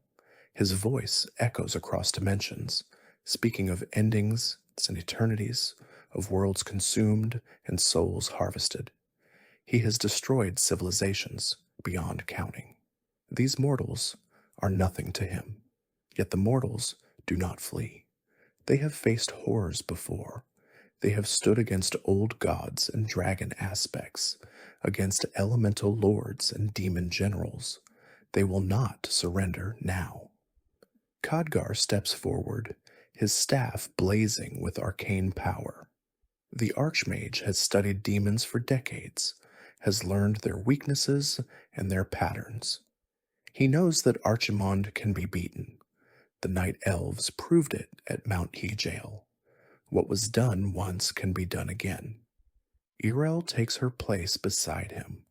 His voice echoes across dimensions, speaking of endings and eternities, of worlds consumed and souls harvested. He has destroyed civilizations beyond counting. These mortals are nothing to him, yet the mortals do not flee. They have faced horrors before. They have stood against old gods and dragon aspects, against elemental lords and demon generals. They will not surrender now. Khadgar steps forward, his staff blazing with arcane power. The Archmage has studied demons for decades, has learned their weaknesses and their patterns. He knows that Archimonde can be beaten. The Night Elves proved it at Mount Hejael. What was done once can be done again. Irel takes her place beside him.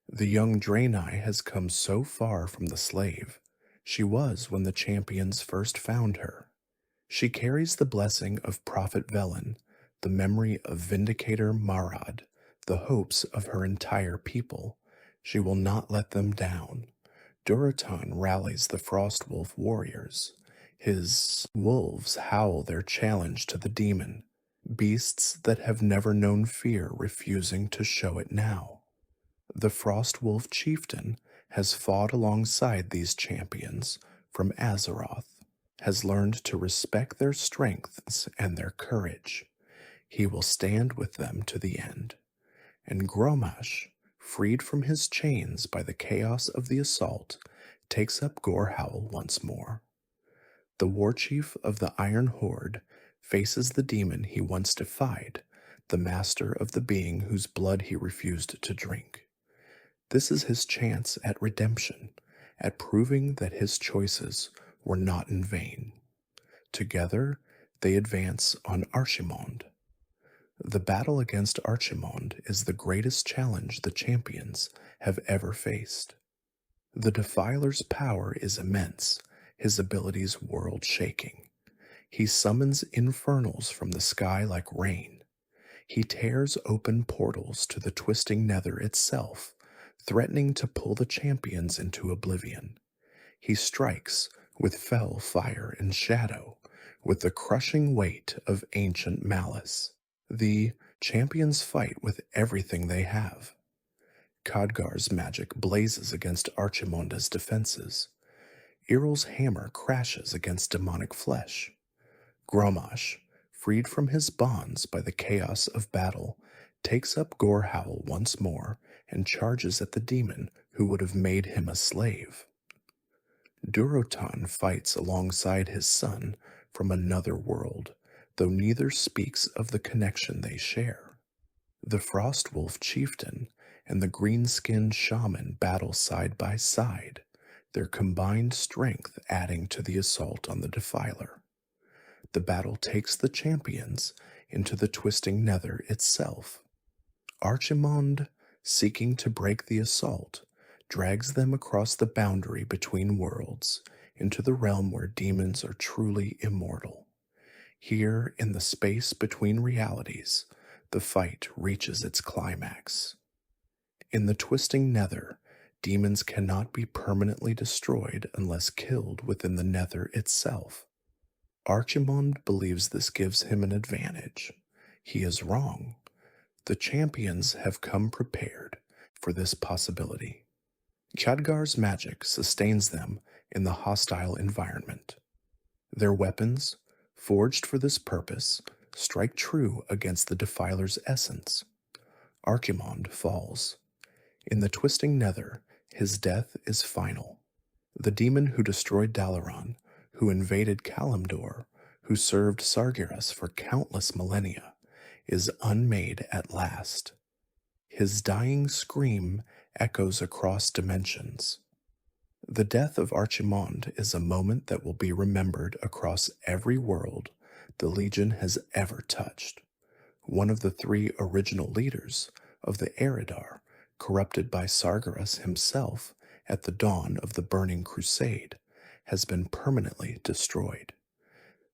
The young Draenei has come so far from the slave she was when the champions first found her. She carries the blessing of Prophet Velen, the memory of Vindicator Marad, the hopes of her entire people. She will not let them down. Durotan rallies the Frostwolf warriors. His wolves howl their challenge to the demon, beasts that have never known fear refusing to show it now. The Frostwolf chieftain has fought alongside these champions from Azeroth, has learned to respect their strengths and their courage. He will stand with them to the end. And Gromash, freed from his chains by the chaos of the assault, takes up Gorehowl once more. The warchief of the Iron Horde faces the demon he once defied, the master of the being whose blood he refused to drink. This is his chance at redemption, at proving that his choices were not in vain. Together, they advance on Archimonde. The battle against Archimonde is the greatest challenge the champions have ever faced. The Defiler's power is immense, his abilities world-shaking. He summons infernals from the sky like rain. He tears open portals to the twisting nether itself, threatening to pull the champions into oblivion. He strikes with fell fire and shadow, with the crushing weight of ancient malice. The champions fight with everything they have. Khadgar's magic blazes against Archimonde's defenses. Irel's hammer crashes against demonic flesh. Gromash, freed from his bonds by the chaos of battle, takes up Gorehowl once more and charges at the demon who would have made him a slave. Durotan fights alongside his son from another world, though neither speaks of the connection they share. The Frostwolf chieftain and the green-skinned shaman battle side by side, their combined strength adding to the assault on the Defiler. The battle takes the champions into the twisting nether itself. Archimonde, seeking to break the assault, drags them across the boundary between worlds into the realm where demons are truly immortal. Here, in the space between realities, the fight reaches its climax. In the twisting nether, demons cannot be permanently destroyed unless killed within the nether itself. Archimonde believes this gives him an advantage. He is wrong. The champions have come prepared for this possibility. Khadgar's magic sustains them in the hostile environment. Their weapons, forged for this purpose, strike true against the Defiler's essence. Archimonde falls. In the twisting nether, his death is final. The demon who destroyed Dalaran, who who invaded Kalimdor, who served Sargeras for countless millennia, is unmade at last. His dying scream echoes across dimensions. The death of Archimonde is a moment that will be remembered across every world the Legion has ever touched. One of the three original leaders of the Eridar, corrupted by Sargeras himself at the dawn of the Burning Crusade, has been permanently destroyed.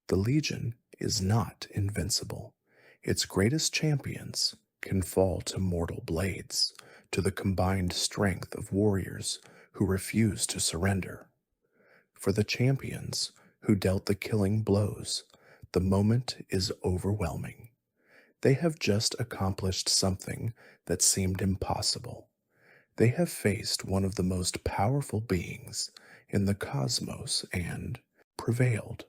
The Legion is not invincible. Its greatest champions can fall to mortal blades, to the combined strength of warriors who refuse to surrender. For the champions who dealt the killing blows, the moment is overwhelming. They have just accomplished something that seemed impossible. They have faced one of the most powerful beings in the cosmos and prevailed.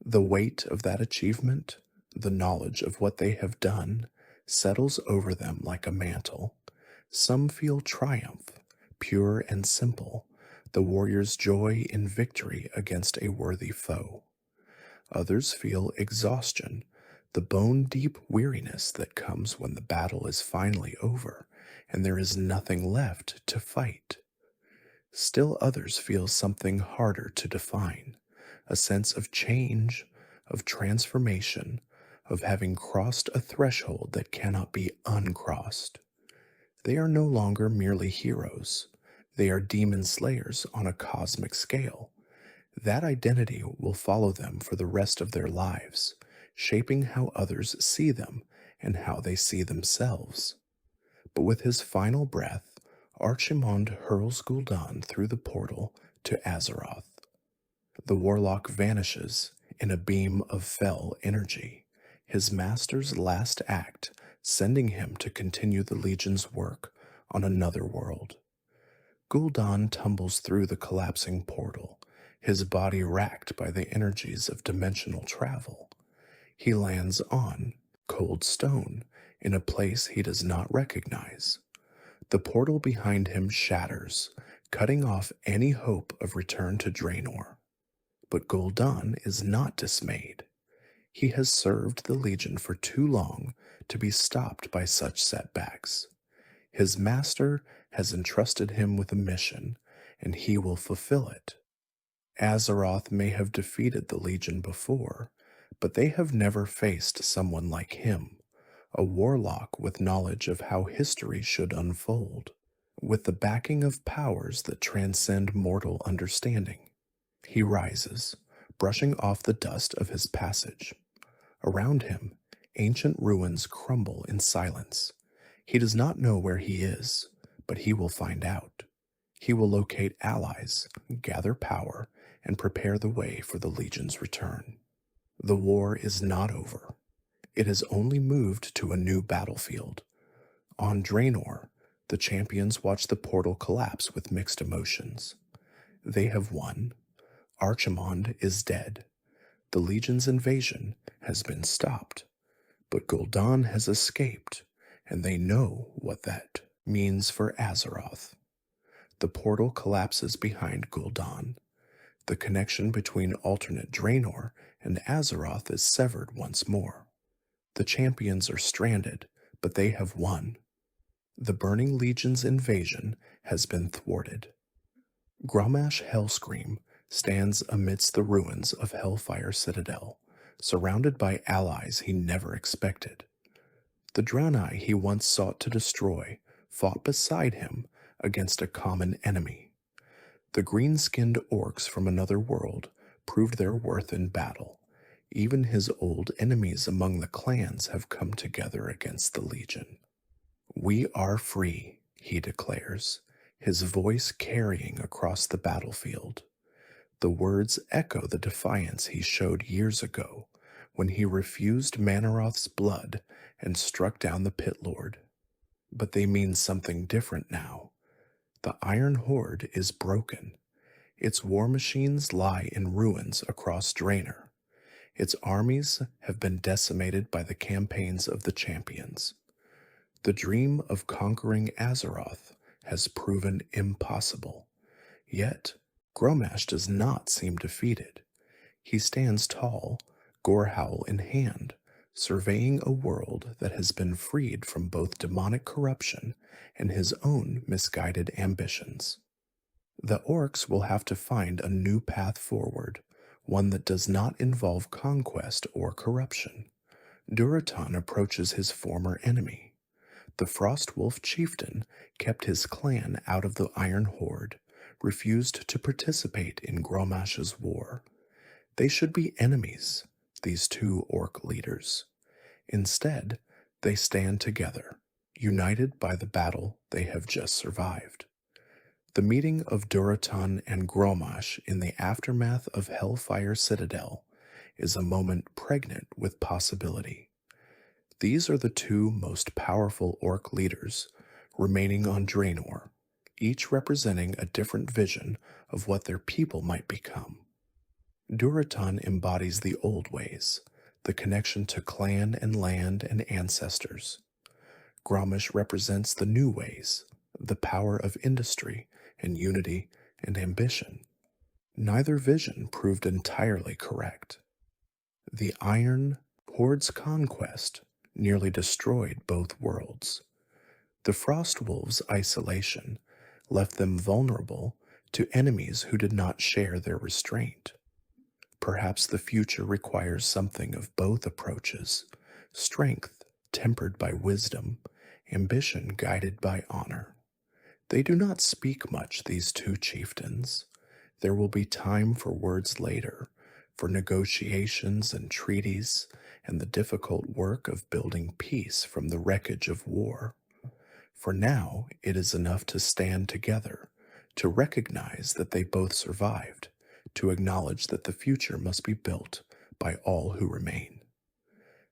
The weight of that achievement, the knowledge of what they have done, settles over them like a mantle. Some feel triumph, pure and simple, the warrior's joy in victory against a worthy foe. Others feel exhaustion, the bone-deep weariness that comes when the battle is finally over and there is nothing left to fight. Still others feel something harder to define, a sense of change, of transformation, of having crossed a threshold that cannot be uncrossed. They are no longer merely heroes. They are demon slayers on a cosmic scale. That identity will follow them for the rest of their lives, shaping how others see them and how they see themselves. But with his final breath, Archimonde hurls Gul'dan through the portal to Azeroth. The warlock vanishes in a beam of Fel energy, his master's last act sending him to continue the Legion's work on another world. Gul'dan tumbles through the collapsing portal, his body racked by the energies of dimensional travel. He lands on cold stone in a place he does not recognize. The portal behind him shatters, cutting off any hope of return to Draenor. But Gul'dan is not dismayed. He has served the Legion for too long to be stopped by such setbacks. His master has entrusted him with a mission, and he will fulfill it. Azeroth may have defeated the Legion before, but they have never faced someone like him, a warlock with knowledge of how history should unfold, with the backing of powers that transcend mortal understanding. He rises, brushing off the dust of his passage. Around him, ancient ruins crumble in silence. He does not know where he is, but he will find out. He will locate allies, gather power, and prepare the way for the Legion's return. The war is not over. It has only moved to a new battlefield. On Draenor, the champions watch the portal collapse with mixed emotions. They have won. Archimonde is dead. The Legion's invasion has been stopped. But Gul'dan has escaped, and they know what that means for Azeroth. The portal collapses behind Gul'dan. The connection between alternate Draenor and Azeroth is severed once more. The champions are stranded, but they have won. The Burning Legion's invasion has been thwarted. Garrosh Hellscream stands amidst the ruins of Hellfire Citadel, surrounded by allies he never expected. The Draenei he once sought to destroy fought beside him against a common enemy. The green-skinned orcs from another world proved their worth in battle. Even his old enemies among the clans have come together against the Legion. "We are free," he declares, his voice carrying across the battlefield. The words echo the defiance he showed years ago when he refused Manaroth's blood and struck down the Pit Lord. But they mean something different now. The Iron Horde is broken. Its war machines lie in ruins across Draenor. Its armies have been decimated by the campaigns of the champions. The dream of conquering Azeroth has proven impossible. Yet, Garrosh does not seem defeated. He stands tall, gorehowl in hand, surveying a world that has been freed from both demonic corruption and his own misguided ambitions. The orcs will have to find a new path forward, one that does not involve conquest or corruption. Duratan approaches his former enemy. The Frostwolf chieftain kept his clan out of the Iron Horde, refused to participate in Gromash's war. They should be enemies, these two orc leaders. Instead, they stand together, united by the battle they have just survived. The meeting of Duratan and Gromash in the aftermath of Hellfire Citadel is a moment pregnant with possibility. These are the two most powerful orc leaders remaining on Draenor, each representing a different vision of what their people might become. Duratan embodies the old ways, the connection to clan and land and ancestors. Gromash represents the new ways, the power of industry and unity and ambition. Neither vision proved entirely correct. The Iron Horde's conquest nearly destroyed both worlds. The Frostwolves' isolation left them vulnerable to enemies who did not share their restraint. Perhaps the future requires something of both approaches, strength tempered by wisdom, ambition guided by honor. They do not speak much, these two chieftains. There will be time for words later, for negotiations and treaties, and the difficult work of building peace from the wreckage of war. For now, it is enough to stand together, to recognize that they both survived, to acknowledge that the future must be built by all who remain.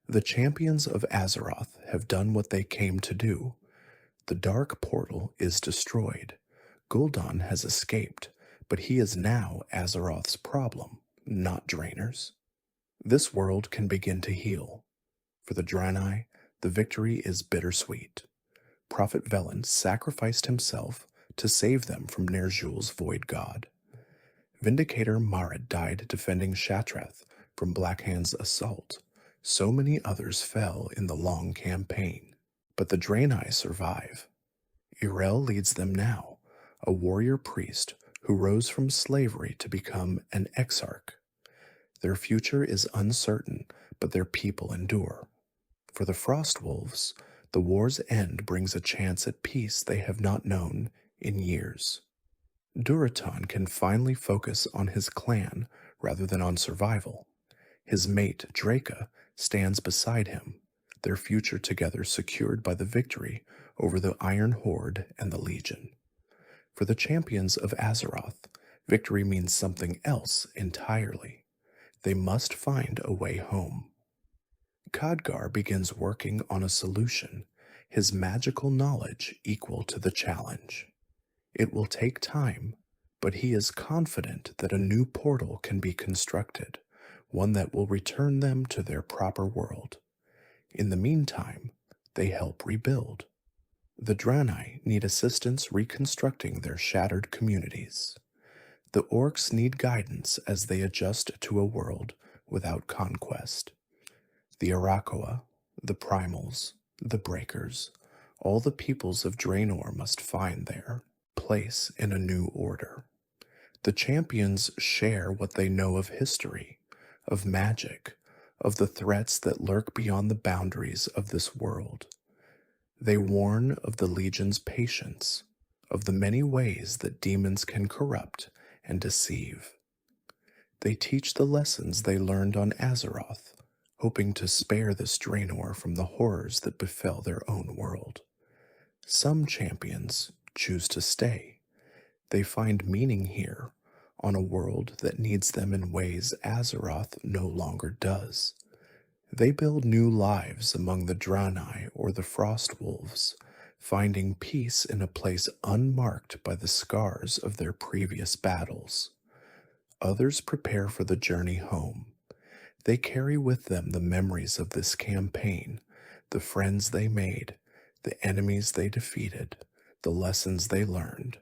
The champions of Azeroth have done what they came to do. The dark portal is destroyed. Gul'dan has escaped, but he is now Azeroth's problem, not Draenor's. This world can begin to heal. For the Draenei, the victory is bittersweet. Prophet Velen sacrificed himself to save them from Ner'zhul's void god. Vindicator Marid died defending Shattrath from Blackhand's assault. So many others fell in the long campaign. But the Draenei survive. Irel leads them now, a warrior priest who rose from slavery to become an exarch. Their future is uncertain, but their people endure. For the Frostwolves, the war's end brings a chance at peace they have not known in years. Duratan can finally focus on his clan rather than on survival. His mate, Draka, stands beside him, their future together secured by the victory over the Iron Horde and the Legion. For the champions of Azeroth, victory means something else entirely. They must find a way home. Khadgar begins working on a solution, his magical knowledge equal to the challenge. It will take time, but he is confident that a new portal can be constructed, one that will return them to their proper world. In the meantime, they help rebuild. The Draenei need assistance reconstructing their shattered communities. The orcs need guidance as they adjust to a world without conquest. The Arakoa, the Primals, the Breakers, all the peoples of Draenor must find their place in a new order. The champions share what they know of history, of magic, of the threats that lurk beyond the boundaries of this world. They warn of the Legion's patience, of the many ways that demons can corrupt and deceive. They teach the lessons they learned on Azeroth, hoping to spare this Draenor from the horrors that befell their own world. Some champions choose to stay. They find meaning here, on a world that needs them in ways Azeroth no longer does. They build new lives among the Draenei or the Frostwolves, finding peace in a place unmarked by the scars of their previous battles. Others prepare for the journey home. They carry with them the memories of this campaign, the friends they made, the enemies they defeated, the lessons they learned.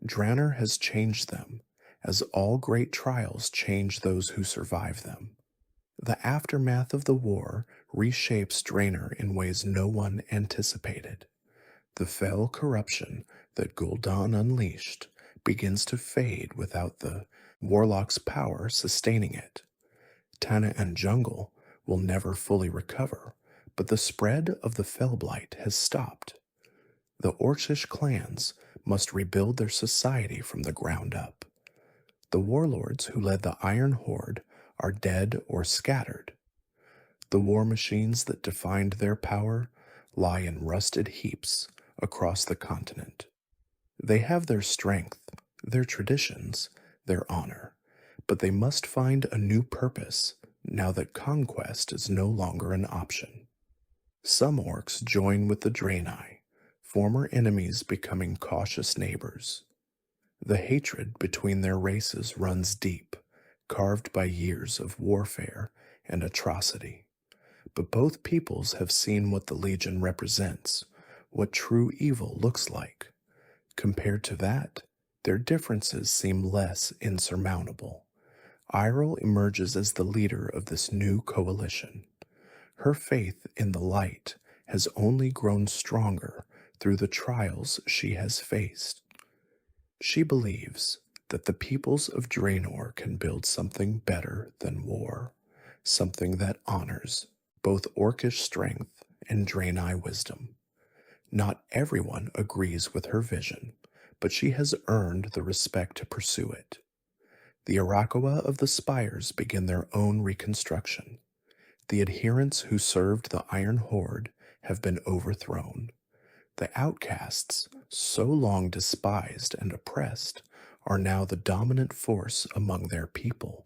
Draenor has changed them, as all great trials change those who survive them. The aftermath of the war reshapes Draenor in ways no one anticipated. The fell corruption that Gul'dan unleashed begins to fade without the warlock's power sustaining it. Tana and Jungle will never fully recover, but the spread of the Fellblight has stopped. The Orcish clans must rebuild their society from the ground up. The warlords who led the Iron Horde are dead or scattered. The war machines that defined their power lie in rusted heaps across the continent. They have their strength, their traditions, their honor, but they must find a new purpose now that conquest is no longer an option. Some orcs join with the Draenei, former enemies becoming cautious neighbors. The hatred between their races runs deep, carved by years of warfare and atrocity. But both peoples have seen what the Legion represents, what true evil looks like. Compared to that, their differences seem less insurmountable. Iryll emerges as the leader of this new coalition. Her faith in the light has only grown stronger through the trials she has faced. She believes that the peoples of Draenor can build something better than war, something that honors both Orcish strength and Draenei wisdom. Not everyone agrees with her vision, but she has earned the respect to pursue it. The Arakoa of the Spires begin their own reconstruction. The adherents who served the Iron Horde have been overthrown. The outcasts, so long despised and oppressed, are now the dominant force among their people.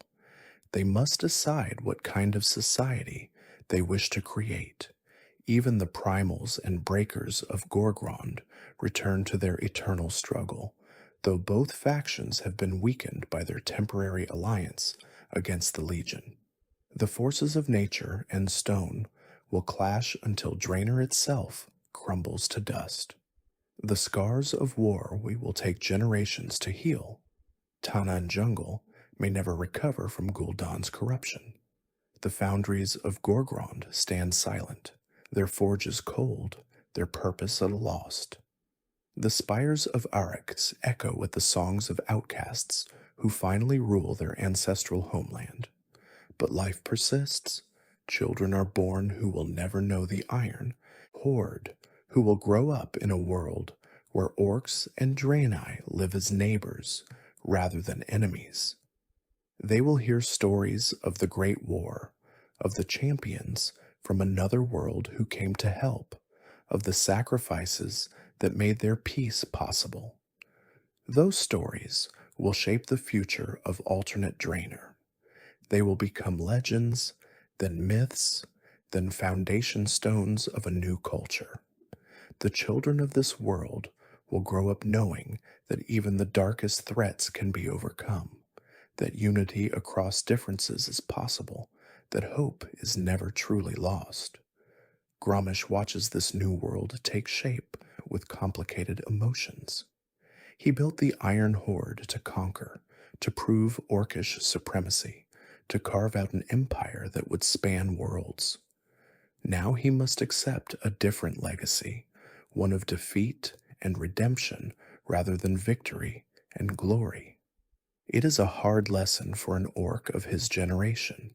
They must decide what kind of society they wish to create. Even the primals and breakers of Gorgrond return to their eternal struggle, though both factions have been weakened by their temporary alliance against the Legion. The forces of nature and stone will clash until Draenor itself crumbles to dust. The scars of war will take generations to heal. Tana and Jungle may never recover from Gul'dan's corruption. The foundries of Gorgrond stand silent, their forges cold, their purpose lost. The spires of Arx echo with the songs of outcasts who finally rule their ancestral homeland. But life persists. Children are born who will never know the Iron Horde, who will grow up in a world where orcs and Draenei live as neighbors rather than enemies. They will hear stories of the Great War, of the champions from another world who came to help, of the sacrifices that made their peace possible. Those stories will shape the future of alternate Draenor. They will become legends, then myths, then foundation stones of a new culture. The children of this world will grow up knowing that even the darkest threats can be overcome, that unity across differences is possible, that hope is never truly lost. Grommash watches this new world take shape with complicated emotions. He built the Iron Horde to conquer, to prove Orcish supremacy, to carve out an empire that would span worlds. Now he must accept a different legacy, one of defeat and redemption rather than victory and glory. It is a hard lesson for an orc of his generation,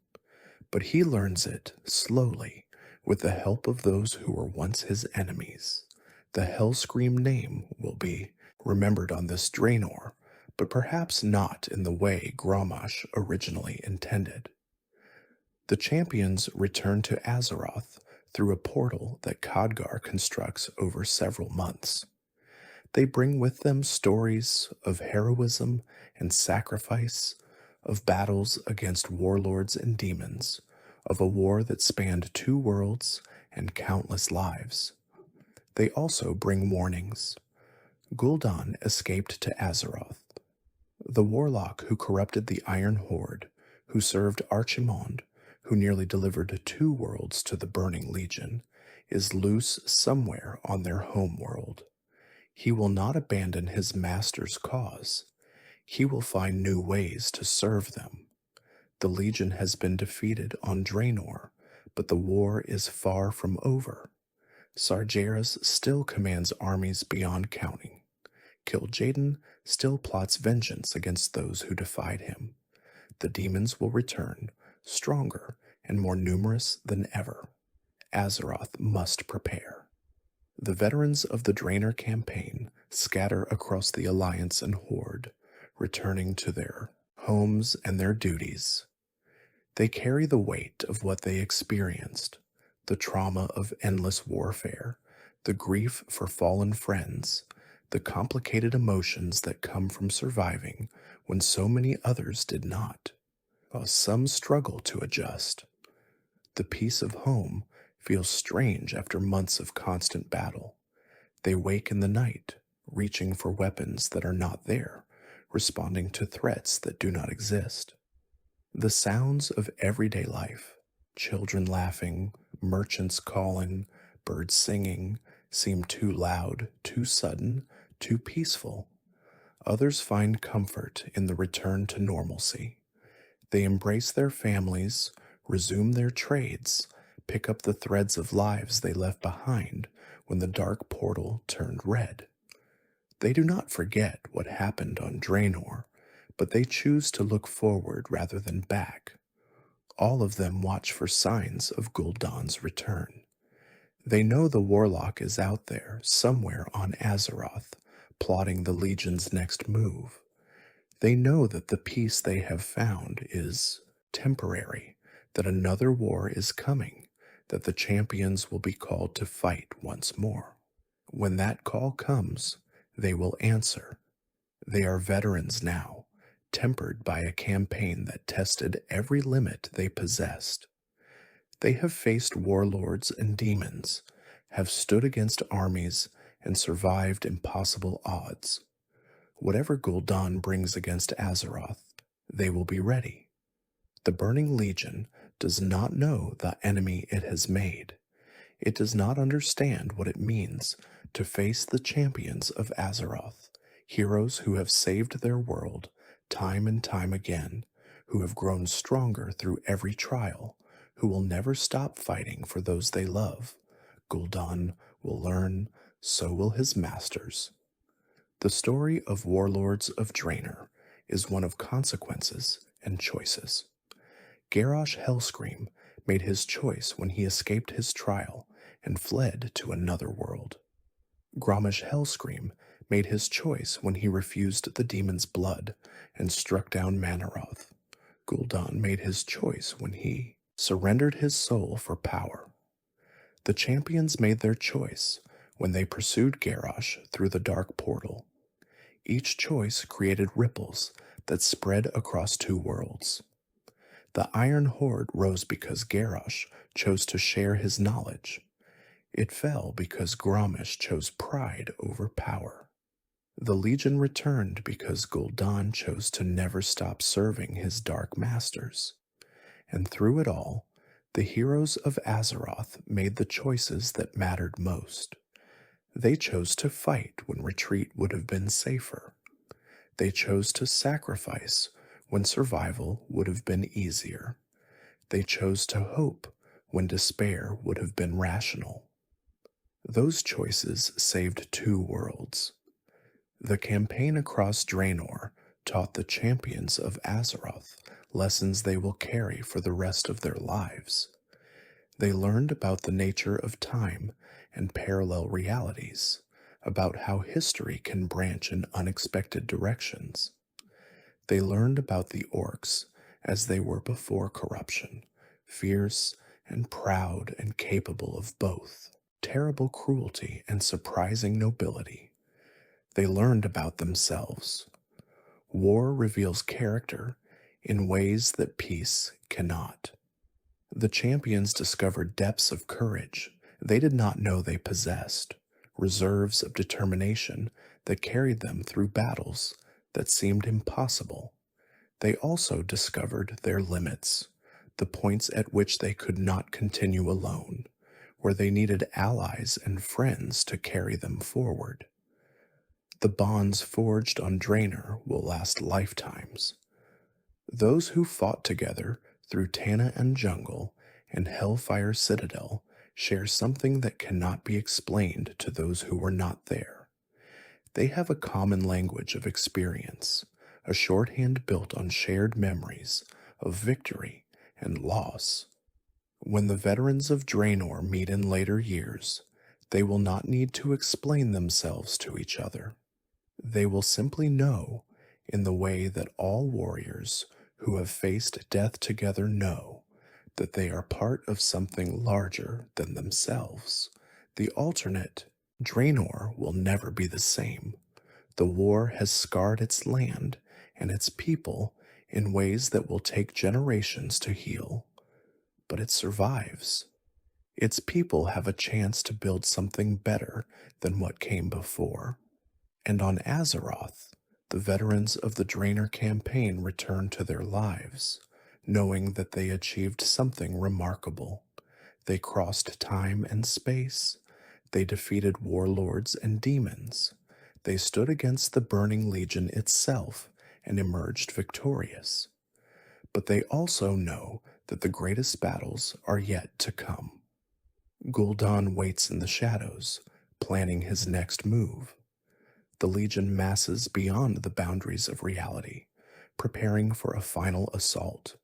but he learns it slowly with the help of those who were once his enemies. The Hellscream name will be remembered on this Draenor, but perhaps not in the way Grommash originally intended. The champions return to Azeroth through a portal that Khadgar constructs over several months. They bring with them stories of heroism and sacrifice, of battles against warlords and demons, of a war that spanned 2 worlds and countless lives. They also bring warnings. Gul'dan escaped to Azeroth. The warlock who corrupted the Iron Horde, who served Archimonde, who nearly delivered 2 worlds to the Burning Legion, is loose somewhere on their home world. He will not abandon his master's cause. He will find new ways to serve them. The Legion has been defeated on Draenor, but the war is far from over. Sargeras still commands armies beyond counting. Kil'jaeden still plots vengeance against those who defied him. The demons will return, stronger and more numerous than ever. Azeroth must prepare. The veterans of the Draenor campaign scatter across the Alliance and Horde, returning to their homes and their duties. They carry the weight of what they experienced, the trauma of endless warfare, the grief for fallen friends, the complicated emotions that come from surviving when so many others did not. While some struggle to adjust, the peace of home feels strange after months of constant battle. They wake in the night, reaching for weapons that are not there, responding to threats that do not exist. The sounds of everyday life, children laughing, merchants calling, birds singing, seem too loud, too sudden, too peaceful. Others find comfort in the return to normalcy. They embrace their families, resume their trades, pick up the threads of lives they left behind when the dark portal turned red. They do not forget what happened on Draenor, but they choose to look forward rather than back. All of them watch for signs of Gul'dan's return. They know the Warlock is out there, somewhere on Azeroth, plotting the Legion's next move. They know that the peace they have found is temporary, that another war is coming, that the champions will be called to fight once more. When that call comes, they will answer. They are veterans now, tempered by a campaign that tested every limit they possessed. They have faced warlords and demons, have stood against armies, and survived impossible odds. Whatever Gul'dan brings against Azeroth, they will be ready. The Burning Legion does not know the enemy it has made. It does not understand what it means to face the champions of Azeroth, heroes who have saved their world time and time again, who have grown stronger through every trial, who will never stop fighting for those they love. Gul'dan will learn, so will his masters. The story of Warlords of Draenor is one of consequences and choices. Garrosh Hellscream made his choice when he escaped his trial and fled to another world. Garrosh Hellscream made his choice when he refused the demon's blood and struck down Manaroth. Gul'dan made his choice when he surrendered his soul for power. The champions made their choice when they pursued Garrosh through the dark portal. Each choice created ripples that spread across two worlds. The Iron Horde rose because Garrosh chose to share his knowledge. It fell because Garrosh chose pride over power. The Legion returned because Gul'dan chose to never stop serving his dark masters. And through it all, the heroes of Azeroth made the choices that mattered most. They chose to fight when retreat would have been safer. They chose to sacrifice when survival would have been easier. They chose to hope when despair would have been rational. Those choices saved two worlds. The campaign across Draenor taught the champions of Azeroth lessons they will carry for the rest of their lives. They learned about the nature of time and parallel realities, about how history can branch in unexpected directions. They learned about the orcs as they were before corruption, fierce and proud and capable of both terrible cruelty and surprising nobility. They learned about themselves. War reveals character in ways that peace cannot. The champions discovered depths of courage they did not know they possessed, reserves of determination that carried them through battles that seemed impossible. They also discovered their limits, the points at which they could not continue alone, where they needed allies and friends to carry them forward. The bonds forged on Draenor will last lifetimes. Those who fought together through Tana and Jungle and Hellfire Citadel share something that cannot be explained to those who were not there. They have a common language of experience, a shorthand built on shared memories of victory and loss. When the veterans of Draenor meet in later years, they will not need to explain themselves to each other. They will simply know, in the way that all warriors who have faced death together know, that they are part of something larger than themselves. The alternate, Draenor will never be the same. The war has scarred its land and its people in ways that will take generations to heal. But it survives. Its people have a chance to build something better than what came before. And on Azeroth, the veterans of the Draenor campaign return to their lives, knowing that they achieved something remarkable. They crossed time and space. They defeated warlords and demons. They stood against the Burning Legion itself and emerged victorious. But they also know that the greatest battles are yet to come. Gul'dan waits in the shadows, planning his next move. The Legion masses beyond the boundaries of reality, preparing for a final assault.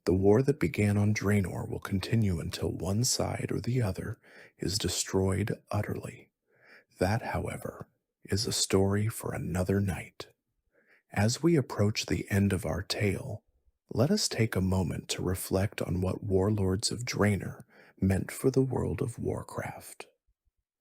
The war that began on Draenor will continue until one side or the other is destroyed utterly. That, however, is a story for another night. As we approach the end of our tale, let us take a moment to reflect on what Warlords of Draenor meant for the world of Warcraft.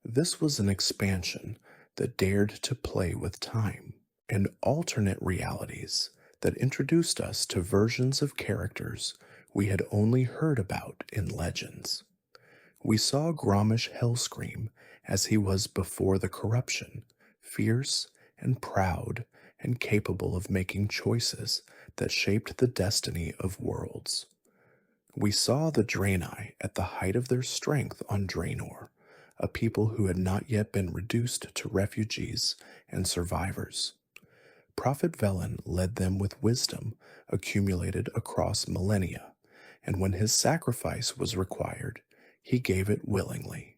This was an expansion that dared to play with time and alternate realities that introduced us to versions of characters we had only heard about in legends. We saw Garrosh Hellscream as he was before the corruption, fierce and proud and capable of making choices that shaped the destiny of worlds. We saw the Draenei at the height of their strength on Draenor, a people who had not yet been reduced to refugees and survivors. Prophet Velen led them with wisdom accumulated across millennia, and when his sacrifice was required, he gave it willingly.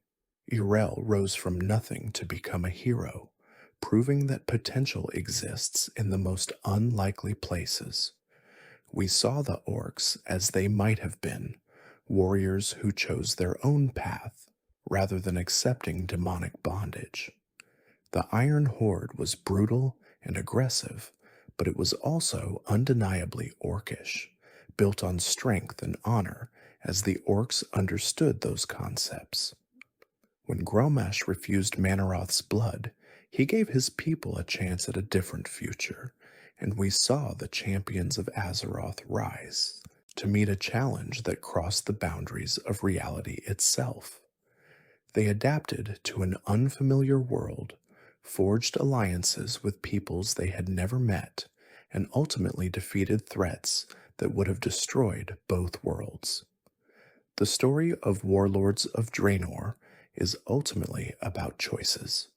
Irel rose from nothing to become a hero, proving that potential exists in the most unlikely places. We saw the orcs as they might have been, warriors who chose their own path, rather than accepting demonic bondage. The Iron Horde was brutal and aggressive, but it was also undeniably orcish, built on strength and honor as the orcs understood those concepts. When Grommash refused Manaroth's blood, he gave his people a chance at a different future, and we saw the champions of Azeroth rise to meet a challenge that crossed the boundaries of reality itself. They adapted to an unfamiliar world, forged alliances with peoples they had never met, and ultimately defeated threats that would have destroyed both worlds. The story of Warlords of Draenor is ultimately about choices.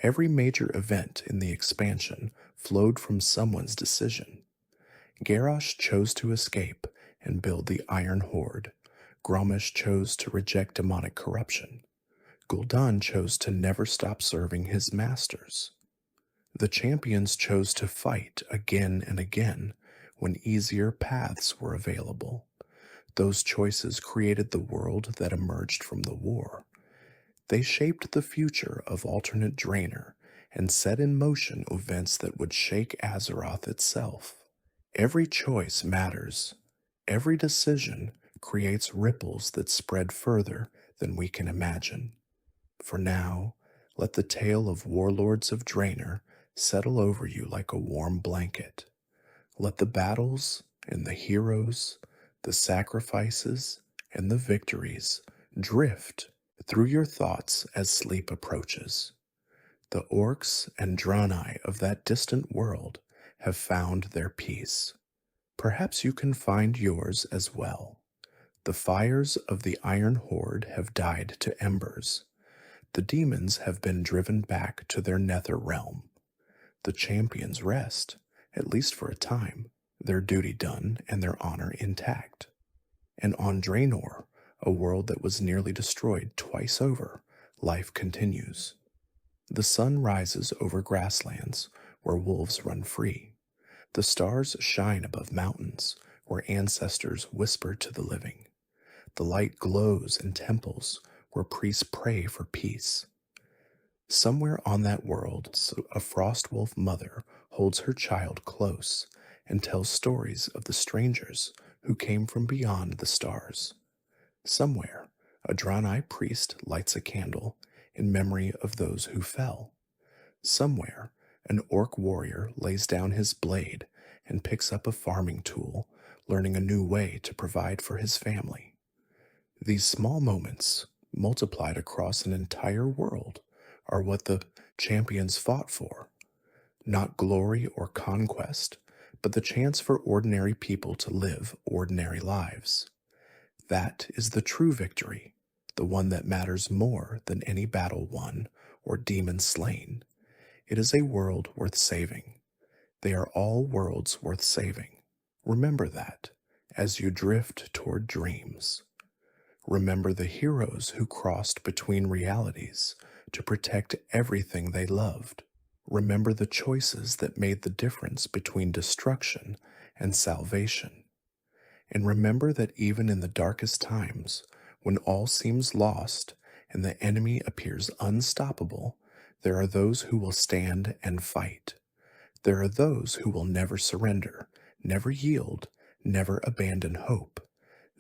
Every major event in the expansion flowed from someone's decision. Garrosh chose to escape and build the Iron Horde. Grommash chose to reject demonic corruption. Gul'dan chose to never stop serving his masters. The champions chose to fight again and again when easier paths were available. Those choices created the world that emerged from the war. They shaped the future of alternate Draenor and set in motion events that would shake Azeroth itself. Every choice matters. Every decision creates ripples that spread further than we can imagine. For now, let the tale of Warlords of Draenor settle over you like a warm blanket. Let the battles and the heroes, the sacrifices and the victories drift through your thoughts as sleep approaches. The orcs and Draenei of that distant world have found their peace. Perhaps you can find yours as well. The fires of the Iron Horde have died to embers. The demons have been driven back to their nether realm. The champions rest, at least for a time, their duty done and their honor intact. And on Draenor, a world that was nearly destroyed twice over, life continues. The sun rises over grasslands where wolves run free. The stars shine above mountains where ancestors whisper to the living. The light glows in temples where priests pray for peace. Somewhere on that world, a frost wolf mother holds her child close and tells stories of the strangers who came from beyond the stars. Somewhere, a Draenei priest lights a candle in memory of those who fell. Somewhere, an orc warrior lays down his blade and picks up a farming tool, learning a new way to provide for his family. These small moments, multiplied across an entire world, are what the champions fought for. Not glory or conquest, but the chance for ordinary people to live ordinary lives. That is the true victory, the one that matters more than any battle won or demon slain. It is a world worth saving. They are all worlds worth saving. Remember that as you drift toward dreams. Remember the heroes who crossed between realities to protect everything they loved. Remember the choices that made the difference between destruction and salvation. And remember that even in the darkest times, when all seems lost and the enemy appears unstoppable, there are those who will stand and fight. There are those who will never surrender, never yield, never abandon hope.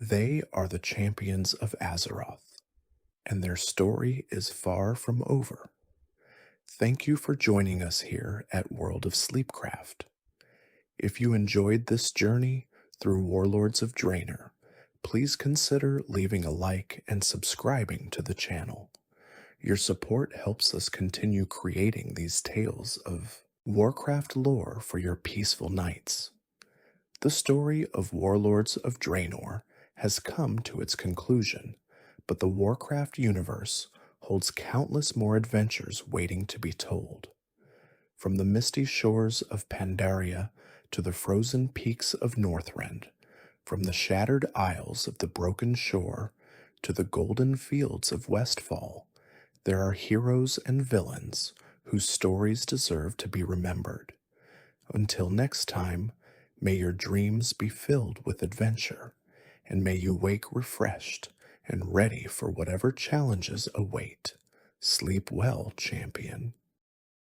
They are the champions of Azeroth, and their story is far from over. Thank you for joining us here at World of Sleepcraft. If you enjoyed this journey through Warlords of Draenor, please consider leaving a like and subscribing to the channel. Your support helps us continue creating these tales of Warcraft lore for your peaceful nights. The story of Warlords of Draenor has come to its conclusion, but the Warcraft universe holds countless more adventures waiting to be told. From the misty shores of Pandaria to the frozen peaks of Northrend, from the shattered isles of the Broken Shore to the golden fields of Westfall, there are heroes and villains whose stories deserve to be remembered. Until next time, may your dreams be filled with adventure, and may you wake refreshed and ready for whatever challenges await. Sleep well, champion.